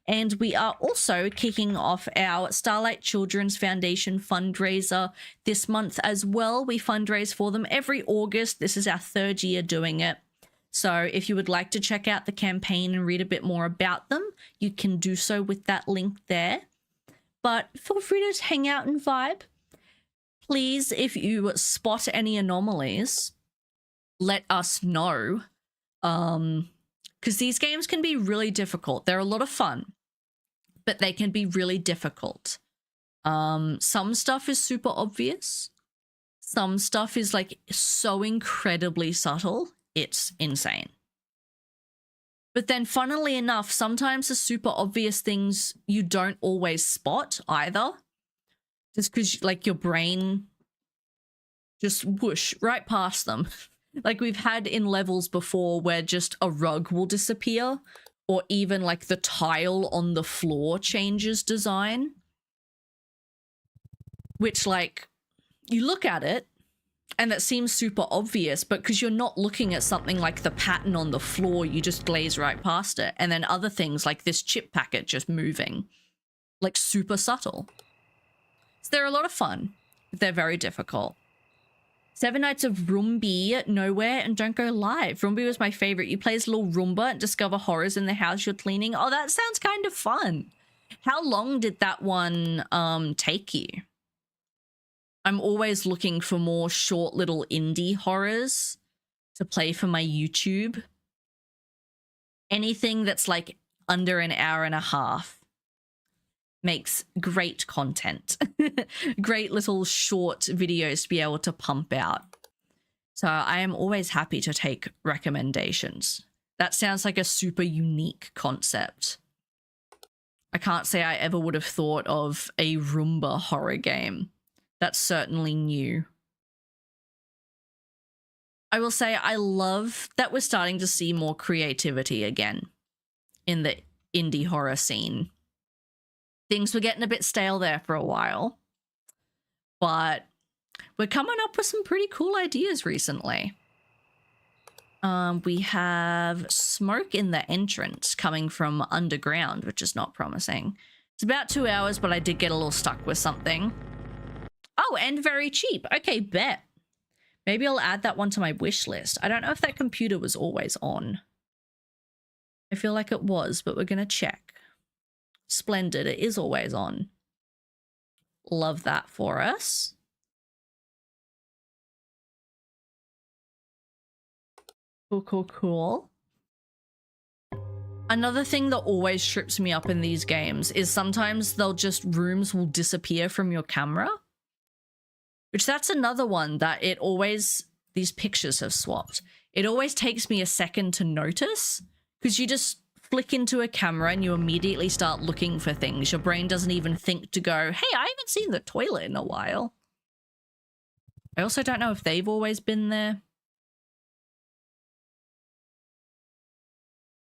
And we are also kicking off our Starlight Children's Foundation fundraiser this month as well. We fundraise for them every August. This is our 3rd year doing it. So if you would like to check out the campaign and read a bit more about them, you can do so with that link there. But feel free to just hang out and vibe. Please, if you spot any anomalies, let us know. Because these games can be really difficult. They're a lot of fun, but they can be really difficult. Some stuff is super obvious. Some stuff is like so incredibly subtle. It's insane. But then funnily enough, sometimes the super obvious things you don't always spot either. Just because like your brain just whoosh right past them. Like we've had in levels before where just a rug will disappear, or even like the tile on the floor changes design. Which like, you look at it and that seems super obvious, but because you're not looking at something like the pattern on the floor, you just glaze right past it. And then other things like this chip packet just moving, like super subtle. So they're a lot of fun, but they're very difficult. 7 Nights of Roomba, Nowhere, and Don't Go Live. Roomba was my favorite. You play as little Roomba and discover horrors in the house you're cleaning. Oh, that sounds kind of fun. How long did that one take you? I'm always looking for more short little indie horrors to play for my YouTube. Anything that's like under an hour and a half makes great content. Great little short videos to be able to pump out. So I am always happy to take recommendations. That sounds like a super unique concept. I can't say I ever would have thought of a Roomba horror game. That's certainly new. I will say I love that we're starting to see more creativity again in the indie horror scene. Things were getting a bit stale there for a while, but we're coming up with some pretty cool ideas recently. We have smoke in the entrance coming from underground, which is not promising. It's about 2 hours, but I did get a little stuck with something. Oh, and very cheap. Okay, bet. Maybe I'll add that one to my wish list. I don't know if that computer was always on. I feel like it was, but we're going to check. Splendid. It is always on. Love that for us. Cool, cool, cool. Another thing that always trips me up in these games is sometimes rooms will disappear from your camera. Which that's another one that these pictures have swapped. It always takes me a second to notice because you just flick into a camera and you immediately start looking for things. Your brain doesn't even think to go, hey, I haven't seen the toilet in a while. I also don't know if they've always been there.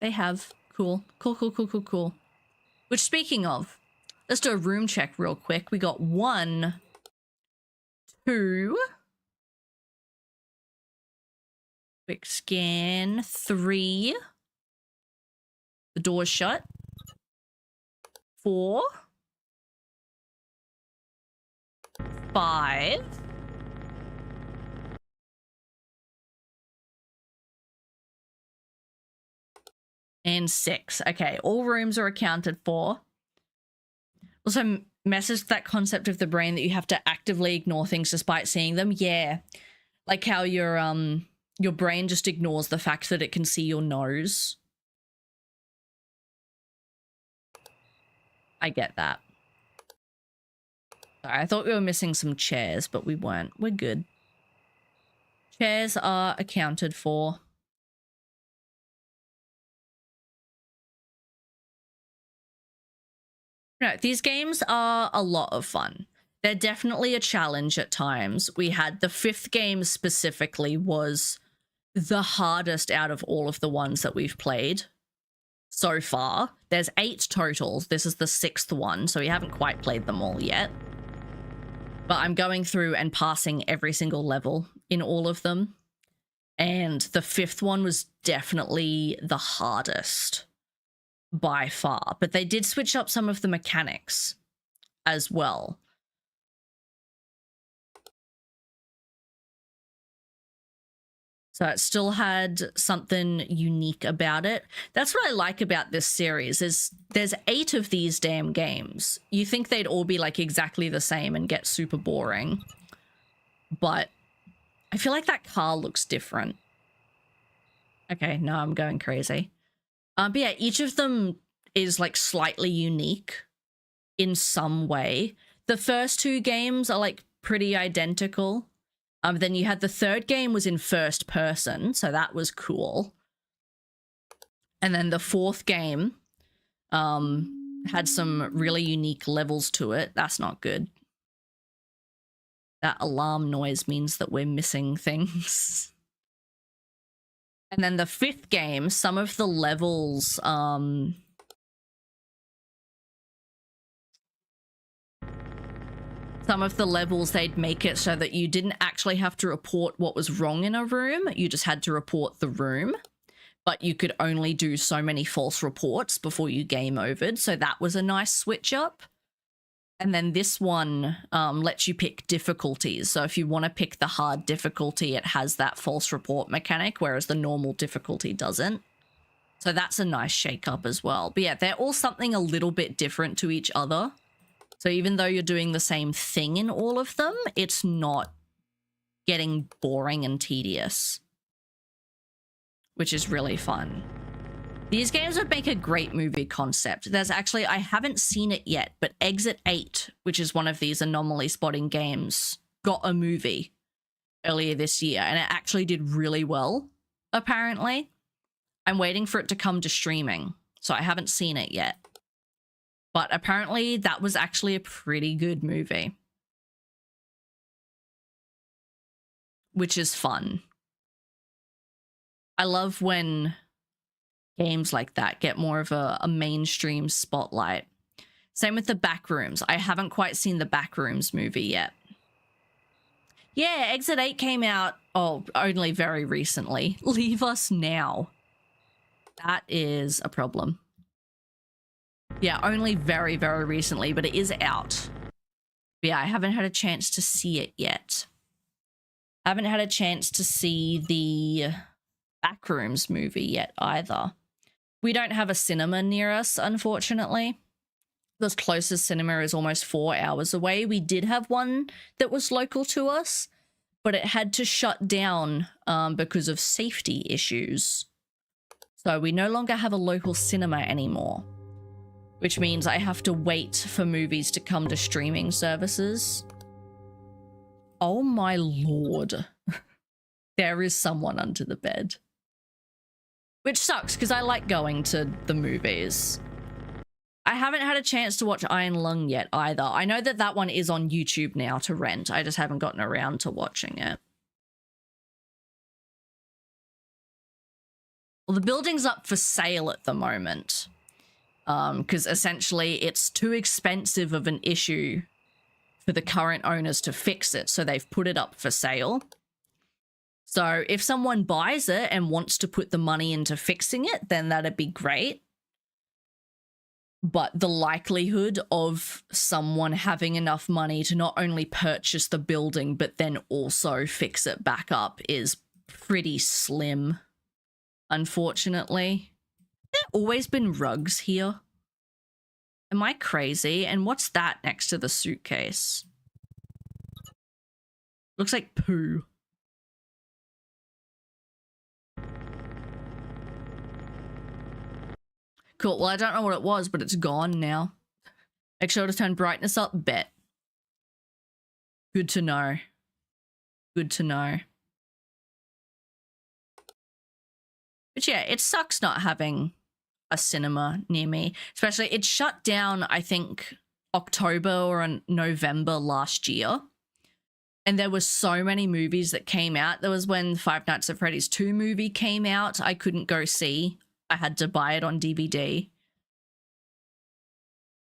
They have. Cool. Cool, cool, cool, cool, cool. Which, speaking of, let's do a room check real quick. We got 1, 2. Quick scan. 3. The door's shut. 4. 5. And 6. Okay, all rooms are accounted for. Also, messaged that concept of the brain that you have to actively ignore things despite seeing them. Yeah, like how your brain just ignores the fact that it can see your nose. I get that. Sorry, I thought we were missing some chairs, but we weren't. We're good. Chairs are accounted for. No, these games are a lot of fun. They're definitely a challenge at times. We had the 5th game specifically was the hardest out of all of the ones that we've played so far. There's 8 totals. This is the 6th one, so we haven't quite played them all yet. But I'm going through and passing every single level in all of them. And the 5th one was definitely the hardest by far, but they did switch up some of the mechanics as well. So it still had something unique about it. That's what I like about this series is there's 8 of these damn games. You think they'd all be like exactly the same and get super boring, but I feel like that car looks different. Okay, no, I'm going crazy. But yeah, each of them is like slightly unique in some way. The first 2 games are like pretty identical. Then you had the 3rd game was in first person, so that was cool. And then the fourth game had some really unique levels to it. That's not good. That alarm noise means that we're missing things. And then the fifth game, some of the levels, they'd make it so that you didn't actually have to report what was wrong in a room. You just had to report the room. But you could only do so many false reports before you game overed. So that was a nice switch up. And then this one lets you pick difficulties. So if you want to pick the hard difficulty, it has that false report mechanic, whereas the normal difficulty doesn't. So that's a nice shake up as well. But yeah, they're all something a little bit different to each other. So even though you're doing the same thing in all of them, it's not getting boring and tedious, which is really fun. These games would make a great movie concept. There's actually, I haven't seen it yet, but Exit 8, which is one of these anomaly spotting games, got a movie earlier this year, and it actually did really well, apparently. I'm waiting for it to come to streaming, so I haven't seen it yet. But apparently that was actually a pretty good movie, which is fun. I love when games like that get more of a mainstream spotlight. Same with the Backrooms. I haven't quite seen the Backrooms movie yet. Yeah, Exit 8 came out, only very recently. Leave Us Now. That is a problem. Yeah, only very, very recently, but it is out. But yeah, I haven't had a chance to see it yet. I haven't had a chance to see the Backrooms movie yet either. We don't have a cinema near us, unfortunately. The closest cinema is almost 4 hours away. We did have one that was local to us, but it had to shut down because of safety issues. So we no longer have a local cinema anymore, which means I have to wait for movies to come to streaming services. Oh my lord. There is someone under the bed. Which sucks, because I like going to the movies. I haven't had a chance to watch Iron Lung yet either. I know that that one is on YouTube now to rent. I just haven't gotten around to watching it. Well, the building's up for sale at the moment. Because essentially it's too expensive of an issue for the current owners to fix it, so they've put it up for sale. So if someone buys it and wants to put the money into fixing it, then that'd be great. But the likelihood of someone having enough money to not only purchase the building, but then also fix it back up is pretty slim, unfortunately. There always been rugs here. Am I crazy? And what's that next to the suitcase? Looks like poo. Cool. Well, I don't know what it was, but it's gone now. Make sure to turn brightness up. Bet. Good to know. Good to know. But yeah, it sucks not having a cinema near me. Especially, it shut down, I think, October or November last year. And there were so many movies that came out. There was when Five Nights at Freddy's 2 movie came out. I couldn't go see. I had to buy it on DVD.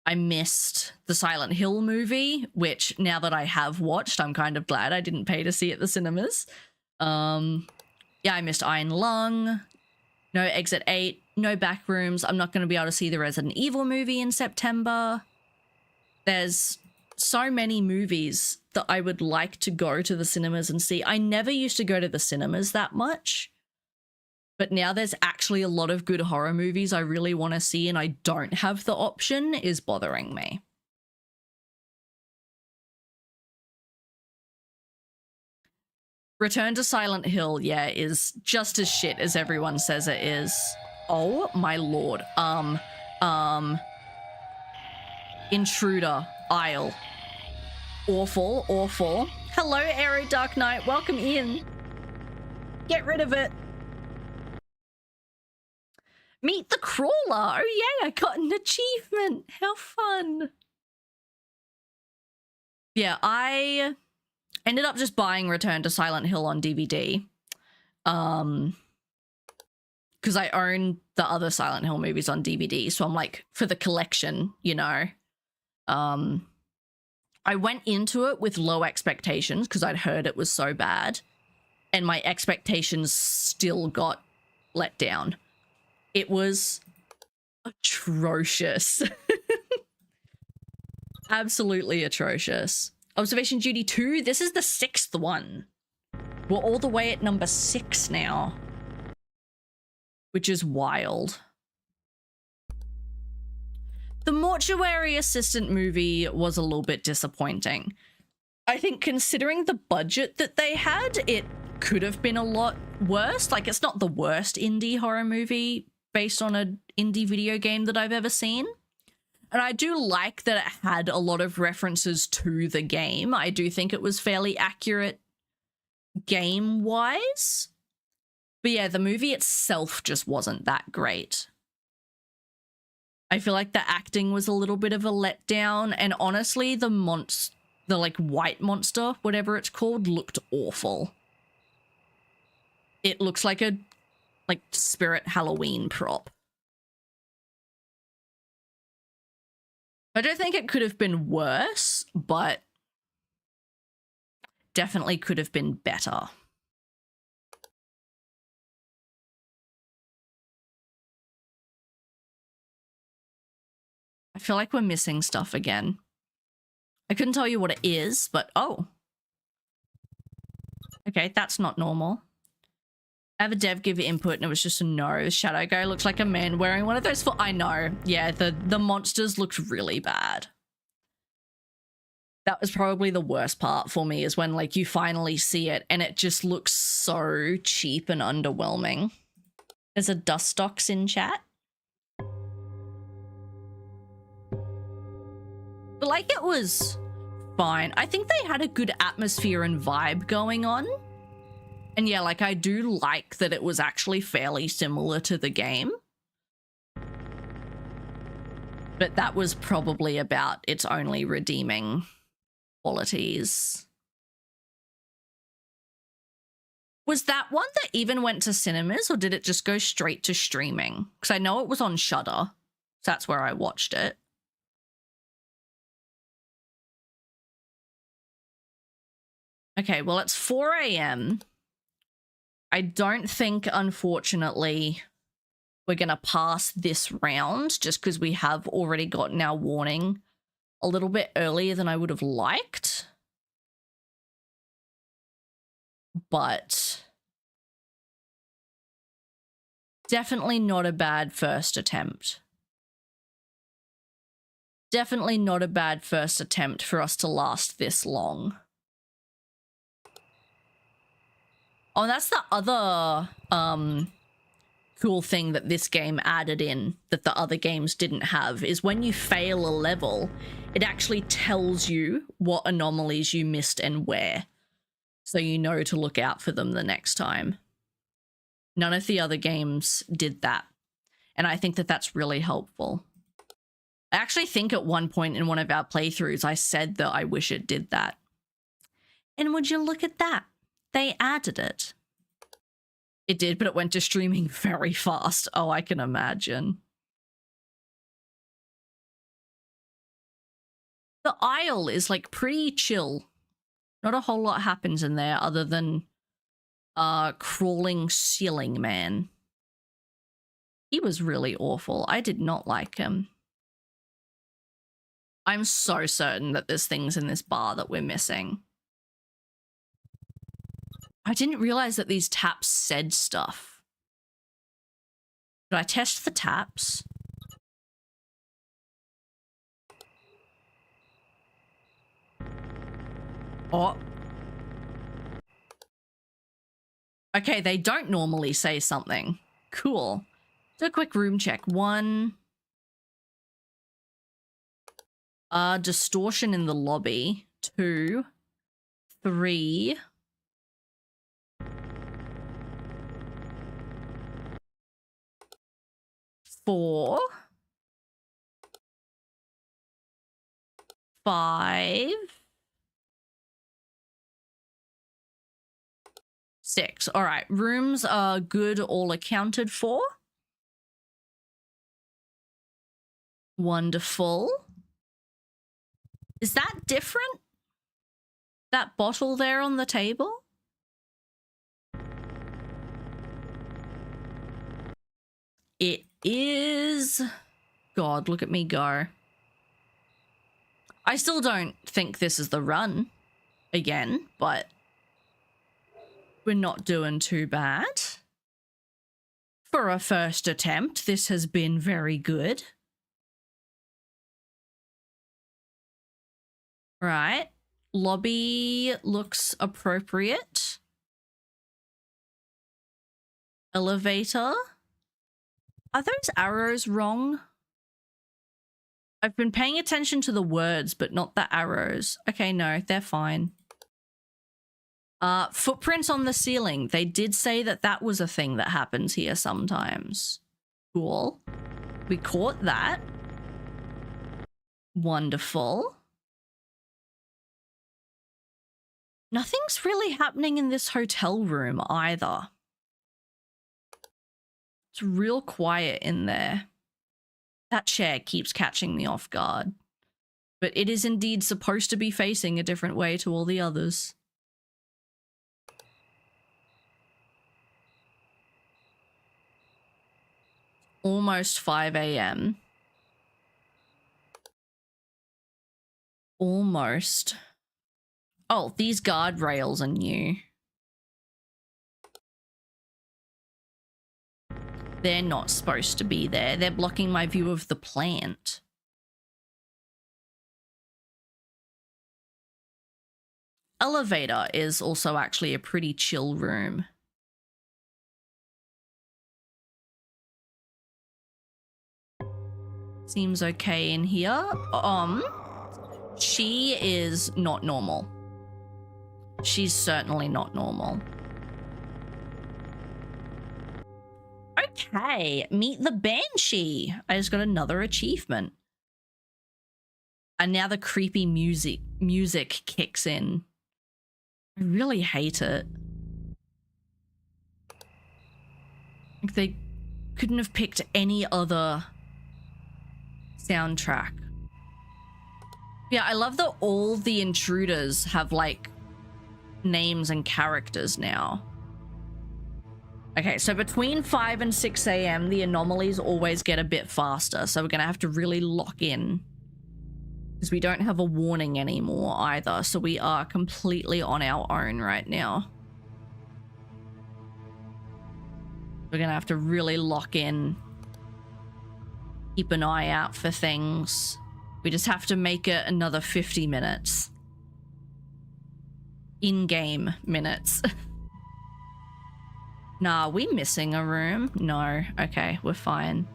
I missed the Silent Hill movie, which now that I have watched, I'm kind of glad I didn't pay to see at the cinemas. Yeah, I missed Iron Lung. No Exit 8. No Backrooms. I'm not going to be able to see the Resident Evil movie in September. There's so many movies that I would like to go to the cinemas and see. I never used to go to the cinemas that much. But now there's actually a lot of good horror movies I really want to see and I don't have the option is bothering me. Return to Silent Hill, yeah, is just as shit as everyone says it is. Oh my lord. Intruder, Isle. Awful, awful. Hello, Aero Dark Knight, welcome in. Get rid of it. Meet the Crawler. Oh, yay, I got an achievement. How fun. Yeah, I ended up just buying Return to Silent Hill on DVD. Because I own the other Silent Hill movies on DVD. So I'm like, for the collection, you know. I went into it with low expectations because I'd heard it was so bad. And my expectations still got let down. It was atrocious. Absolutely atrocious. Observation Duty 2, this is the 6th one. We're all the way at number 6 now. Which is wild. The Mortuary Assistant movie was a little bit disappointing. I think considering the budget that they had, it could have been a lot worse. Like, it's not the worst indie horror movie based on an indie video game that I've ever seen. And I do like that it had a lot of references to the game. I do think it was fairly accurate game-wise. But yeah, the movie itself just wasn't that great. I feel like the acting was a little bit of a letdown, and honestly, the like white monster, whatever it's called, looked awful. It looks like a Spirit Halloween prop. I don't think it could have been worse, but definitely could have been better. I feel like we're missing stuff again. I couldn't tell you what it is, but oh. Okay, that's not normal. I have a dev give input and it was just a no. Shadow guy looks like a man wearing one of those for— I know. Yeah, the monsters looked really bad. That was probably the worst part for me, is when like you finally see it and it just looks so cheap and underwhelming. There's a Dustox in chat. But like, it was fine. I think they had a good atmosphere and vibe going on. And yeah, like, I do like that it was actually fairly similar to the game. But that was probably about its only redeeming qualities. Was that one that even went to cinemas, or did it just go straight to streaming? Because I know it was on Shudder, so that's where I watched it. Okay, well, it's 4 a.m. I don't think, unfortunately, we're going to pass this round just because we have already gotten our warning a little bit earlier than I would have liked. But definitely not a bad first attempt. Definitely not a bad first attempt for us to last this long. Oh, and that's the other cool thing that this game added in that the other games didn't have, is when you fail a level, it actually tells you what anomalies you missed and where, so you know to look out for them the next time. None of the other games did that, and I think that that's really helpful. I actually think at one point in one of our playthroughs I said that I wish it did that. And would you look at that? They added it. It did, but it went to streaming very fast. Oh, I can imagine. The aisle is like pretty chill. Not a whole lot happens in there other than crawling ceiling man. He was really awful. I did not like him. I'm so certain that there's things in this bar that we're missing. I didn't realize that these taps said stuff. Should I test the taps? Oh. Okay, they don't normally say something. Cool. Do a quick room check. 1. Distortion in the lobby. 2. 3. 4, 5, 6. All right, rooms are good, all accounted for. Wonderful. Is that different? That bottle there on the table? It is. God, look at me go. I still don't think this is the run again, but we're not doing too bad. For a first attempt, this has been very good. Right. Lobby looks appropriate. Elevator. Are those arrows wrong? I've been paying attention to the words, but not the arrows. Okay, no, they're fine. Footprints on the ceiling. They did say that that was a thing that happens here sometimes. Cool. We caught that. Wonderful. Nothing's really happening in this hotel room either. It's real quiet in there. That chair keeps catching me off guard. But it is indeed supposed to be facing a different way to all the others. Almost 5 a.m. Almost. Oh, these guardrails are new. They're not supposed to be there. They're blocking my view of the plant. Elevator is also actually a pretty chill room. Seems okay in here. She is not normal. She's certainly not normal. Okay, meet the Banshee. I just got another achievement. And now the creepy music kicks in. I really hate it. Like they couldn't have picked any other soundtrack. Yeah, I love that all the intruders have like names and characters now. Okay, so between 5 and 6 a.m, the anomalies always get a bit faster, so we're gonna have to really lock in. Because we don't have a warning anymore either, so we are completely on our own right now. We're gonna have to really lock in. Keep an eye out for things. We just have to make it another 50 minutes. In-game minutes. Nah, are we missing a room? No. Okay, we're fine.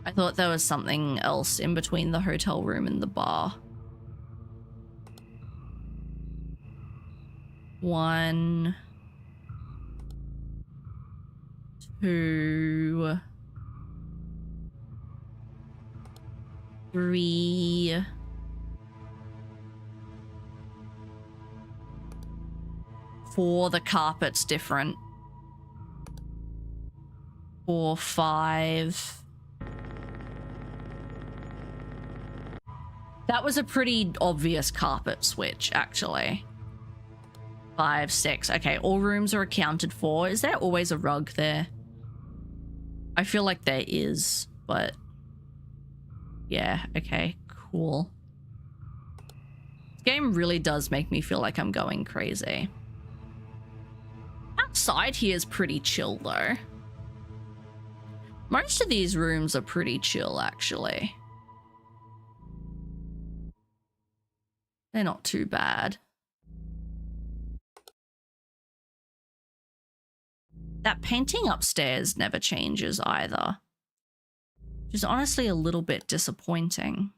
I thought there was something else in between the hotel room and the bar. 1, 2, 3, 4. The carpet's different. 4, 5. That was a pretty obvious carpet switch, actually. 5, 6. Okay, all rooms are accounted for. Is there always a rug there? I feel like there is, but... yeah, okay, cool. This game really does make me feel like I'm going crazy. Outside here is pretty chill, though. Most of these rooms are pretty chill, actually. They're not too bad. That painting upstairs never changes either. Which is honestly a little bit disappointing.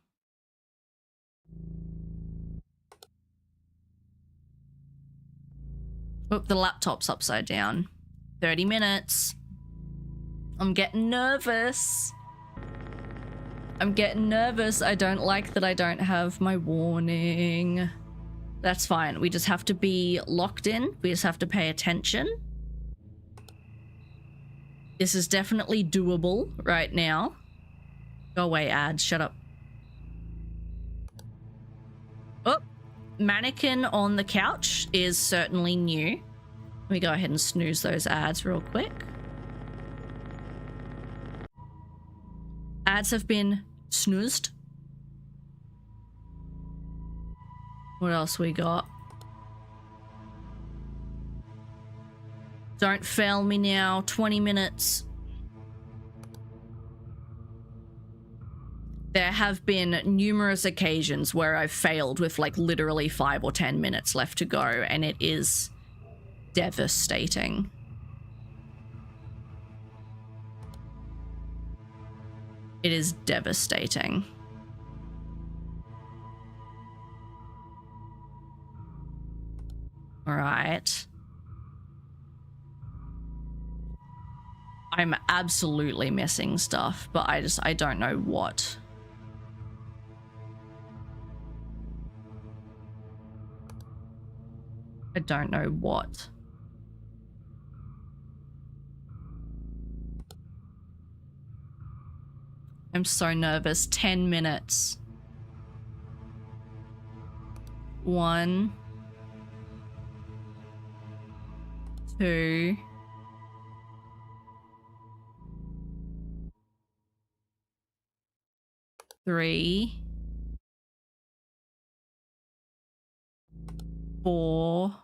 Oh, the laptop's upside down. 30 minutes. I'm getting nervous. I'm getting nervous. I don't like that I don't have my warning. That's fine. We just have to be locked in. We just have to pay attention. This is definitely doable right now. Go away, ads. Shut up. Oh, mannequin on the couch is certainly new. Let me go ahead and snooze those ads real quick. Ads have been snoozed. What else we got? Don't fail me now. 20 minutes. There have been numerous occasions where I've failed with like literally 5 or 10 minutes left to go, and it is devastating. It is devastating. All right. I'm absolutely missing stuff, but I don't know what. I don't know what. I'm so nervous. 10 minutes. 1, 2, 3, 4,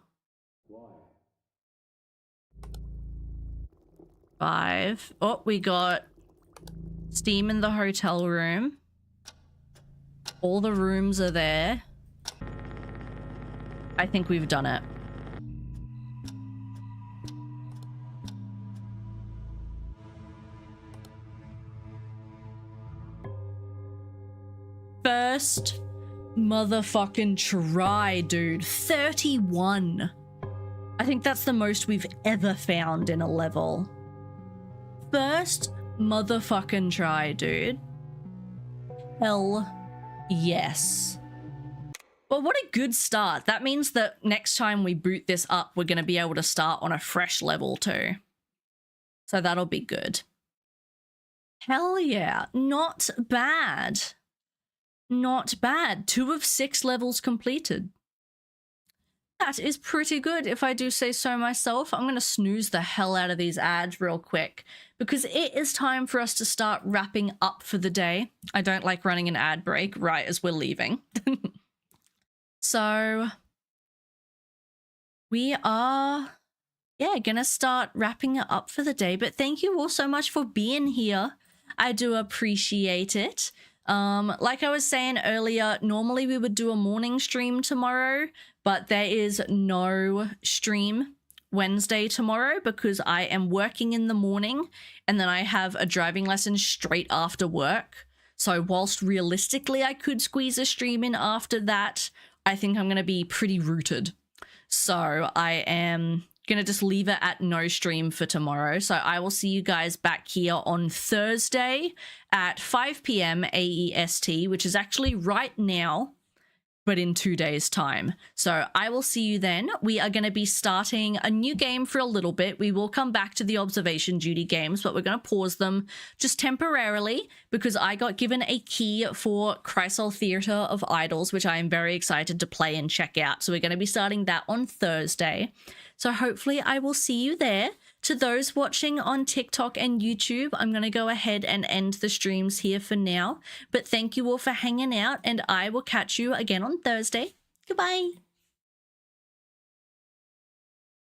5. Oh, we got steam in the hotel room. All the rooms are there. I think we've done it. First motherfucking try, dude. 31. I think that's the most we've ever found in a level. First motherfucking try, dude. Hell yes. Well, what a good start. That means that next time we boot this up, we're going to be able to start on a fresh level too. So that'll be good. Hell yeah. Not bad. Not bad. 2 of 6 levels completed. That is pretty good, if I do say so myself. I'm going to snooze the hell out of these ads real quick because it is time for us to start wrapping up for the day. I don't like running an ad break right as we're leaving. So we are, going to start wrapping it up for the day. But thank you all so much for being here. I do appreciate it. Like I was saying earlier, normally we would do a morning stream tomorrow, but there is no stream Wednesday tomorrow because I am working in the morning and then I have a driving lesson straight after work. So whilst realistically I could squeeze a stream in after that, I think I'm going to be pretty rooted. So I am going to just leave it at no stream for tomorrow. So I will see you guys back here on Thursday at 5 p.m. AEST, which is actually right now, but in 2 days' time. So I will see you then. We are going to be starting a new game for a little bit. We will come back to the observation duty games, but we're going to pause them just temporarily because I got given a key for Chrysol Theatre of Idols, which I am very excited to play and check out. So we're going to be starting that on Thursday. So hopefully I will see you there. To those watching on TikTok and YouTube, I'm going to go ahead and end the streams here for now. But thank you all for hanging out, and I will catch you again on Thursday. Goodbye.